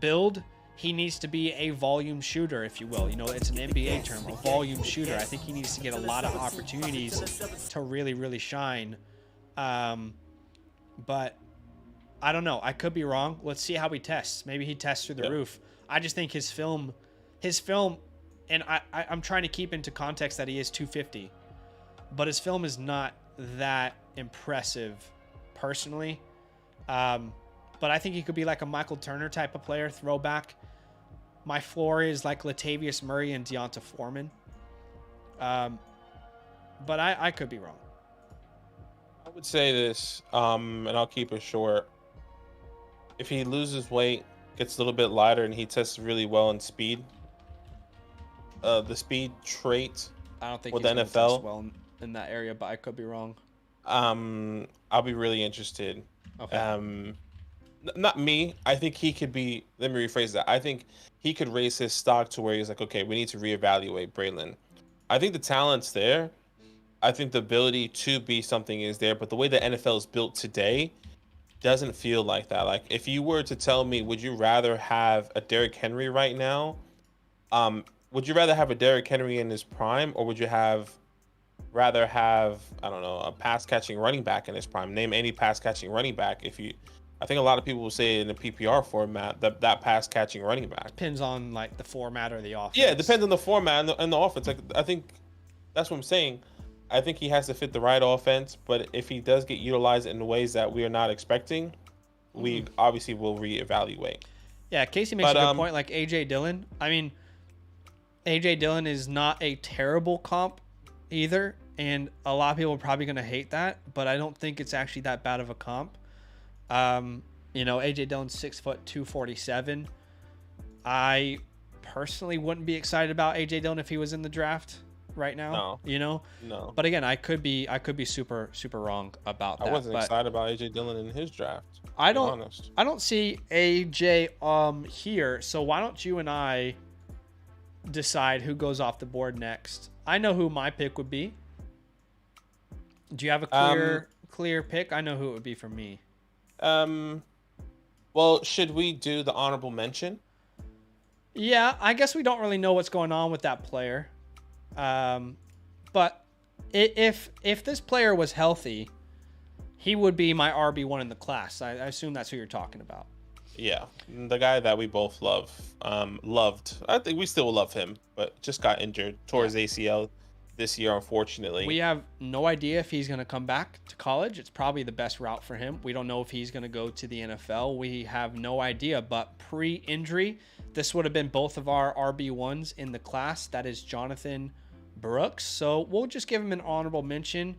Speaker 1: build, he needs to be a volume shooter, if you will. You know, it's an NBA term, a volume shooter. I think he needs to get a lot of opportunities to really, really shine. But I don't know. I could be wrong. Let's see how he tests. Maybe he tests through the roof. I just think his film, and I'm trying to keep into context that he is 250, but his film is not that impressive personally. But I think he could be like a Michael Turner type of player, throwback. My floor is like Latavius Murray and Deonta Foreman. But I could be wrong.
Speaker 2: I would say this, and I'll keep it short. If he loses weight, gets a little bit lighter, and he tests really well in speed, the speed trait
Speaker 1: I don't think
Speaker 2: with
Speaker 1: he's
Speaker 2: the
Speaker 1: test
Speaker 2: NFL,
Speaker 1: well in that area, but I could be wrong.
Speaker 2: I'll be really interested.
Speaker 1: Okay.
Speaker 2: Not me. I think he could be. Let me rephrase that. I think he could raise his stock to where he's like, okay, we need to reevaluate Braylon. I think the talent's there. I think the ability to be something is there, but the way the NFL is built today doesn't feel like that. Like, if you were to tell me, would you rather have a Derrick Henry right now? Would you rather have a Derrick Henry in his prime, or would you rather have, I don't know, a pass catching running back in his prime? Name any pass catching running back. I think a lot of people will say in the PPR format that pass catching running back
Speaker 1: Depends on like the format or the offense.
Speaker 2: Yeah, it depends on the format and the offense. Like, I think that's what I'm saying. I think he has to fit the right offense, but if he does get utilized in ways that we are not expecting, we obviously will reevaluate.
Speaker 1: Yeah, Casey makes a good point. Like AJ Dillon. I mean, AJ Dillon is not a terrible comp either, and a lot of people are probably going to hate that, but I don't think it's actually that bad of a comp. You know, AJ Dillon's 6', 247. I personally wouldn't be excited about AJ Dillon if he was in the draft right now.
Speaker 2: No.
Speaker 1: You know?
Speaker 2: No.
Speaker 1: But again, I could be super wrong about that.
Speaker 2: I wasn't excited about AJ Dillon in his draft.
Speaker 1: I don't see AJ here, so why don't you and I decide who goes off the board next? I know who my pick would be. Do you have a clear pick? I know who it would be for me.
Speaker 2: Well, should we do the honorable mention?
Speaker 1: Yeah, I guess we don't really know what's going on with that player. But if this player was healthy, he would be my RB1 in the class. I assume that's who you're talking about.
Speaker 2: Yeah, the guy that we both loved. I think we still love him, but just got injured, tore his ACL this year, unfortunately.
Speaker 1: We have no idea if he's going to come back to college. It's probably the best route for him. We don't know if he's going to go to the NFL. We have no idea, but pre-injury, this would have been both of our RB1s in the class. That is Jonathan Brooks. So we'll just give him an honorable mention.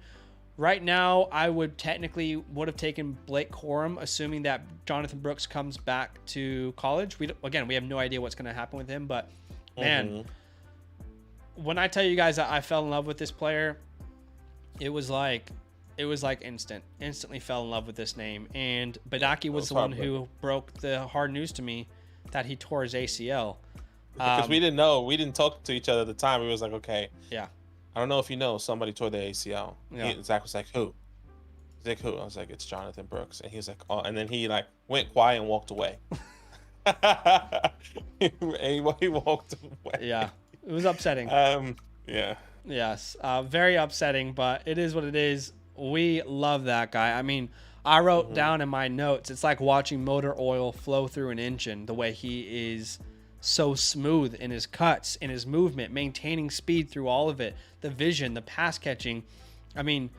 Speaker 1: Right now, I would have taken Blake Corum, assuming that Jonathan Brooks comes back to college. We have no idea what's going to happen with him, but man, when I tell you guys that I fell in love with this player, it was like instantly fell in love with this name. And Badaki was the one who broke the hard news to me that he tore his ACL.
Speaker 2: Because we didn't know. We didn't talk to each other at the time. We was like, okay.
Speaker 1: Yeah.
Speaker 2: I don't know if you know, somebody tore their ACL.
Speaker 1: Yeah.
Speaker 2: Zach was like, who? He's like, who? I was like, it's Jonathan Brooks. And he was like, oh. And then he like went quiet and walked away. And he walked away.
Speaker 1: Yeah. It was upsetting.
Speaker 2: Yeah.
Speaker 1: Yes, very upsetting, but it is what it is. We love that guy. I mean, I wrote down in my notes, it's like watching motor oil flow through an engine, the way he is so smooth in his cuts, in his movement, maintaining speed through all of it, the vision, the pass catching. I mean,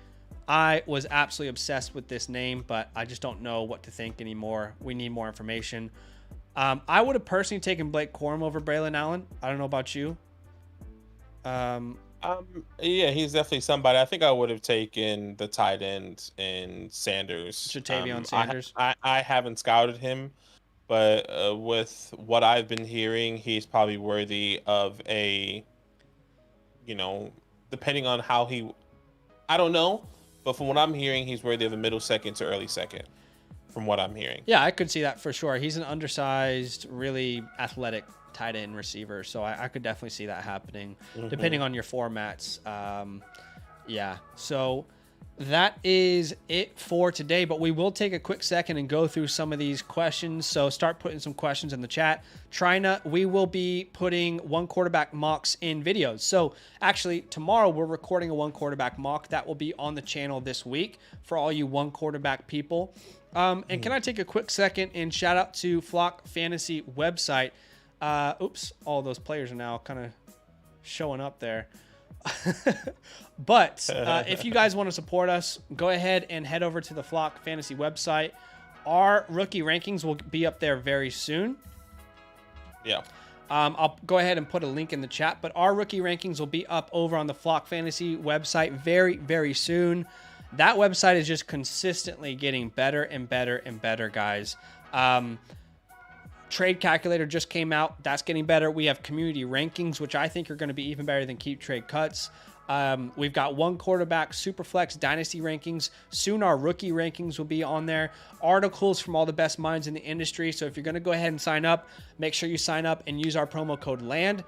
Speaker 1: I was absolutely obsessed with this name, but I just don't know what to think anymore. We need more information. I would have personally taken Blake Corum over Braylon Allen. I don't know about you.
Speaker 2: Yeah, he's definitely somebody. I think I would have taken the tight end in Sanders.
Speaker 1: Jatavion Sanders.
Speaker 2: I haven't scouted him, but with what I've been hearing, he's probably worthy of a, depending on how I don't know, but from what I'm hearing, he's worthy of a middle second to early second, from what I'm hearing.
Speaker 1: Yeah, I could see that for sure. He's an undersized, really athletic tight end receiver, so I could definitely see that happening, depending on your formats. Yeah, so that is it for today, but we will take a quick second and go through some of these questions. So start putting some questions in the chat. We will be putting one quarterback mocks in videos. So actually tomorrow we're recording a one quarterback mock that will be on the channel this week for all you one quarterback people. And can I take a quick second and shout out to Flock Fantasy website. Oops, all those players are now kind of showing up there. But if you guys want to support us, go ahead and head over to the Flock Fantasy website. Our rookie rankings will be up there very soon.
Speaker 2: Yeah.
Speaker 1: I'll go ahead and put a link in the chat, but our rookie rankings will be up over on the Flock Fantasy website very, very soon. That website is just consistently getting better and better and better, guys. Trade calculator just came out. That's getting better. We have community rankings, which I think are going to be even better than keep trade cuts. We've got one quarterback Superflex Dynasty rankings. Soon our rookie rankings will be on there. Articles from all the best minds in the industry. So if you're going to go ahead and sign up, make sure you sign up and use our promo code LAND.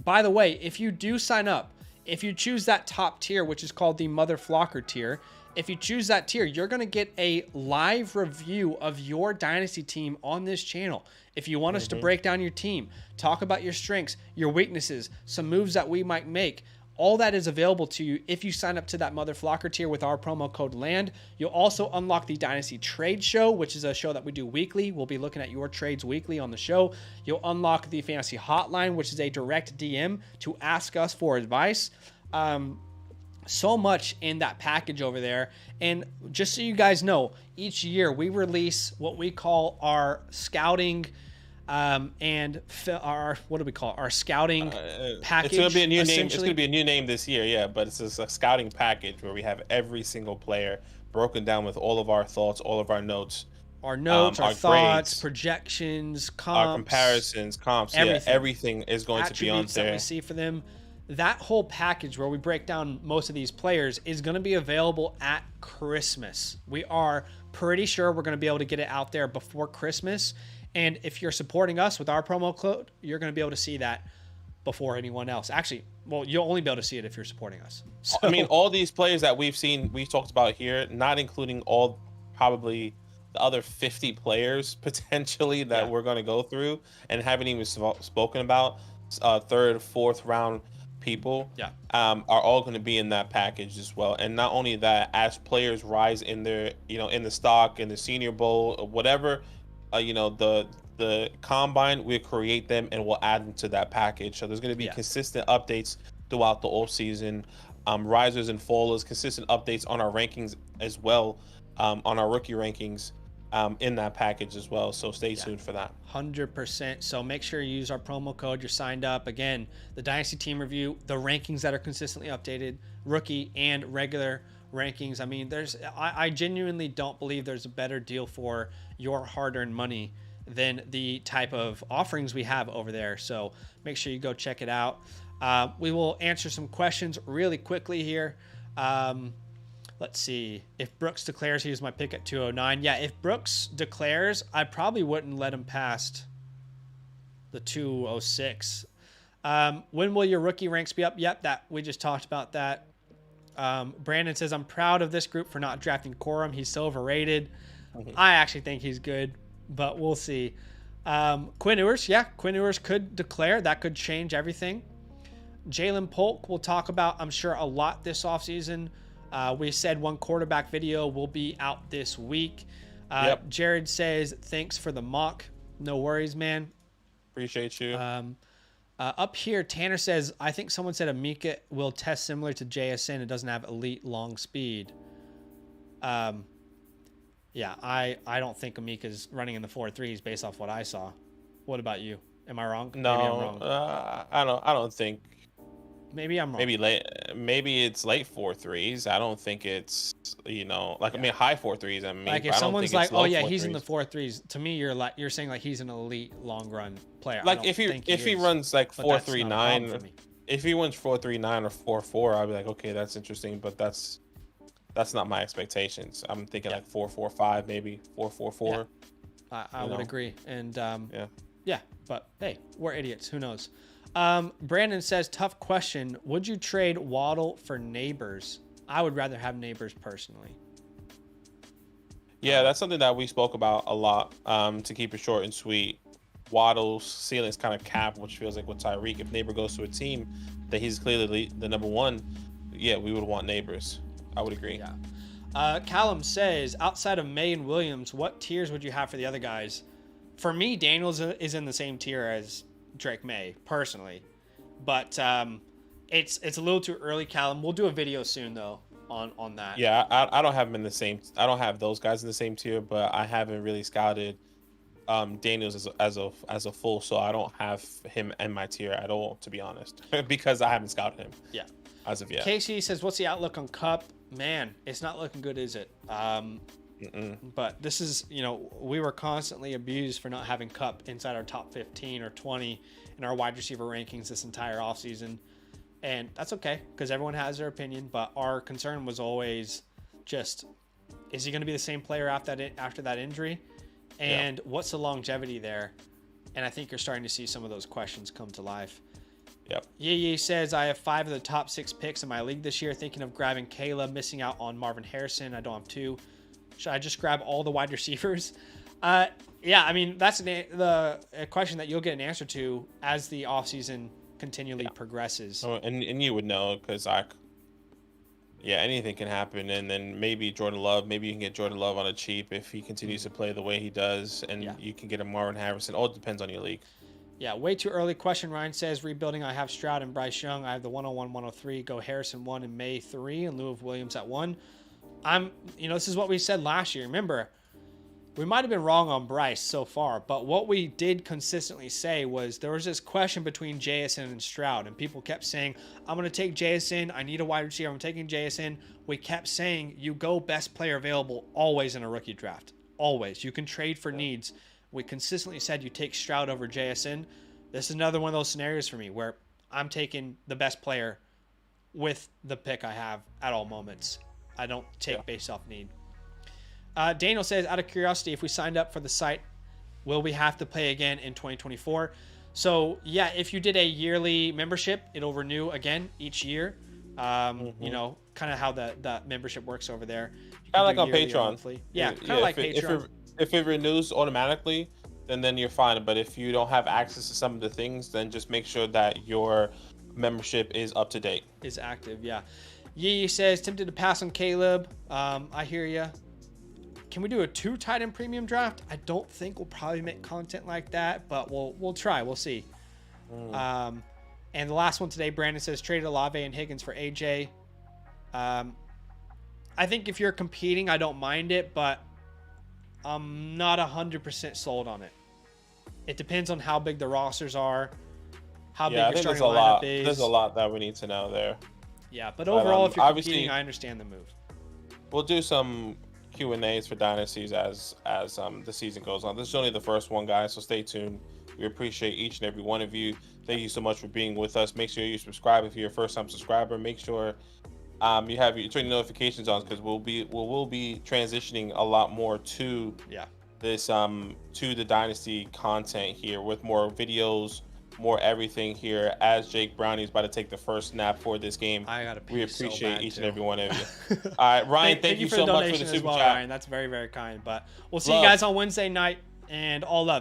Speaker 1: By the way, if you do sign up, if you choose that top tier, which is called the Mother Flocker tier, if you choose that tier, you're going to get a live review of your Dynasty team on this channel. If you want us to break down your team, talk about your strengths, your weaknesses, some moves that we might make, all that is available to you if you sign up to that Mother Flocker tier with our promo code LAND. You'll also unlock the Dynasty Trade Show, which is a show that we do weekly. We'll be looking at your trades weekly on the show. You'll unlock the Fantasy Hotline, which is a direct DM to ask us for advice. So much in that package over there. And just so you guys know, each year we release what we call our scouting and our, what do we call it? Our scouting package.
Speaker 2: It's going to be a new name. It's going to be a new name this year. Yeah. But it's just a scouting package where we have every single player broken down with all of our thoughts, all of our notes,
Speaker 1: our thoughts, grades, projections, comps,
Speaker 2: our comparisons, comps. Everything. Yeah, everything is going to be on there.
Speaker 1: That we see for them. That whole package where we break down most of these players is going to be available at Christmas. We are pretty sure we're going to be able to get it out there before Christmas. And if you're supporting us with our promo code, you're going to be able to see that before anyone else. Actually, well, you'll only be able to see it if you're supporting us. So,
Speaker 2: I mean, all these players that we've talked about here, not including probably the other 50 players potentially that we're going to go through and haven't even spoken about, third, fourth round people are all going to be in that package as well. And not only that, as players rise in their in the stock, in the Senior Bowl, or whatever, the combine, we'll create them and we'll add them to that package. So there's going to be consistent updates throughout the off season, risers and fallers, consistent updates on our rankings as well, on our rookie rankings in that package as well. So stay tuned for that.
Speaker 1: 100%. So make sure you use our promo code. You're signed up. Again, the Dynasty Team Review, the rankings that are consistently updated, rookie and regular rankings. I mean, I genuinely don't believe there's a better deal for your hard-earned money than the type of offerings we have over there. So make sure you go check it out. We will answer some questions really quickly here. Let's see. If Brooks declares, here's my pick at 209. Yeah, if Brooks declares, I probably wouldn't let him past the 206. When will your rookie ranks be up? Yep, that we just talked about that. Brandon says, I'm proud of this group for not drafting Corum. He's so overrated. I actually think he's good, but we'll see. Quinn Ewers, Quinn Ewers could declare. That could change everything. Jalen Polk we'll talk about, I'm sure, a lot this offseason. We said one quarterback video will be out this week. Jared says, thanks for the mock. No worries, man.
Speaker 2: Appreciate you.
Speaker 1: Up here, Tanner says, I think someone said Amika will test similar to JSN. It doesn't have elite long speed. Yeah, I don't think Amika's running in the 4.3s based off what I saw. What about you? Am I wrong?
Speaker 2: No,
Speaker 1: maybe I'm wrong.
Speaker 2: I don't think.
Speaker 1: Maybe I'm wrong.
Speaker 2: Maybe it's late 4.3s. I don't think it's, I mean, high 4.3s. I mean,
Speaker 1: like if someone's like, oh yeah, he's in the 4.3s. To me, you're saying like he's an elite long run player.
Speaker 2: Like if he runs like 4.39, if he runs 4.39 or 4.4, I'd be like, okay, that's interesting, but that's not my expectations. I'm thinking like 4.45, maybe 4.44.
Speaker 1: Yeah. I would agree. And yeah, but hey, we're idiots. Who knows? Brandon says, tough question. Would you trade Waddle for Neighbors? I would rather have Neighbors personally.
Speaker 2: Yeah, that's something that we spoke about a lot. To keep it short and sweet, Waddle's ceiling is kind of capped, which feels like with Tyreek. If Neighbor goes to a team that he's clearly the number one, yeah, we would want Neighbors. I would agree.
Speaker 1: Yeah. Callum says, outside of May and Williams, what tiers would you have for the other guys? For me, Daniels is in the same tier as Drake May, personally. But it's a little too early, Callum. We'll do a video soon, though, on that.
Speaker 2: Yeah, I don't have them in the same. I don't have those guys in the same tier, but I haven't really scouted Daniels as a full, so I don't have him in my tier at all, to be honest, because I haven't scouted him.
Speaker 1: Yeah.
Speaker 2: As of yet.
Speaker 1: Casey says, what's the outlook on Cup? Man, it's not looking good, is it? But this is, we were constantly abused for not having Cup inside our top 15 or 20 in our wide receiver rankings this entire offseason. And that's okay, because everyone has their opinion. But our concern was always just, is he going to be the same player after that injury? And what's the longevity there? And I think you're starting to see some of those questions come to life.
Speaker 2: Yep.
Speaker 1: Yee says, I have 5 of the top 6 picks in my league this year. Thinking of grabbing Caleb, missing out on Marvin Harrison. I don't have 2. Should I just grab all the wide receivers? Yeah, I mean, that's the question that you'll get an answer to as the offseason continually progresses.
Speaker 2: Oh, and you would know, because anything can happen. And then maybe Jordan Love, maybe you can get Jordan Love on a cheap if he continues to play the way he does, and you can get a Marvin Harrison. All depends on your league.
Speaker 1: Yeah, way too early question. Ryan says, rebuilding, I have Stroud and Bryce Young. I have the 101, 103. Go Harrison 1 and May 3 in lieu of Williams at 1. This is what we said last year. Remember, we might have been wrong on Bryce so far, but what we did consistently say was there was this question between JSN and Stroud, and people kept saying, I'm going to take JSN. I need a wide receiver. I'm taking JSN. We kept saying, you go best player available always in a rookie draft. Always. You can trade for needs. We consistently said you take Stroud over JSN. This is another one of those scenarios for me where I'm taking the best player with the pick I have at all moments. I don't take based off need. Daniel says, out of curiosity, if we signed up for the site, will we have to play again in 2024? So, yeah, if you did a yearly membership, it'll renew again each year. Kind of how the membership works over there.
Speaker 2: Kind of like on Patreon.
Speaker 1: Yeah, kind of like Patreon.
Speaker 2: If it renews automatically, then you're fine. But if you don't have access to some of the things, then just make sure that your membership is up to date.
Speaker 1: Is active, yeah. Yee says, tempted to pass on Caleb. I hear you. Can we do a 2 tight end premium draft? I don't think we'll probably make content like that, but we'll try. We'll see. And the last one today, Brandon says, traded Olave and Higgins for AJ. I think if you're competing, I don't mind it, but I'm not 100% sold on it. It depends on how big the rosters are, how big your starting lineup is.
Speaker 2: There's a lot that we need to know there.
Speaker 1: Yeah, but overall, if you're competing, I understand the move.
Speaker 2: We'll do some Q&As for Dynasties as the season goes on. This is only the first one, guys, so stay tuned. We appreciate each and every one of you. Thank you so much for being with us. Make sure you subscribe if you're a first-time subscriber. Make sure you turn your notifications on, because we'll be transitioning a lot more to this to the Dynasty content here, with more videos, more everything here, as Jake Brownie's about to take the first snap for this game.
Speaker 1: I gotta pee.
Speaker 2: We appreciate each
Speaker 1: too.
Speaker 2: and every one of you. All right, Ryan, thank you so much for the super chat.
Speaker 1: Ryan. That's very, very kind. But we'll see you guys on Wednesday night, and all love.